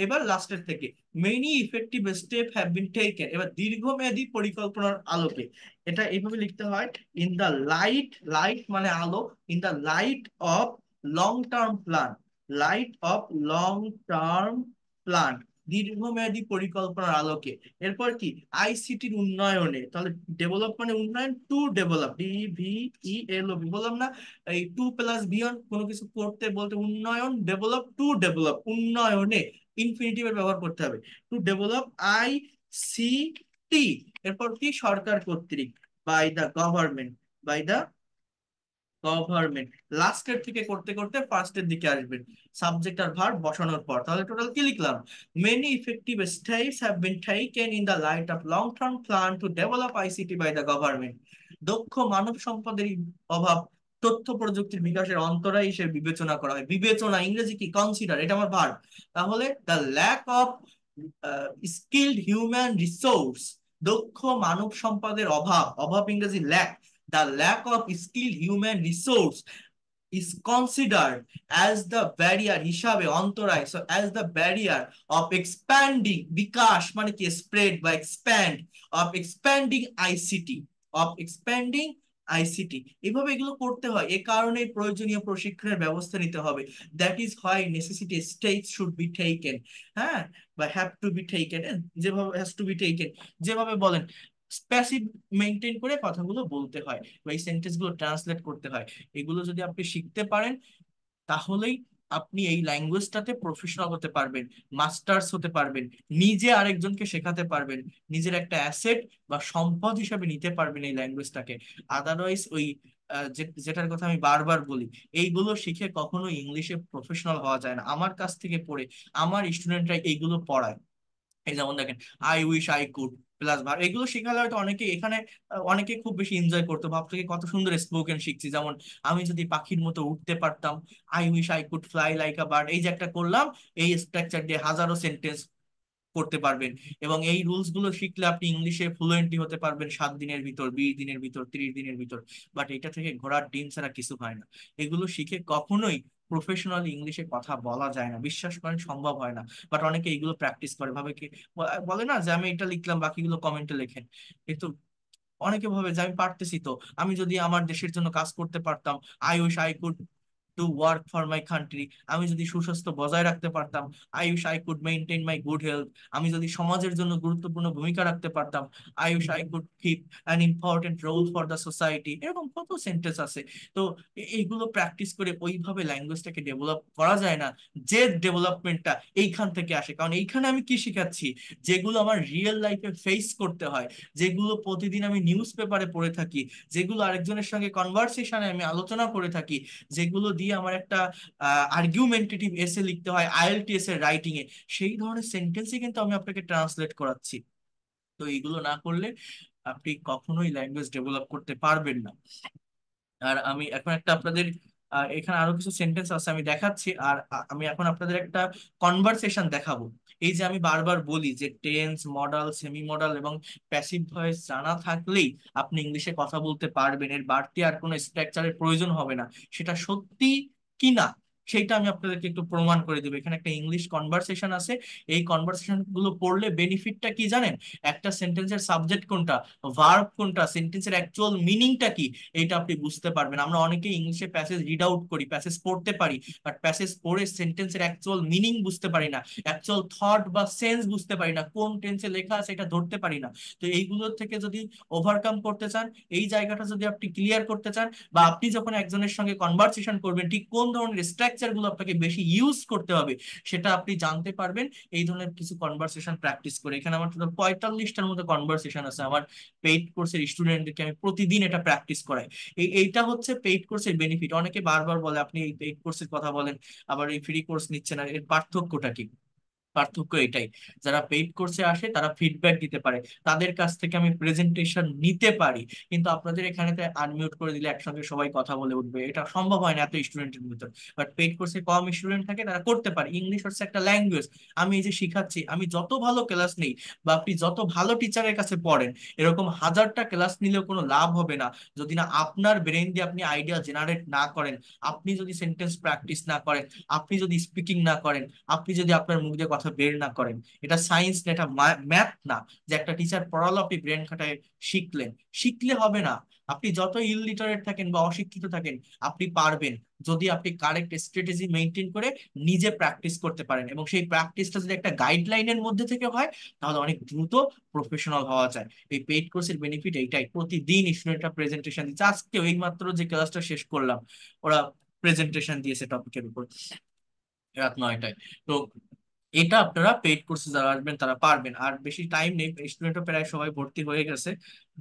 এবার লাস্টের থেকে many effective step have been taken, এবার দীর্ঘমেয়াদী পরিকল্পনার আলোকে এটা এইভাবে লিখতে হয়, ইন দা লাইট, লাইট মানে আলো, in the light of long term plan, light of long term plan, দীর্ঘমেয়াদী পরিকল্পনার আলোকে। এরপর কি আইসিটির উন্নয়নে, তাহলে ডেভেলপ মানে উন্নয়ন, টু ডেভেলপ, DVELOP, বললাম না, এই টু প্লাস বিয়ন্ড কোনো কিছু করতে বলতে উন্নয়ন, ডেভেলপ, টু ডেভেলপ উন্নয়নে ইনফিনিটিভের ব্যবহার করতে হবে, টু ডেভেলপ ICT। এরপর কি সরকার কর্তৃক, by the government, by the government, লাস্টের থেকে করতে করতে ফার্স্টের দিকে আসবেন সাবজেক্ট আর ভার্ব বসানোর পর। তাহলে টোটাল কি লিখলাম, many effective steps have been taken in the light of long term plan to develop ICT by the government. দক্ষ মানব সম্পদের অভাব তথ্য প্রযুক্তির বিকাশের অন্তরায় হিসেবে বিবেচনা করা হয়, বিবেচনা ইংরেজি কি, কনসিডার, এটা আমার ভার্ব। তাহলে the lack of skilled human resource, দক্ষ মানব সম্পদের অভাব, অভাব ইংরেজি lack, the lack of skilled human resource is considered as the barrier, হিসাবে অন্তরায়, so as the barrier of expanding, বিকাশ মানে কি spread বা expand, of expanding ICT, of expanding ICT. এভাবে এগুলো করতে হয়, এ কারণে প্রয়োজনীয় প্রশিক্ষণের ব্যবস্থা নিতে হবে, that is why necessity steps should be taken, হ্যাঁ, বা হ্যাভ টু বি টেকেন, যেভাবে হ্যাজ টু বি টেকেন, যেভাবে বলেন প্যাসিভ মেনটেন করে কথাগুলো বলতে হয় বা এই সেন্টেন্স গুলো ট্রান্সলেট করতে হয়। এগুলো যদি আপনি শিখতে পারেন, তাহলেই আপনি এই ল্যাঙ্গুয়েজটাতে প্রফেশনাল হতে পারবেন, মাস্টার্স হতে পারবেন, নিজে আরেকজনকে শেখাতে পারবেন, নিজের একটা অ্যাসেট বা সম্পদ হিসাবে নিতে পারবেন এই ল্যাঙ্গুয়েজটাকে। আদারওয়াইজ ওই যেটার কথা আমি বারবার বলি, এইগুলো শিখে কখনো ইংলিশে প্রফেশনাল হওয়া যায় না। আমার কাছ থেকে পড়ে আমার স্টুডেন্টরা এইগুলো পড়ায়, এই যেমন দেখেন I wish I could plus verb, এগুলো শেখালে হয়তো অনেকে এখানে অনেকে খুব বেশি এনজয় করতো, ভাবতো কি কত সুন্দর স্পোকেন শিখছি, যেমন আমি যদি পাখির মতো উঠতে পারতাম, I wish I could fly like a bird, এই যে একটা করলাম, এই স্ট্রাকচার দিয়ে হাজারো সেন্টেন্স করতে পারবেন। এবং এই রুলস গুলো শিখলে আপনি ইংলিশে ফ্লুয়েন্টলি হতে পারবেন 7 দিনের ভিতর, 20 দিনের ভিতর, 30 দিনের ভিতর। বাট এটা থেকে ঘোড়ার ডিম ছাড়া কিছু হয় না। এগুলো শিখে কখনোই প্রফেশনাল ইংলিশে কথা বলা যায় না, বিশ্বাস করেন সম্ভব হয় না। বাট অনেকে এগুলো প্র্যাকটিস করে, ভাবে কি বলে না যে আমি এটা লিখলাম বাকিগুলো কমেন্টে লেখেন, কিন্তু অনেকে ভাবে যে আমি পারতেছি তো, আমি যদি আমার দেশের জন্য কাজ করতে পারতাম, I wish I could to work for my country, আমি যদি সুস্বাস্থ্য বজায় রাখতে পারতাম, I wish I could maintain my good health, আমি যদি সমাজের জন্য গুরুত্বপূর্ণ ভূমিকা রাখতে পারতাম, I wish I could keep an important role for the society, এরকম কত সেন্টেন্স আছে। তো এইগুলো প্র্যাকটিস করে ওইভাবে ল্যাঙ্গুয়েজটাকে ডেভেলপ করা যায় না, যে ডেভেলপমেন্টটা এইখান থেকে আসে, কারণ এইখানে আমি কি শিখাচ্ছি, যেগুলো আমার রিয়েল লাইফে ফেস করতে হয়, যেগুলো প্রতিদিন আমি নিউজ পেপারে পড়ে থাকি, যেগুলো আরেকজনের সঙ্গে কনভারসেশনে আমি আলোচনা করে থাকি, যেগুলো দিয়ে আমার একটা আর্গুমেন্টেটিভ এসে লিখতে হয় IELTS এর রাইটিং এ, সেই ধরনের সেন্টেন্সই কিন্তু আমি আপনাকে ট্রান্সলেট করাচ্ছি। তো এইগুলো না করলে আপনি কখনোই ল্যাঙ্গুয়েজ ডেভেলপ করতে পারবেন না। আর আমি এখন একটা আপনাদের এখানে আরো কিছু সেন্টেন্স আছে আমি দেখাচ্ছি, আর আমি এখন আপনাদের একটা কনভারসেশন দেখাবো। এই যে আমি বারবার বলি যে টেন্স, মডাল, সেমি মডাল এবং প্যাসিভ ভয়েস জানা থাকলেই আপনি ইংলিশে কথা বলতে পারবেন, এর বাড়তি আর কোনো স্ট্রাকচারের প্রয়োজন হবে না, সেটা সত্যি কি না? সেইটা আমি আপনাদেরকে একটু প্রমাণ করে দেবো। এখানে একটা ইংলিশ কনভারসেশন আছে, এই কনভারসেশন গুলো পড়লে বেনিফিটটা কি জানেন? একটা সেন্টেন্সের সাবজেক্ট কোনটা, ভার্ব কোনটা, সেন্টেন্সের অ্যাকচুয়াল মিনিংটা কি, এইটা আপনি বুঝতে পারবেন। আমরা অনেকেই ইংলিশে প্যাসেজ রিড আউট করি, প্যাসেজ পড়তে পারি, বাট প্যাসেজ পড়ে সেন্টেন্সের অ্যাকচুয়াল মিনিং বুঝতে পারি না, অ্যাকচুয়াল থট বা সেন্স বুঝতে পারি না, কোন টেন্সে লেখা আছে এটা ধরতে পারি না। তো এইগুলোর থেকে যদি ওভারকাম করতে চান, এই জায়গাটা যদি আপনি ক্লিয়ার করতে চান, বা আপনি যখন একজনের সঙ্গে কনভারসেশন করবেন ঠিক কোন ধরনের স্ট্রাকচার গুলো আপনাকে বেশি ইউজ করতে হবে সেটা আপনি জানতে পারবেন এই ধরনের কিছু কনভারসেশন প্র্যাকটিস করে। এখানে আমার টোটাল 45টার মতো কনভারসেশন আছে, আমার পেইড কোর্সের স্টুডেন্টদেরকে আমি প্রতিদিন এটা প্র্যাকটিস করাই। এইটা হচ্ছে পেইড কোর্সের বেনিফিট। অনেকে বারবার বলে আপনি এই পেইড কোর্সের কথা বলেন, আবার এই ফ্রি কোর্স নিচ্ছেন, আর এর পার্থক্যটা কি? পার্থক্য এটাই, যারা পেইড কোর্সে আসে তারা ফিডব্যাক দিতে পারে, তাদের কাছ থেকে আমি প্রেজেন্টেশন নিতে পারি। কিন্তু আপনাদের এখানেতে আনমিউট করে দিলে একসঙ্গে সবাই কথা বলে উঠবে, এটা সম্ভব হয় না এত স্টুডেন্টের ভিতর। বাট পেইড কোর্সে কম স্টুডেন্ট থাকে, তারা করতে পারে। ইংলিশ হচ্ছে একটা ল্যাঙ্গুয়েজ, আমি এই যে শিখাচ্ছি, আমি যত ভালো ক্লাস নেই বা আপনি যত ভালো টিচারের কাছে পড়েন, এরকম হাজারটা ক্লাস নিলেও কোনো লাভ হবে না যদি না আপনার ব্রেন দিয়ে আপনি আইডিয়া জেনারেট না করেন, আপনি যদি সেন্টেন্স প্র্যাকটিস না করেন, আপনি যদি স্পিকিং না করেন, আপনি যদি আপনার মুখ দিয়ে কথা বের না করেন। এটা সায়েন্স না, এটা ম্যাথ না যে একটা টিচার পড়ালো আপনি ব্রেন খাটায় শিখলেন। শিখলে হবে না, আপনি যত ইললিটারেট থাকেন বা অশিক্ষিত থাকেন, আপনি পারবেন যদি আপনি কারেক্ট স্ট্র্যাটেজি মেনটেন করে নিজে প্র্যাকটিস করতে পারেন, এবং সেই প্র্যাকটিসটা যদি একটা গাইডলাইনের মধ্যে থেকে হয়, তাহলে অনেক দ্রুত প্রফেশনাল হওয়া যায়। এই পেইড কোর্সের বেনিফিট এইটাই, প্রতিদিন স্টুডেন্টরা প্রেজেন্টেশন দিচ্ছে। আজকে এই মাত্র যে ক্লাসটা শেষ করলাম, ওরা প্রেজেন্টেশন দিয়েছে টপিকের উপর রাত 9টায়। তো এটা আপনারা পেইড কোর্সে যারা আসবেন তারা পারবেন। আর বেশি টাইম নেই, স্টুডেন্টও প্রায় সবাই ভর্তি হয়ে গেছে।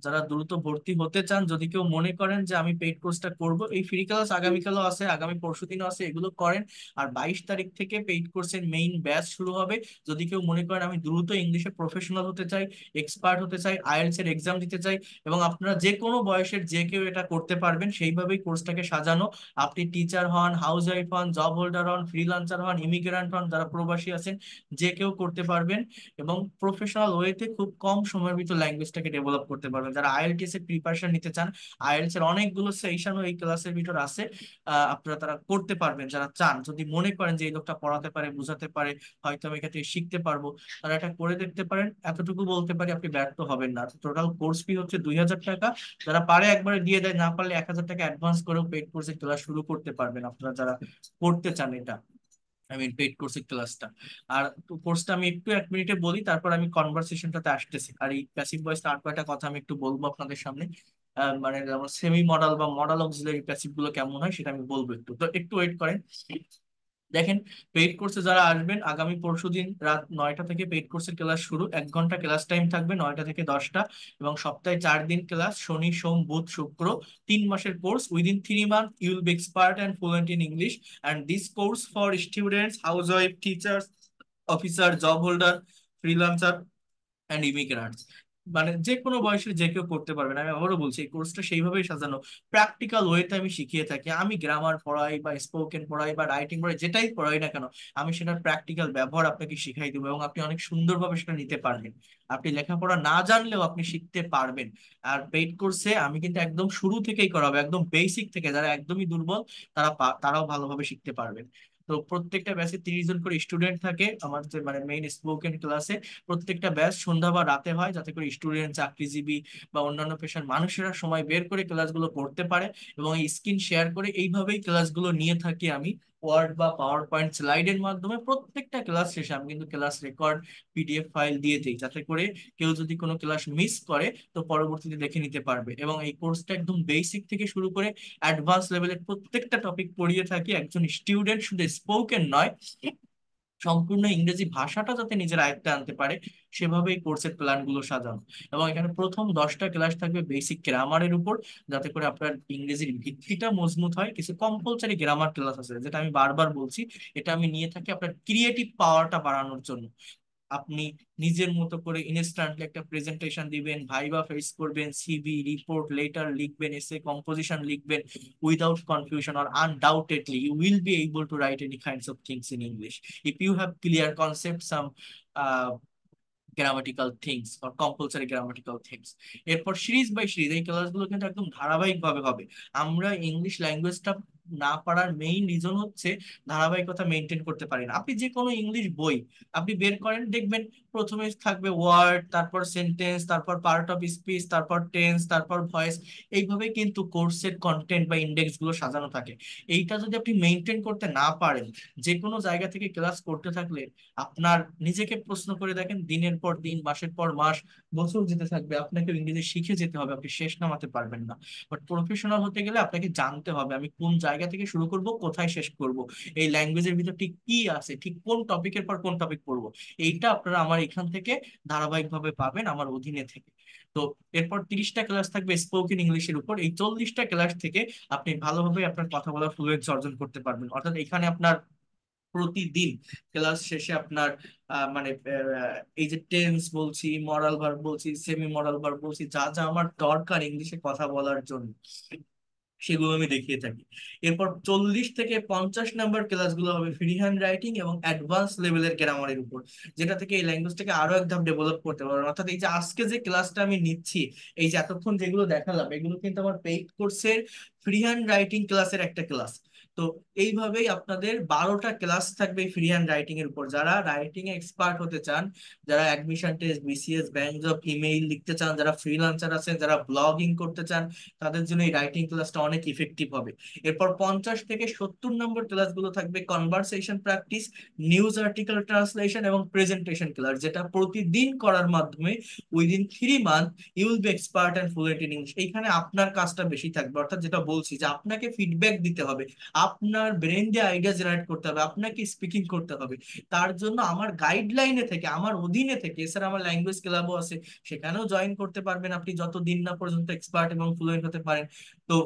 যারা দ্রুত ভর্তি হতে চান, যদি কেউ মনে করেন যে আমি পেইড কোর্সটা করব, এই ফ্রি ক্লাস আগামীকালও আছে, আগামী পরশুদিনও আছে, এগুলো করেন। আর 22 তারিখ থেকে পেইড কোর্সের মেইন ব্যাচ শুরু হবে। যদি কেউ মনে করেন আমি দ্রুত ইংলিশে প্রফেশনাল হতে চাই, এক্সপার্ট হতে চাই, আইএলটিএস এর এক্সাম দিতে চাই, এবং আপনারা যে কোনো বয়সের যে কেউ এটা করতে পারবেন, সেইভাবেই কোর্সটাকে সাজানো। আপনি টিচার হন, হাউস ওয়াইফ হন, জব হোল্ডার হন, ফ্রিল্যান্সার হন, ইমিগ্রেন্ট হন, যারা প্রবাসী আছেন, যে কেউ করতে পারবেন। এবং প্রফেশনাল ওয়েতে খুব কম সময়ের ভিতর ল্যাঙ্গুয়েজটাকে ডেভেলপ করতে পারবেন। যারা আইএলটিএস এর প্রিপারেশন নিতে চান, আইএলটিএস এর অনেকগুলো সেশনও এই ক্লাসের ভিতর আছে, আপনারা তারা করতে পারবেন। যারা চান, যদি মনে করেন যে এই লোকটা পড়াতে পারে, বোঝাতে পারে, হয়তো আমি এখান থেকে শিখতে পারবো, তারা এটা করে দেখতে পারেন। এতটুকু বলতে পারি আপনি ব্যর্থ হবেন না। টোটাল কোর্স ফি হচ্ছে 2000 টাকা। যারা পারে একবারে দিয়ে দেয়, না পারলে 1000 টাকা অ্যাডভান্স করেও পেড কোর্সের ক্লাস শুরু করতে পারবেন আপনারা যারা করতে চান এটা, আই মিন পেইড কোর্সের ক্লাসটা। আর কোর্সটা আমি একটু 1 মিনিটে বলি, তারপর আমি কনভারসেশনটাতে আসতেছি। আর এই প্যাসিভ ভয়েসটা আর কয়টা কথা আমি একটু বলবো আপনাদের সামনে। মানে যেমন সেমি মডাল বা মডাল অক্সিলারি প্যাসিভ গুলো কেমন হয় সেটা আমি বলবো, একটু তো একটু ওয়েট করেন। দেখেন, পেইড কোর্সে যারা আসবেন, আগামী পরশুদিন রাত 9টা থেকে পেইড কোর্সের ক্লাস শুরু। 1 ঘন্টা ক্লাস টাইম থাকবে, 9টা থেকে 10টা, এবং সপ্তাহে 4 দিন ক্লাস, শনি সোম বুধ শুক্র। 3 মাসের course, within 3 month you will be expert and fluent in English. And this course for students, housewife, teachers, officer, job holder, freelancer and immigrants, মানে যে কোনো বয়সের যে কেউ করতে পারবেন। আমি আবারও বলছি, এই কোর্সটা সেইভাবেই সাজানো, প্র্যাকটিক্যাল ওয়েতে আমি শিখিয়ে থাকি। আমি গ্রামার পড়াই বা স্পোকেন পড়াই বা রাইটিং পড়াই, যেটাই পড়াই না কেন, আমি সেটার প্র্যাকটিক্যাল ব্যবহার আপনাকে শিখাই দেবো, এবং আপনি অনেক সুন্দরভাবে সেটা নিতে পারবেন। আপনি লেখাপড়া না জানলেও আপনি শিখতে পারবেন। আর পেইড কোর্সে আমি কিন্তু একদম শুরু থেকেই করাবো, একদম বেসিক থেকে। যারা একদমই দুর্বল, তারাও ভালোভাবে শিখতে পারবেন। তো প্রত্যেকটা ব্যাচে 30 জন করে স্টুডেন্ট থাকে আমার যে মানে মেইন স্পোকেন ক্লাসে। প্রত্যেকটা ব্যাচ সন্ধ্যা বা রাতে হয়, যাতে করে স্টুডেন্ট, চাকরিজীবী বা অন্যান্য পেশার মানুষেরা সময় বের করে ক্লাসগুলো করতে পারে। এবং এই স্ক্রিন শেয়ার করে এইভাবেই ক্লাসগুলো নিয়ে থাকি আমি, ওয়ার্ড বা পাওয়ার পয়েন্ট স্লাইডের মাধ্যমে। প্রত্যেকটা ক্লাস শেষে আমি কিন্তু ক্লাস রেকর্ড পিডিএফ ফাইল দিয়ে দিই, যাতে করে কেউ যদি কোনো ক্লাস মিস করে তো পরবর্তীতে দেখে নিতে পারবে। এবং এই কোর্সটা একদম বেসিক থেকে শুরু করে অ্যাডভান্স লেভেলের প্রত্যেকটা টপিক পড়িয়ে থাকি। একজন স্টুডেন্ট শুধু স্পোকেন নয়, সম্পূর্ণ ইংরেজি ভাষাটা যাতে নিজের আয়ত্তে আনতে পারে, সেভাবেই কোর্সের প্ল্যান গুলো সাজানো। এবং এখানে প্রথম 10টা ক্লাস থাকবে বেসিক গ্রামারের উপর, যাতে করে আপনার ইংরেজির ভিত্তিটা মজবুত হয়। কিছু কম্পালসারি গ্রামার ক্লাস আছে, যেটা আমি বারবার বলছি, এটা আমি নিয়ে থাকি আপনার ক্রিয়েটিভ পাওয়ারটা বাড়ানোর জন্য। আপনি নিজের মতো করে ইনস্ট্যান্টলি একটা প্রেজেন্টেশন দিবেন, ভাইবা ফেস করবেন, সিভি, রিপোর্ট, লেটার লিখবেন, এসে কম্পোজিশন লিখবেন, without confusion, or undoubtedly you will be able to write any kinds of things in English if you have clear concepts, some uh, grammatical things বা compulsory grammatical things. এরপর series by series এই ক্লাসগুলো কিন্তু একদম ধারাবাহিক ভাবে হবে। আমরা ইংলিশ ল্যাঙ্গুয়েজটা না পারার মেইন রিজন হচ্ছে ধারাবাহিকতা মেনটেন করতে পারি না। আপনি যে কোনো ইংলিশ বই আপনি বের করেন, দেখবেন প্রথমে থাকবে ওয়ার্ড, তারপর সেন্টেন্স, তারপর পার্ট অফ স্পিচ, তারপর টেন্স, তারপর ভয়েস। এইভাবে কিন্তু কোর্সের কন্টেন্ট বা ইন্ডেক্স গুলো সাজানো থাকে। এইটা যদি আপনি মেনটেন করতে না পারেন, যে কোনো জায়গা থেকে ক্লাস করতে থাকলে আপনার নিজেকে প্রশ্ন করে দেখেন, দিনের পর দিন, মাসের পর মাস, বছর যেতে থাকবে, আপনাকে ইংরেজি শিখে যেতে হবে, আপনি শেষ নামাতে পারবেন না। বাট প্রফেশনাল হতে গেলে আপনাকে জানতে হবে আমি কোন জায়গা থেকে শুরু করব, কোথায় শেষ করব, এই ল্যাঙ্গুয়েজের ভিতর ঠিক কি আছে, ঠিক কোন টপিকের পর কোন টপিক পড়বো। এইটা আপনারা আমার এখান থেকে ধারাবাহিকভাবে পাবেন আমার অধীনে থেকে। তো এরপর 30টা ক্লাস থাকবে স্পোকেন ইংলিশের উপর। এই 40টা ক্লাস থেকে আপনি ভালোভাবে আপনার কথা বলার ফ্লুয়েন্সি অর্জন করতে পারবেন। অর্থাৎ এখানে আপনার প্রতিদিন ক্লাস শেষে আপনার মানে এই যে টেন্স বলছি, মরাল ভার্ব বলছি, সেমি মরাল ভার্ব বলছি, যা যা আমার দরকার ইংলিশে কথা বলার জন্য, সেগুলো আমি দেখিয়ে থাকি। এরপর 40 থেকে 50 নাম্বার ক্লাসগুলো হবে ফ্রি হ্যান্ড রাইটিং এবং অ্যাডভান্স লেভেলের গ্রামারের উপর, যেটা থেকে এই ল্যাঙ্গুয়েজটাকে আরো এক ধাপ ডেভেলপ করতে পারবেন। অর্থাৎ এই যে আজকে যে ক্লাসটা আমি নিচ্ছি, এই যে এতক্ষণ যেগুলো দেখালাম, এগুলো কিন্তু আমার পেইড কোর্সের ফ্রি হ্যান্ড রাইটিং ক্লাসের একটা ক্লাস। তো এইভাবেই আপনাদের 12টা ক্লাস থাকবে ফ্রি হ্যান্ড রাইটিং এর উপর। যারা রাইটিং এ এক্সপার্ট হতে চান, যারা admission test, BCS, bank job, email লিখতে চান, যারা ফ্রিল্যান্সার আছেন, যারা ব্লগিং করতে চান, তাদের জন্য এই রাইটিং ক্লাসটা অনেক ইফেক্টিভ হবে। এরপর 50 থেকে 70 নম্বর ক্লাসগুলো থাকবে conversation practice, news article translation এবং প্রেজেন্টেশন ক্লাস, যেটা প্রতিদিন করার মাধ্যমে within 3 month you will be expert and fluent in English. এইখানে আপনার কাজটা বেশি থাকবে। অর্থাৎ যেটা বলছি যে আপনাকে ফিডব্যাক দিতে হবে, আপনার ব্রেন দিয়ে আইডিয়া জেনারেট করতে হবে, আপনাকে স্পিকিং করতে হবে। তার জন্য আমার গাইডলাইনে থেকে, আমার অধীনে থেকে, এছাড়া আমার ল্যাঙ্গুয়েজ ক্লাবও আছে, সেখানেও জয়েন করতে পারবেন আপনি যতদিন না পর্যন্ত এক্সপার্ট এবং ফ্লুয়েন্ট হতে পারেন। তো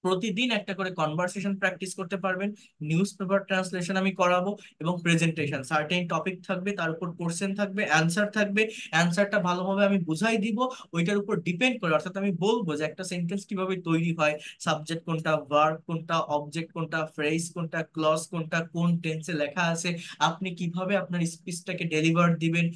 প্রতিদিন একটা করে কনভারসেশন প্র্যাকটিস করতে পারবেন, নিউজ পেপার ট্রান্সলেশন আমি করাবো, এবং প্রেজেন্টেশন সার্টেন টপিক থাকবে, তার উপর কোশ্চেন থাকবে, অ্যান্সার থাকবে। অ্যান্সারটা ভালোভাবে আমি বুঝাই দিব, ওইটার উপর ডিপেন্ড করে। অর্থাৎ আমি বলবো যে একটা সেন্টেন্স কিভাবে তৈরি হয়, সাবজেক্ট কোনটা, ভার্ব কোনটা, অবজেক্ট কোনটা, ফ্রেজ কোনটা, ক্লজ কোনটা, কোন টেন্সে লেখা আছে, আপনি কিভাবে আপনার স্পিচটাকে ডেলিভার দিবেন।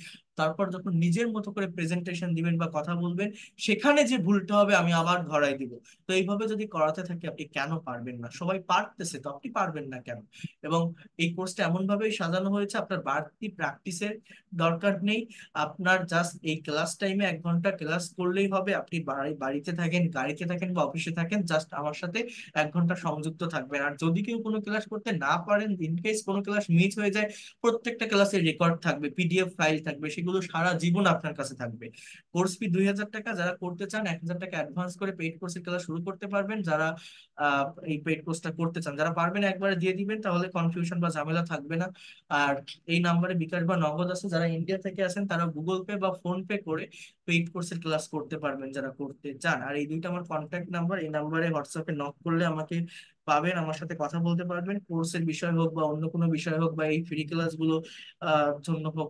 তারপর যখন নিজের মতো করে প্রেজেন্টেশন দিবেন বা কথা বলবেন, সেখানে যে ভুলটা হবে আমি আবার ধরাই দিব। তো এইভাবে যদি করাতে থাকি, আপনি কেন পারবেন না? সবাই পারতেছে, তো আপনি পারবেন না কেন? এবং এই কোর্সটা এমন ভাবেই সাজানো হয়েছে, আপনার বাড়তি প্র্যাকটিসের দরকার নেই। আপনার জাস্ট এই ক্লাস টাইমে 1 ঘন্টা ক্লাস করলেই হবে। আপনি বাড়িতে থাকেন, গাড়িতে থাকেন বা অফিসে থাকেন, জাস্ট আমার সাথে 1 ঘন্টা সংযুক্ত থাকবেন। আর যদি কেউ কোনো ক্লাস করতে না পারেন, ইন কেস কোনো ক্লাস মিস হয়ে যায়, প্রত্যেকটা ক্লাসের রেকর্ড থাকবে, পিডিএফ ফাইল থাকবে, সেগুলো সারা জীবন আপনার কাছে থাকবে। কোর্স ফি 2,000 টাকা। যারা করতে চান 1,000 টাকা অ্যাডভান্স করে পেইড কোর্সের ক্লাস শুরু করতে পারবেন। যারা এই পেইড কোর্সটা করতে চান, যারা পারবেন একবারে দিয়ে দিবেন, তাহলে কনফিউশন বা ঝামেলা থাকবে না। আর এই নাম্বারে বিকাশ বা নগদ আছে। যারা ইন্ডিয়া থেকে আছেন তারা গুগল পে বা ফোন পে করে পেইড কোর্সের ক্লাস করতে পারবেন যারা করতে চান। আর এই দুইটা আমার কন্ট্যাক্ট নাম্বার, এই নাম্বারে হোয়াটসঅ্যাপে নক করলে আমাকে পাবেন, আমার সাথে কথা বলতে পারবেন। কোর্সের বিষয় হোক বা অন্য কোনো বিষয় হোক, বা এই ফ্রি ক্লাসগুলো জন্য হোক,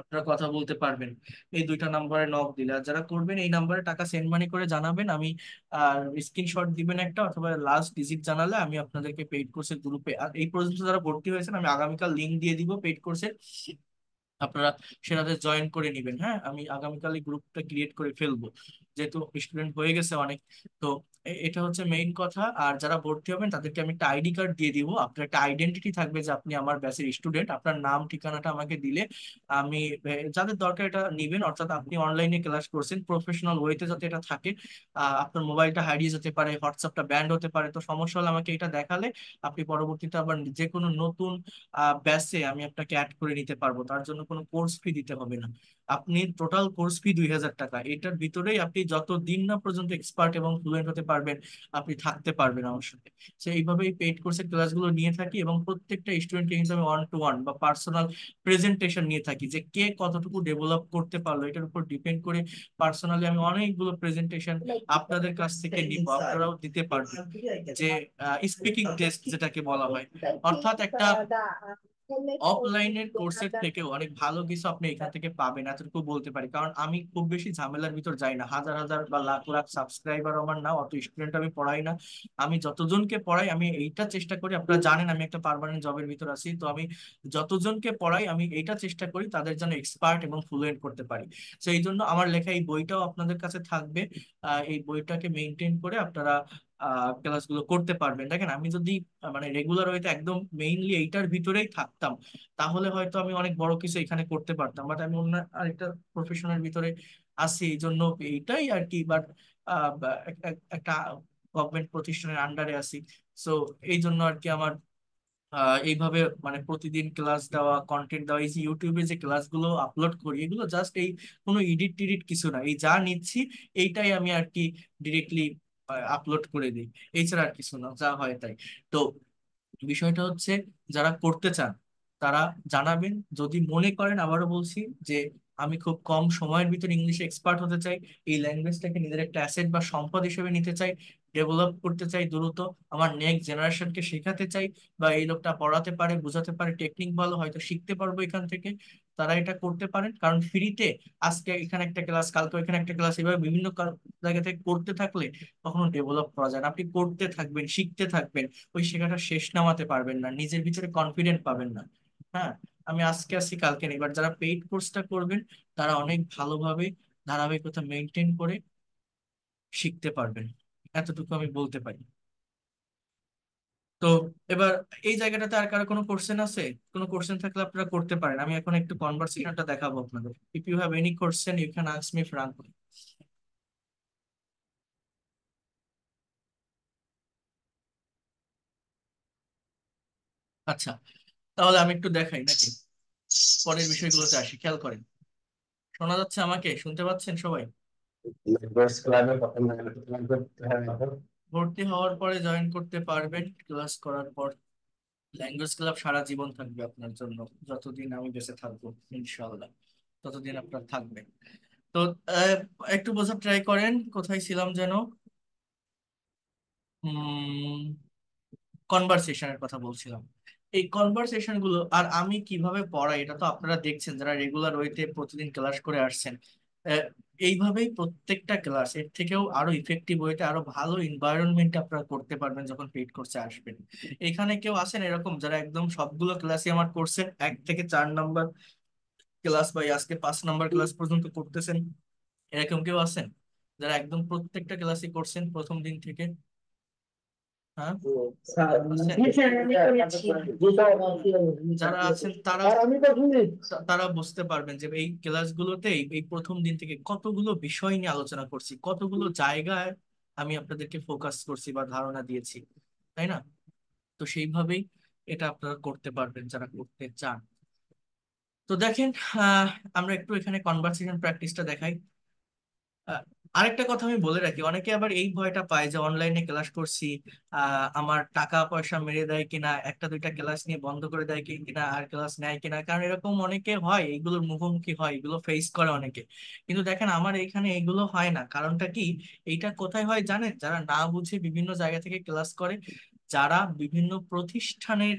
আপনারা কথা বলতে পারবেন এই দুইটা নাম্বারে নক দিলে। আর যারা করবেন এই নাম্বারে টাকা সেন্ড মানি করে জানাবেন, আমি আর স্ক্রিনশট দিবেন একটা, অথবা লাস্ট ডিজিট জানালে আমি আপনাদেরকে পেইড কোর্সের গ্রুপে, আর এই পর্যন্ত যারা ভর্তি হয়েছেন আমি আগামীকাল লিংক দিয়ে দিব পেইড কোর্সের, আপনারা সেটাতে জয়েন করে নেবেন। হ্যাঁ, আমি আগামীকাল এই গ্রুপটা ক্রিয়েট করে ফেলবো, যেহেতু স্টুডেন্ট হয়ে গেছে অনেক। তো এটা হচ্ছে মেইন কথা। আর যারা ভর্তি হবেন তাদেরকে আমি একটা আইডি কার্ড দিয়ে দিব, আপনার একটা আইডেন্টিটি থাকবে যে আপনি আমার ব্যাচের স্টুডেন্ট। আপনার নাম ঠিকানাটা আমাকে দিলে আমি যাদের দরকার এটা নিবেন। অর্থাৎ আপনি অনলাইনে ক্লাস করছেন, প্রফেশনাল ওয়েতে যাতে এটা থাকে। আপনার মোবাইলটা হারিয়ে যেতে পারে, হোয়াটসঅ্যাপটা ব্যান্ড হতে পারে, তো সমস্যা হলে আমাকে এটা দেখালে আপনি পরবর্তীতে আবার যে কোনো নতুন ব্যাচে আমি আপনাকে অ্যাড করে নিতে পারবো। তার জন্য কোনো কোর্স ফি দিতে হবে না। আপনি টোটাল কোর্স ফি 2,000 টাকা। এটার ভিতরেই আপনি যত দিন না পর্যন্ত এক্সপার্ট এবং ফ্লুয়েন্ট হতে পারবেন, আপনি থাকতে পারবেন আমার সাথে। তো এইভাবেই পেইড কোর্সের ক্লাসগুলো নিয়ে থাকি, এবং প্রত্যেকটা স্টুডেন্টকে কিন্তু আমি 1 to 1 বা পার্সোনাল প্রেজেন্টেশন নিয়ে থাকি, যে কে কতটুকু ডেভেলপ করতে পারলো এটার উপর ডিপেন্ড করে পার্সোনালি আমি অনেকগুলো প্রেজেন্টেশন আপনাদের কাছ থেকে নিব, আপনারাও দিতে পারবেন। যে স্পিকিং টেস্ট যেটাকে বলা হয়, অর্থাৎ একটা অফলাইনের কোর্সের থেকেও অনেক ভালো কিছু আপনি এখান থেকে পাবেন, এতটুকু বলতে পারি। কারণ আমি খুব বেশি ঝামেলার ভিতর যাই না, হাজার হাজার বা লাখ লাখ সাবস্ক্রাইবার আমার না, অত স্টুডেন্ট আমি পড়াই না। আমি যতজনকে পড়াই, আমি এইটা চেষ্টা করি, আপনারা জানেন আমি একটা পার্মানেন্ট জবের ভিতর আছি, তো আমি যতজনকে পড়াই আমি এইটা চেষ্টা করি তাদের যেন এক্সপার্ট এবং ফ্লুয়েন্ট করতে পারি। সেই জন্য আমার লেখা এই বইটাও আপনাদের কাছে থাকবে। এই বইটাকে মেনটেন করে আপনারা ক্লাসগুলো করতে পারবেন। দেখেন আমি যদি মানে রেগুলার হইতে একদম মেইনলি এইটার ভিতরেই থাকতাম, তাহলে হয়তো আমি অনেক বড় কিছু এখানে করতে পারতাম, বাট আমি অন্য আরেকটা প্রফেশনের ভিতরে আছি, এই জন্য এইটাই আর কি। বাট একটা গভর্নমেন্ট প্রতিষ্ঠানের আন্ডারে আছি, সো এই জন্য আর কি আমার এইভাবে মানে প্রতিদিন ক্লাস দেওয়া, কন্টেন্ট দেওয়া, এই যে ইউটিউবে যে ক্লাসগুলো আপলোড করি, এগুলো জাস্ট এই কোনো এডিট টিডিট কিছু না, এই যা নিচ্ছি এইটাই আমি আর কি ডিরেক্টলি আপলোড করে দিই, এছাড়া আর কিছু না, যা হয় তাই। তো বিষয়টা হচ্ছে, যারা করতে চান তারা জানাবেন। যদি মনে করেন, আবারও বলছি, যে আমি খুব কম সময়ের ভিতর ইংলিশে এক্সপার্ট হতে চাই, এই ল্যাঙ্গুয়েজটাকে নিজের একটা অ্যাসেট বা সম্পদ হিসেবে নিতে চাই, ডেভেলপ করতে চাই দ্রুত, আমার নেক্সট জেনারেশনকে শেখাতে চাই, বা এই লোকটা পড়াতে পারে, বোঝাতে পারে, টেকনিক ভালো, হয়তো শিখতে পারবো এখান থেকে, তারা এটা করতে পারেন। কারণ ফ্রিতে আজকে এখানে একটা ক্লাস, কালকে এখানে একটা ক্লাস, এভাবে বিভিন্ন জায়গা থেকে করতে থাকলে কখনো ডেভেলপ করা যায় না। আপনি করতে থাকবেন, শিখতে থাকবেন, ওই শেখাটা শেষ নামাতে পারবেন না, নিজের ভিতরে কনফিডেন্ট পাবেন না। হ্যাঁ, আমি আজকে আসি কালকে নেই, এবার যারা পেইড কোর্সটা করবেন তারা অনেক ভালোভাবে ধারাবাহিকতা মেনটেন করে শিখতে পারবেন, এতটুকু আমি বলতে পারি। তো এবার এই জায়গাটাতে আর কারো কোনো কোশ্চেন আছে? কোনো কোশ্চেন থাকলে আপনারা করতে পারেন, আমি এখন একটু কনভারসেশনটা দেখাবো আপনাদের। If you have any question you can ask me frankly. আচ্ছা, তাহলে আমি একটু দেখাই নাকি, পরের বিষয়গুলোতে আসি, খেয়াল করেন। শোনা যাচ্ছে আমাকে? শুনতে পাচ্ছেন সবাই? ল্যাঙ্গুয়েজ ক্লাবে কত ল্যাঙ্গুয়েজ করতে হয় এখন? ভর্তি হওয়ার পরে জয়েন করতে পারবেন, ক্লাস করার পর। ল্যাঙ্গুয়েজ ক্লাব সারা জীবন থাকবে আপনার জন্য, যতদিন আমি বেঁচে থাকবো ইনশাআল্লাহ, ততদিন আপনার থাকবে। তো আহ, একটু বোঝার ট্রাই করেন, কোথায় ছিলাম যেন? কনভারসেশনের কথা বলছিলাম। এই কনভারসেশন গুলো আর আমি কিভাবে পড়াই, এটা তো আপনারা দেখছেন যারা রেগুলার ওয়েতে প্রতিদিন ক্লাস করে আসছেন। আহ, এইভাবেই প্রত্যেকটা ক্লাস এর থেকেও আরো ইফেক্টিভ ওয়েতে, আরো ভালো এনভায়রনমেন্টে আপনারা করতে পারবেন যখন পেইড কোর্সে আসবেন। এখানে কেউ আছেন এরকম যারা একদম সবগুলো ক্লাসই আমার কোর্সের 1 থেকে 4 নাম্বার ক্লাস, বা এই আজকে 5 নাম্বার ক্লাস পর্যন্ত করতেছেন? এরকম কেউ আছেন যারা একদম প্রত্যেকটা ক্লাসই করছেন প্রথম দিন থেকে? হ্যাঁ, আছেন? যারা আছেন তারা তারা বুঝতে পারবেন যে এই ক্লাসগুলোতে এই প্রথম দিন থেকে কতগুলো বিষয় নিয়ে আলোচনা করছি, কতগুলো জায়গায় আমি আপনাদেরকে ফোকাস করছি বা ধারণা দিয়েছি, তাই না? তো সেইভাবেই এটা আপনারা করতে পারবেন যারা করতে চান। তো দেখেন, আহ আমরা একটু এখানে কনভার্সেশন প্র্যাকটিসটা দেখাই। আহ, আরেকটা কথা আমি বলে রাখি, অনেকে আবার এই ভয়টা পায় যে অনলাইনে ক্লাস করছি, আমার টাকা পয়সা মেরে দেয় কিনা, একটা দুইটা ক্লাস নিয়ে বন্ধ করে দেয় কিনা, আর ক্লাস নেয় কিনা, কারণ এরকম অনেকে হয়, এগুলোর মুখোমুখি হয়, এগুলো ফেস করে অনেকে। কিন্তু দেখেন আমার এখানে এগুলো হয় না, কারণটা কি? এইটা কোথায় হয় জানেন? যারা না বুঝে বিভিন্ন জায়গা থেকে ক্লাস করে, যারা বিভিন্ন প্রতিষ্ঠানের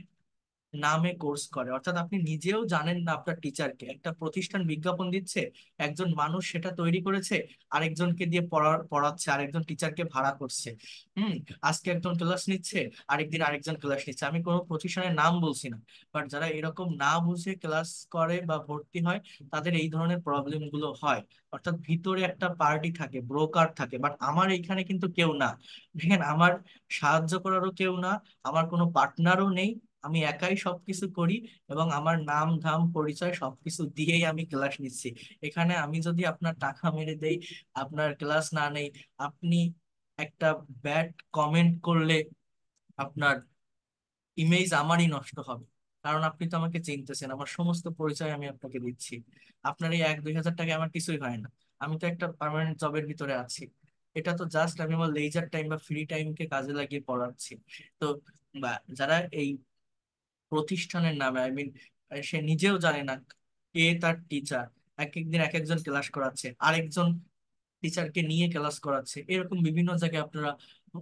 নামে কোর্স করে, অর্থাৎ আপনি নিজেও জানেন না আপনার টিচারকে, একটা প্রতিষ্ঠান বিজ্ঞাপন দিচ্ছে, একজন মানুষ সেটা তৈরি করেছে, আরেকজনকে দিয়ে পড়াচ্ছে, আরেকজন টিচারকে ভাড়া করছে। হুম, আজকে একজন ক্লাস নিচ্ছে, আরেকদিন আরেকজন ক্লাস নিচ্ছে, আমি কোনো প্রতিষ্ঠানের নাম বলছি না, বাট যারা এরকম না বুঝে ক্লাস করে বা ভর্তি হয়, তাদের এই ধরনের প্রবলেম গুলো হয়। অর্থাৎ ভিতরে একটা পার্টি থাকে, ব্রোকার থাকে, বাট আমার এইখানে কিন্তু কেউ না। দেখেন, আমার সাহায্য করারও কেউ না, আমার কোনো পার্টনারও নেই, আমি একাই সবকিছু করি, এবং আমার নাম ধাম পরিচয় সবকিছু দিয়েই আমি ক্লাস নিচ্ছি। এখানে আমি যদি আপনার টাকা মেরে দেই, আপনার ক্লাস না নেই, আপনি একটা ব্যাড কমেন্ট করলে আপনার ইমেজ আমারই নষ্ট হবে, কারণ আপনি তো আমাকে চিনতেছেন, আমার সমস্ত পরিচয় আমি আপনাকে দিচ্ছি। আপনার এই 1-2 হাজার টাকা আমার কিছুই হয় না, আমি তো একটা পার্মানেন্ট জবের ভিতরে আছি। এটা তো জাস্ট আমি আমার লেজার টাইম বা ফ্রি টাইমকে কাজে লাগিয়ে পড়াচ্ছি। তো বা যারা এই প্রতিষ্ঠানের নামে, আই মিন, সে নিজেও জানে না কে তার টিচার, এক একদিন এক একজন ক্লাস করাচ্ছে, আরেকজন টিচারকে নিয়ে ক্লাস করাচ্ছে, এরকম বিভিন্ন জায়গায় আপনারা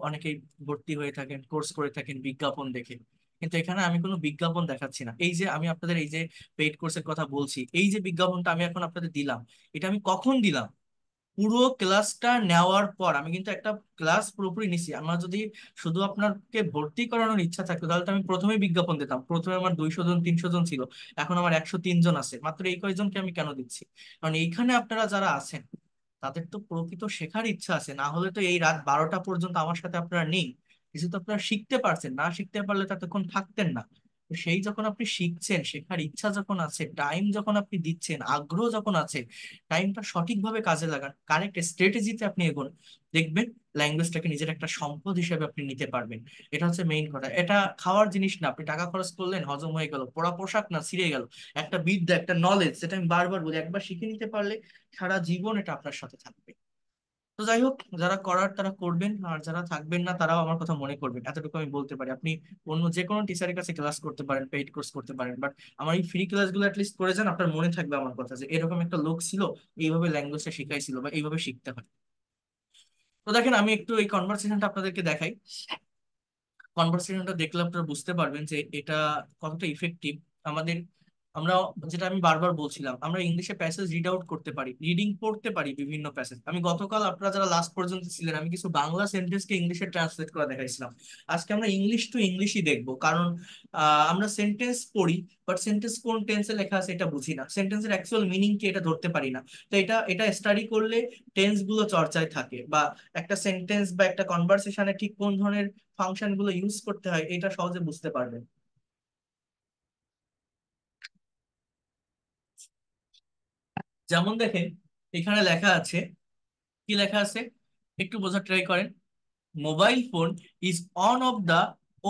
অনেকেই ভর্তি হয়ে থাকেন, কোর্স করে থাকেন বিজ্ঞাপন দেখে। কিন্তু এখানে আমি কোনো বিজ্ঞাপন দেখাচ্ছি না, এই যে আমি আপনাদের এই যে পেইড কোর্সের কথা বলছি, এই যে বিজ্ঞাপনটা আমি এখন আপনাদের দিলাম, এটা আমি কখন দিলাম? পুরো ক্লাসটা নেওয়ার পর। আমি কিন্তু একটা ক্লাস পুরোপুরি নিছি, আমার যদি শুধু আপনাকে ভর্তি করানোর ইচ্ছা থাকতো তাহলে তো আমি প্রথমেই বিজ্ঞাপন দিতাম, প্রথমে আমার 200 জন 300 জন ছিল, এখন আমার 103 জন আছে, মাত্র এই কয়জনকে আমি কেন দিচ্ছি? কারণ এইখানে আপনারা যারা আছেন তাদের তো প্রকৃত শেখার ইচ্ছা আছে, না হলে তো এই রাত 12টা পর্যন্ত আমার সাথে আপনারা নেই। কিছু তো আপনারা শিখতে পারছেন, না শিখতে পারলে তো এতক্ষণ থাকতেন না। তো সেই যখন আপনি শিখছেন, শেখার ইচ্ছা যখন আছে, টাইম যখন আপনি দিচ্ছেন, আগ্রহ যখন আছে, টাইমটা সঠিকভাবে কাজে লাগান, কারেক্ট স্ট্র্যাটেজিতে আপনি এগোন, দেখবেন ল্যাঙ্গুয়েজটাকে নিজের একটা সম্পদ হিসেবে আপনি নিতে পারবেন। এটা হচ্ছে মেইন কথা। এটা খাওয়ার জিনিস না, আপনি টাকা খরচ করলেন হজম হয়ে গেল, পরা পোশাক না ছিঁড়ে গেল। একটা বিদ্যা, একটা নলেজ, যেটা আমি বারবার বলি, একবার শিখে নিতে পারলে সারা জীবন এটা আপনার সাথে থাকবে। তো যাই হোক, যারা করার তারা করবেন, আর যারা থাকবেন না তারাও আমার কথা মনে করবেন, এতটুকু আমি বলতে পারি। আপনি অন্য যে কোনো টিচারের কাছে ক্লাস করতে পারেন, পেইড কোর্স করতে পারেন, বাট আমার এই ফ্রি ক্লাসগুলো অ্যাটলিস্ট করে যান, আপনার মনে থাকবে আমার কথা, যে এরকম একটা লোক ছিল, এইভাবে ল্যাঙ্গুয়েজটা শিখাইছিল বা এইভাবে শিখতে হয়। তো দেখেন, আমি একটু এই কনভারসেশনটা আপনাদেরকে দেখাই। কনভারসেশনটা দেখলে আপনারা বুঝতে পারবেন যে এটা কতটা ইফেক্টিভ আমাদের। আমরা, যেটা আমি বারবার বলছিলাম, আমরা ইংলিশে প্যাসেজ রিড আউট করতে পারি, রিডিং পড়তে পারি বিভিন্ন প্যাসেজ। আমি গতকাল, আপনারা যারা লাস্ট পর্যন্ত ছিলেন, আমি কিছু বাংলা সেন্টেন্সকে ইংলিশে ট্রান্সলেট করে দেখাইছিলাম। আজকে আমরা ইংলিশ টু ইংলিশই দেখবো, কারণ আমরা সেন্টেন্স পড়ি, বাট সেন্টেন্স কোন টেন্সে লেখা আছে এটা বুঝি না, সেন্টেন্সের অ্যাকচুয়াল মিনিং কি এটা ধরতে পারি না। তো এটা এটা স্টাডি করলে টেন্স গুলো চর্চায় থাকে, বা একটা সেন্টেন্স বা একটা কনভারসেশনে ঠিক কোন ধরনের ফাংশন গুলো ইউজ করতে হয় এটা সহজে বুঝতে পারবেন। যেমন দেখেন, এখানে লেখা আছে, কি লেখা আছে একটু বোঝার ট্রাই করেন। Mobile phone is on of the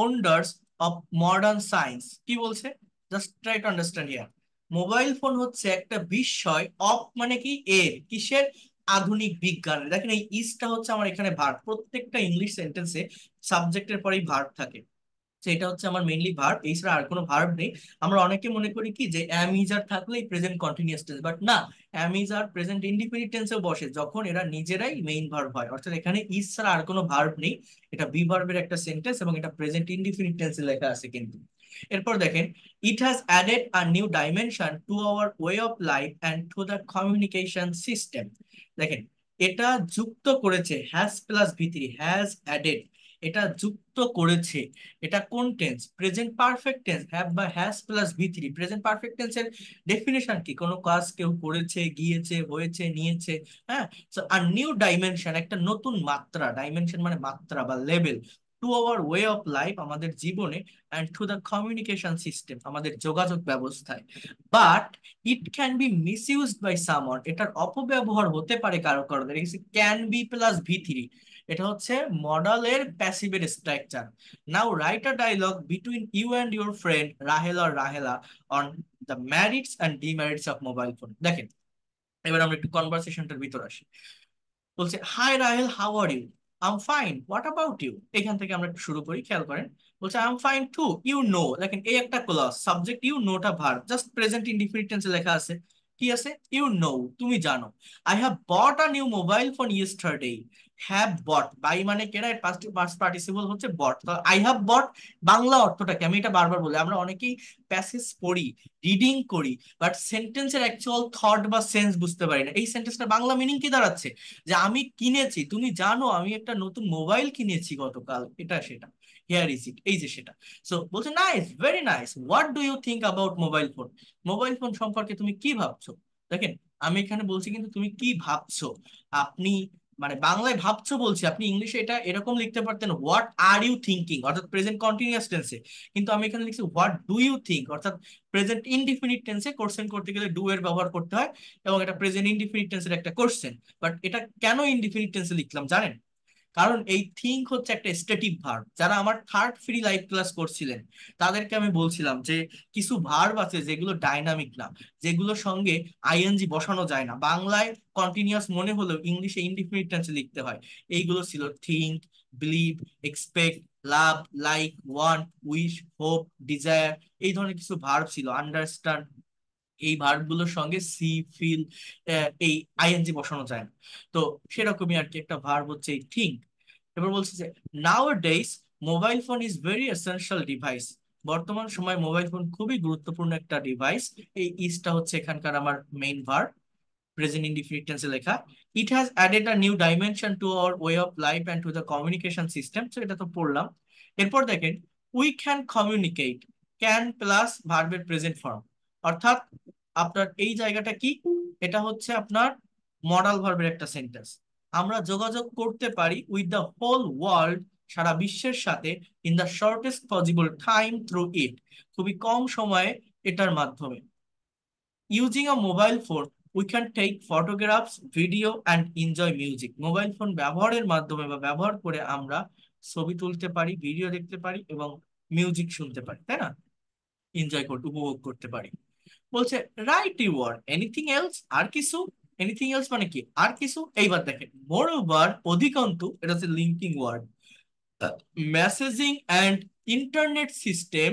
wanders of modern science. কি বলছে? Just try to understand here. Mobile phone হচ্ছে একটা বিস্ময়, অফ মানে কি, এর, কিসের, আধুনিক বিজ্ঞানের। দেখেন এই ইজটা হচ্ছে আমার এখানে ভার্ব, প্রত্যেকটা ইংলিশ সেন্টেন্সে সাবজেক্টের পরেই ভার্ব থাকে। তো এটা হচ্ছে আমার মেইনলি ভার্ব, এছাড়া আর কোনো ভার্ব নেই। আমরা অনেকে মনে করি কি যে অ্যাম ইজ আর থাকলেই প্রেজেন্ট কন্টিনিউয়াস টেন্স, বাট না, am is are present indefinite টেন্সেও বসে যখন এরা নিজেরাই মেইন ভার্ব হয়, অর্থাৎ এখানে ইজ ছাড়া আর কোনো ভার্ব নেই। এটা বি ভার্বের একটা সেন্টেন্স এবং এটা প্রেজেন্ট ইনডিফিনিট টেন্সে লেখা আছে কিন্তু। এরপর দেখেন, it has added a new dimension to our way of life and to the communication system. দেখেন, এটা যুক্ত করেছে, has plus V three, has added, এটা যুক্ত করেছে। এটা কোন টেন্স? প্রেজেন্ট পারফেক্ট টেন্স, হ্যাভ বা has plus V three. Present perfect টেন্সের ডেফিনেশন কি? কোনো কাজ কেউ করেছে, গিয়েছে, হয়েছে, নিয়েছে। হ্যাঁ। সো আর নিউ ডাইমেনশন, একটা নতুন মাত্রা, ডাইমেনশন মানে মাত্রা বা level, to our way of life, আমাদের জীবনে, and to the communication system, আমাদের যোগাযোগ ব্যবস্থায়। But it can be misused by someone, এটার অপব্যবহার হতে পারে কারো কারো। Can be plus V three, এটা হচ্ছে মডালের প্যাসিভের স্ট্রাকচার। Now write a dialog between you and your friend Rahel or Rahela on the merits and demerits of mobile phone. দেখেন, এবার আমরা একটু কনভারসেশনটার ভিতর আসি। বলছে, hi Rahel, how are you? I'm fine, what about you? এখান থেকে আমরা একটু শুরু করি, খেয়াল করেন। বলছে I'm fine too, you know. দেখেন, এই একটা ক্লজ, সাবজেক্ট ইউ নোটা ভার্ব, জাস্ট প্রেজেন্ট ইনডিফিনিট টেন্সে লেখা আছে। কি আছে? ইউ নো, তুমি জানো। I have bought a new mobile phone yesterday. Have bought, buy মানে কেনা, এর পাস্ট পার্টিসিপল হচ্ছে বট। তো আই হ্যাভ বট, বাংলা অর্থটা কি? আমি এটা বারবার বলি, আমরা অনেকেই প্যাসেজ পড়ি, রিডিং করি, বাট সেন্টেন্সের অ্যাকচুয়াল থট বা সেন্স বুঝতে পারি না। এই সেন্টেন্সটা বাংলা মিনিং কি দাঁড়াচ্ছে? যে আমি কিনেছি, তুমি জানো আমি একটা নতুন মোবাইল কিনেছি গতকাল, এটা সেটা, হিয়ার ইজ ইট, এই যে সেটা। সো বলছে, nice, very nice, what do you think about mobile phone? Mobile phone সম্পর্কে তুমি কি ভাবছো? দেখেন, আমি এখানে বলছি কিন্তু তুমি কি ভাবছো। আপনি মানে বাংলায় ভাবছো বলছি, আপনি ইংলিশে এটা এরকম লিখতে পারতেন, হোয়াট আর ইউ থিঙ্কিং, অর্থাৎ প্রেজেন্ট কন্টিনিউয়াস টেন্সে। কিন্তু আমি এখানে লিখছি হোয়াট ডু ইউ থিঙ্ক, অর্থাৎ প্রেজেন্ট ইনডিফিনিট টেন্সে। কোশ্চেন করতে গেলে ডু এর ব্যবহার করতে হয়, এবং এটা প্রেজেন্ট ইনডিফিনিট টেন্সের একটা কোশ্চেন। বাট এটা কেন ইনডিফিনিট টেন্সে লিখলাম জানেন? কারণ এই থিঙ্ক হচ্ছে একটা স্ট্যাটিক ভার্ব। যারা আমার থার্ড ফ্রি লাইভ ক্লাস করছিলেন, তাদেরকে আমি বলছিলাম যে কিছু ভার্ব আছে যেগুলো ডাইনামিক না, যেগুলোর সঙ্গে আইএনজি বসানো যায় না, বাংলায় কন্টিনিউয়াস মনে হলেও ইংলিশে ইনডিফিনিট টেন্সে লিখতে হয়। এইগুলো ছিল think, believe, expect, love, like, want, wish, hope, desire. এই ধরনের কিছু ভার্ব ছিল, আন্ডারস্ট্যান্ড। এই ভার্ব গুলোর সঙ্গে সি, ফিল, এই আইএনজি বসানো যায় না। তো সেরকমই আর কি একটা ভার্ব হচ্ছে এই থিঙ্ক। এবার বলছে যে nowadays mobile phone is very essential device. বর্তমান সময় মোবাইল ফোন খুবই গুরুত্বপূর্ণ একটা ডিভাইস। এই ইজটা হচ্ছে এখানকার আমার মেইন ভার্ব, প্রেজেন্ট ইনডিফিনিট টেন্সে লেখা। ইট has added a new dimension to our way of life and to the communication system. তো এটা তো পড়লাম। এরপর দেখেন, we can communicate, can plus ভার্বের প্রেজেন্ট ফর্ম, অর্থাৎ আপনার এই জায়গাটা কি? এটা হচ্ছে আপনার মডাল ভার্বের একটা সেন্টেন্স। আমরা যোগাযোগ করতে পারি উইথ দ্য হোল ওয়ার্ল্ড, সারা বিশ্বের সাথে, in the shortest possible time through it, খুবই কম সময়ে এটার মাধ্যমে। Using a mobile phone we can take photographs, video and enjoy music. Mobile phone ব্যবহারের মাধ্যমে বা ব্যবহার করে আমরা ছবি তুলতে পারি, ভিডিও দেখতে পারি এবং মিউজিক শুনতে পারি, তাই না? এনজয় করতে, উপভোগ করতে পারি। বলছে right you would anything else, আর কিছু। এনিথিং এলস মানে কি আর কিছু। এইবার দেখেন মোর ওভার, অধিকন্তু, এটা হচ্ছে linking word. Messaging and internet system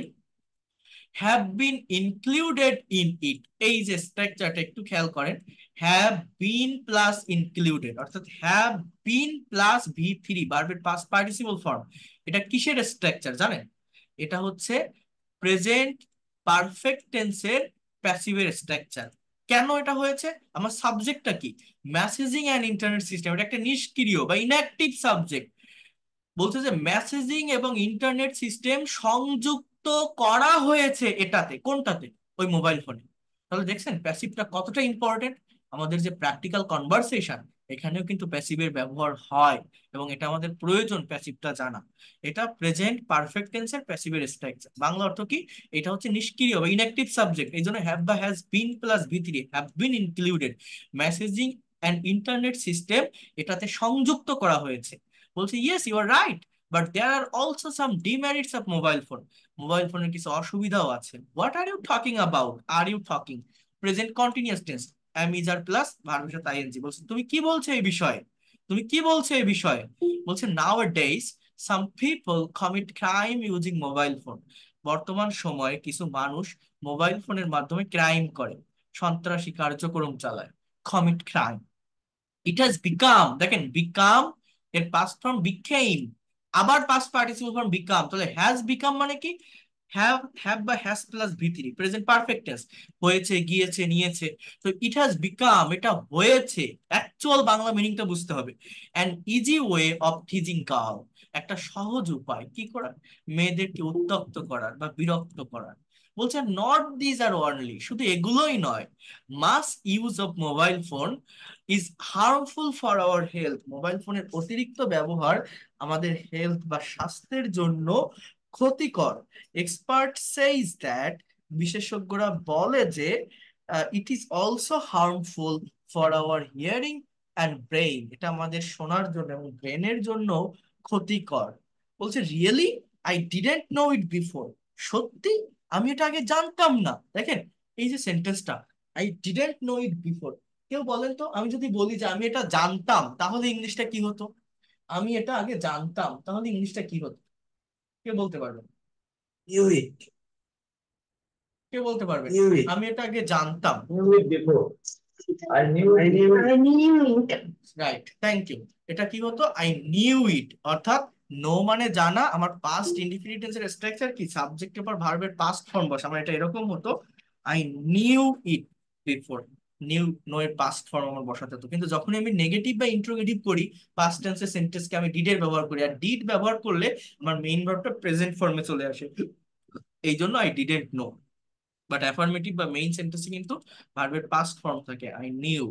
have been included in it. এই যে স্ট্রাকচারটা একটু খেয়াল করেন, হ্যাভ বিন প্লাস ইনক্লুডেড, অর্থাৎ হ্যাভ বিন প্লাস V3 ভার্বের পাস্ট পার্টিসিপল ফর্ম। এটা কিসের স্ট্রাকচার জানেন? এটা হচ্ছে প্রেজেন্ট পারফেক্ট টেন্সের প্যাসিভের স্ট্রাকচার। কেন এটা হয়েছে? আমার সাবজেক্টটা কি? মেসেজিং অ্যান্ড ইন্টারনেট সিস্টেম, এটা একটা নিষ্ক্রিয় বা ইনঅ্যাক্টিভ সাবজেক্ট। বলছে যে মেসেজিং এবং ইন্টারনেট সিস্টেম সংযুক্ত করা হয়েছে এটাতে, কোনটাতে? ওই মোবাইল ফোনে। তাহলে দেখছেন প্যাসিভটা কতটা ইম্পর্টেন্ট। আমাদের যে প্র্যাকটিক্যাল কনভারসেশন, এখানেও কিন্তু প্যাসিভের ব্যবহার হয় এবং এটা আমাদের প্রয়োজন প্যাসিভটা জানা। এটা প্রেজেন্ট পারফেক্ট টেন্সের প্যাসিভের স্ট্রাকচার। বাংলা অর্থ কি? এটা হচ্ছে নিষ্ক্রিয় বা ইনঅ্যাক্টিভ সাবজেক্ট, এই জন্য হ্যাভ বা has been plus V3, have been included. Messaging and internet system এটাতে সংযুক্ত করা হয়েছে। বলছে yes you are right, but there are also some demerits of mobile phone. Mobile ফোনের কিছু অসুবিধাও আছে। What are you talking about? Are you talking, present continuous tense, am is are plus ভার্বের সাথে আইএনজি। বলছে তুমি কি বলছো এই বিষয়ে, তুমি কি বলছো এই বিষয়ে? বলছে nowadays some people commit crime using mobile phone. বর্তমান সময়ে কিছু মানুষ মোবাইল ফোনের মাধ্যমে ক্রাইম করে, সন্ত্রাসী কার্যক্রম চালায়। Commit crime, it has become, দেখেন বিকাম এর পাস্ট ফর্ম বিকেম, আবার পাস্ট পার্টিসিপল ফর্ম বিকাম। তাহলে হ্যাজ বিকাম মানে কি? হ্যাভ বা has plus V3, present perfect tense, হয়েছে, গিয়েছে, নিয়েছে। তো ইট হ্যাজ বিকাম, এটা হয়েছে। অ্যাকচুয়াল বাংলা মিনিংটা বুঝতে হবে। An easy way of teasing girl, একটা সহজ উপায় কি করার? মেয়েদেরকে উত্ত্যক্ত করার বা বিরক্ত করার। বলছে নট দিস আর অনলি, শুধু এগুলোই নয়, mass use of mobile phone is harmful for our health. Mobile ফোনের অতিরিক্ত ব্যবহার আমাদের হেলথ বা স্বাস্থ্যের জন্য ক্ষতিকর। এক্সপার্ট সেইজ দ্যাট, বিশেষজ্ঞরা বলে যে it is also harmful for hour hearing and brain, এটা আমাদের শোনার জন্য এবং ব্রেনের জন্য ক্ষতিকর। বলছে really I didn't no it before, সত্যি আমি এটা আগে জানতাম না। দেখেন এই যে সেন্টেন্সটা, I didn't no it before, কেউ বলেন তো, আমি যদি বলি যে আমি এটা জানতাম তাহলে ইংলিশটা কি হতো? আমি এটা আগে জানতাম তাহলে ইংলিশটা কি হতো? কে বলতে পারবেন? Knew it. কে বলতে পারবেন? Knew it. আমি এটা আগে জানতাম। Knew it before. I knew it. Right, thank you. এটা কি হতো? আই নিউ ইট, অর্থাৎ নো মানে জানা, আমার পাস্ট ইনডিফিনিট টেন্সের স্ট্রাকচার কি? সাবজেক্টের পর ভার্বের পাস্ট ফর্ম বসে, আমার এটা এরকম হতো, I knew it before. Knew, know এর পাস্ট ফর্ম আমার বসাতে হতো। কিন্তু যখন আমি নেগেটিভ বা ইন্ট্রোগেটিভ করি, পাস্ট টেন্সের সেন্টেন্সকে আমি ডিড এর ব্যবহার করি, আর ডিড ব্যবহার করলে আমার মেইন ভার্বটা প্রেজেন্ট ফর্মে চলে আসে। এই জন্য I didn't know. But affirmative বা মেইন সেন্টেন্সে কিন্তু ভার্বের পাস্ট ফর্ম থাকে, আই নিউ।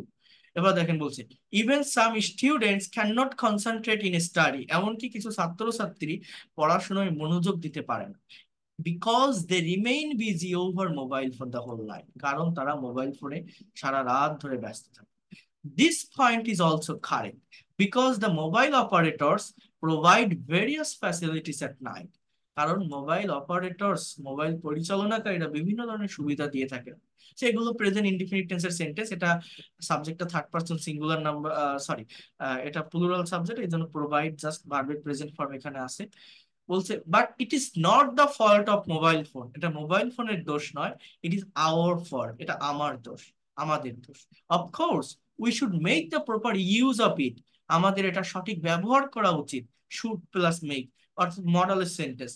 এবার দেখেন বলছে even some students can not concentrate in study, এমনকি কিছু ছাত্রছাত্রী পড়াশোনায় মনোযোগ দিতে পারে না, because they remain busy over mobile for the whole night, কারণ তারা মোবাইল ফোনে সারা রাত ধরে ব্যস্ত থাকে। This point is also correct because the mobile operators provide various facilities at night. কারণ মোবাইল অপারেটরস, মোবাইল পরিচালনাকারীরা বিভিন্ন ধরনের সুবিধা দিয়ে থাকে। সেগুলো প্রেজেন্ট ইনডিফিনিট টেন্সের সেন্টেন্স, এটা সাবজেক্টটা third person singular number, sorry, এটা প্লুরাল সাবজেক্ট, এই জন্য প্রোভাইড জাস্ট ভার্বের প্রেজেন্ট ফর্ম এখানে আছে। বলছে but it is not the fault of mobile phone, এটা মোবাইল ফোনের দোষ নয়, ইট ইজ আওয়ার ফল্ট, এটা আমার দোষ, আমাদের দোষ। Of course we should make the proper use of it, আমাদের এটা সঠিক ব্যবহার করা উচিত। শুড প্লাস মেক, অর্থাৎ মডালের sentence.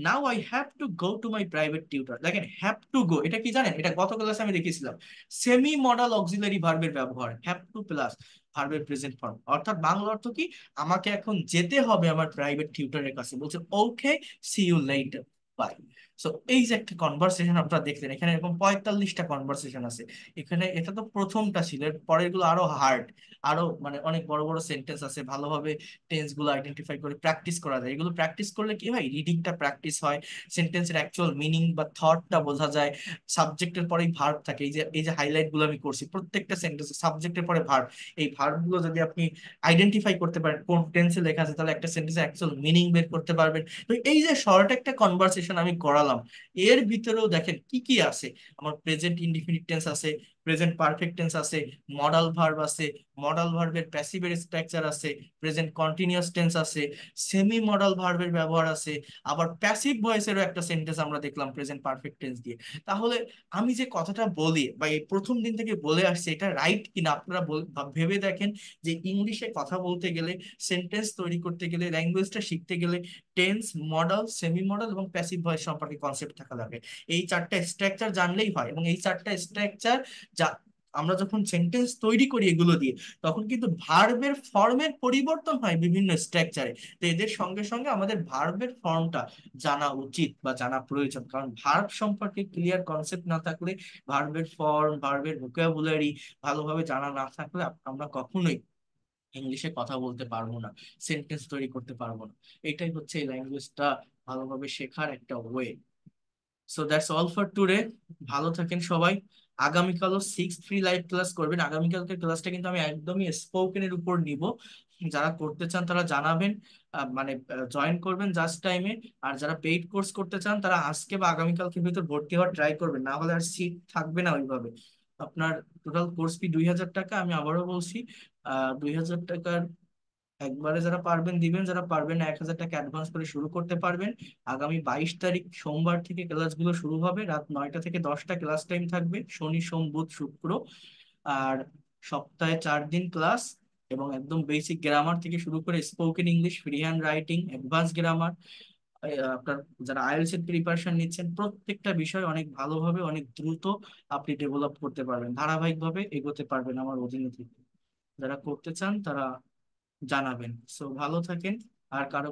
Now I have to go to my private tutor. দেখেন হ্যাভ টু গো, এটা কি জানেন? এটা গত ক্লাসে আমি দেখিয়েছিলাম, সেমি মডাল অক্সিলারি ভার্বের ব্যবহার, হ্যাভ টু প্লাস ভার্বের প্রেজেন্ট ফর্ম। অর্থাৎ বাংলা অর্থ কি? আমাকে এখন যেতে হবে আমার প্রাইভেট টিউটরের কাছে। বলছে ওকে, সি ইউ লেটার। পাই। সো এই যে একটা কনভারসেশন আপনারা দেখলেন, এখানে এরকম 45টা কনভারসেশন আছে। এখানে এটা তো প্রথমটা ছিল, এর পরের গুলো আরো হার্ড, আরো মানে অনেক বড় বড় সেন্টেন্স আছে, ভালোভাবে টেন্স গুলো আইডেন্টিফাই করে প্র্যাকটিস করা যায়। এগুলো প্র্যাকটিস করলে কি হয়, রিডিংটা প্র্যাকটিস হয়, সেন্টেন্সের অ্যাকচুয়াল মিনিং বা থটটা বোঝা যায়। সাবজেক্টের পরেই ভার্ব থাকে, এই যে হাইলাইট গুলো আমি করছি, প্রত্যেকটা সেন্টেন্সে সাবজেক্টের পরে ভার্ব। এই ভার্ব গুলো যদি আপনি আইডেন্টিফাই করতে পারেন কোন টেন্সে লেখা আছে, তাহলে একটা সেন্টেন্সের অ্যাকচুয়াল মিনিং বের করতে পারবেন। তো এই যে শর্ট একটা কনভারসেশন আমি করালাম, এর ভিতরেও দেখেন কি কি আছে। আমার প্রেজেন্ট ইনডিফিনিট টেন্স আছে, প্রেজেন্ট পারফেক্ট টেন্স আছে, মডাল ভার্ব আছে, মডাল ভার্বের প্যাসিভের স্ট্রাকচার আছে, প্রেজেন্ট কন্টিনিউয়াস টেন্স আছে, সেমি মডাল ভার্বের ব্যবহার আছে, আবার প্যাসিভ ভয়েসেরও একটা সেন্টেন্স আমরা দেখলাম প্রেজেন্ট পারফেক্ট টেন্স দিয়ে। তাহলে আমি যে কথাটা বলি বা এই প্রথম দিন থেকে বলে আসছি, এটা রাইট কিনা আপনারা ভেবে দেখেন। যে ইংলিশে কথা বলতে গেলে, সেন্টেন্স তৈরি করতে গেলে, ল্যাঙ্গুয়েজটা শিখতে গেলে টেন্স, মডাল, সেমি মডাল এবং প্যাসিভ ভয়েস সম্পর্কে কনসেপ্ট থাকা লাগে। এই চারটা স্ট্রাকচার জানলেই হয়, এবং এই চারটা স্ট্রাকচার যা আমরা যখন সেন্টেন্স তৈরি করি এগুলো দিয়ে, তখন কিন্তু ভার্বের ফর্মের পরিবর্তন হয় বিভিন্ন স্ট্রাকচারে। তো এদের সঙ্গে সঙ্গে আমাদের ভার্বের ফর্মটা জানা উচিত বা জানা প্রয়োজন, কারণ ভার্ব সম্পর্কে ক্লিয়ার কনসেপ্ট না থাকলে, ভার্বের ফর্ম, ভার্বের ভোকাবুলারি ভালোভাবে জানা না থাকলে আমরা কখনোই ইংলিশে কথা বলতে পারবো না, সেন্টেন্স তৈরি করতে পারবো না। এটাই হচ্ছে এই ল্যাঙ্গুয়েজটা ভালোভাবে শেখার একটা way. So that's all for today. ভালো থাকেন সবাই। আগামীকালও সিক্স ফ্রি লাইভ ক্লাস করবেন। আগামীকালকে ক্লাসটা কিন্তু আমি একদমই স্পোকেনের উপর নিব। যারা করতে চান তারা জানাবেন, মানে জয়েন করবেন জাস্ট টাইমে। আর যারা পেইড কোর্স করতে চান তারা আজকে বা আগামীকালকে ভিতর ভর্তি হওয়ার ট্রাই করবেন, না হলে আর সিট থাকবে না ওইভাবে। আপনার টোটাল কোর্স ফি 2000 টাকা। আমি আবারও বলছি, 2000 টাকার একবারে যারা পারবেন দিবেন, যারা পারবেন না 1000 টাকা অ্যাডভান্স করে শুরু করতে পারবেন। আগামী 22 তারিখ সোমবার থেকে ক্লাসগুলো শুরু হবে, রাত 9টা থেকে 10টা ক্লাস টাইম থাকবে, শনি সোম বুধ শুক্র। আর সপ্তাহে 4 দিন ক্লাস, এবং একদম বেসিক গ্রামার থেকে শুরু করে spoken English, free hand writing, advance grammar, আপনার যারা আইএলটিএস এর প্রিপারেশন নিচ্ছেন, প্রত্যেকটা বিষয় অনেক ভালোভাবে অনেক দ্রুত আপনি ডেভেলপ করতে পারবেন, ধারাবাহিকভাবে এগোতে পারবেন আমার অধীনে থেকে। যারা করতে চান তারা জানাবেন। সো ভালো থাকেন। আর কারো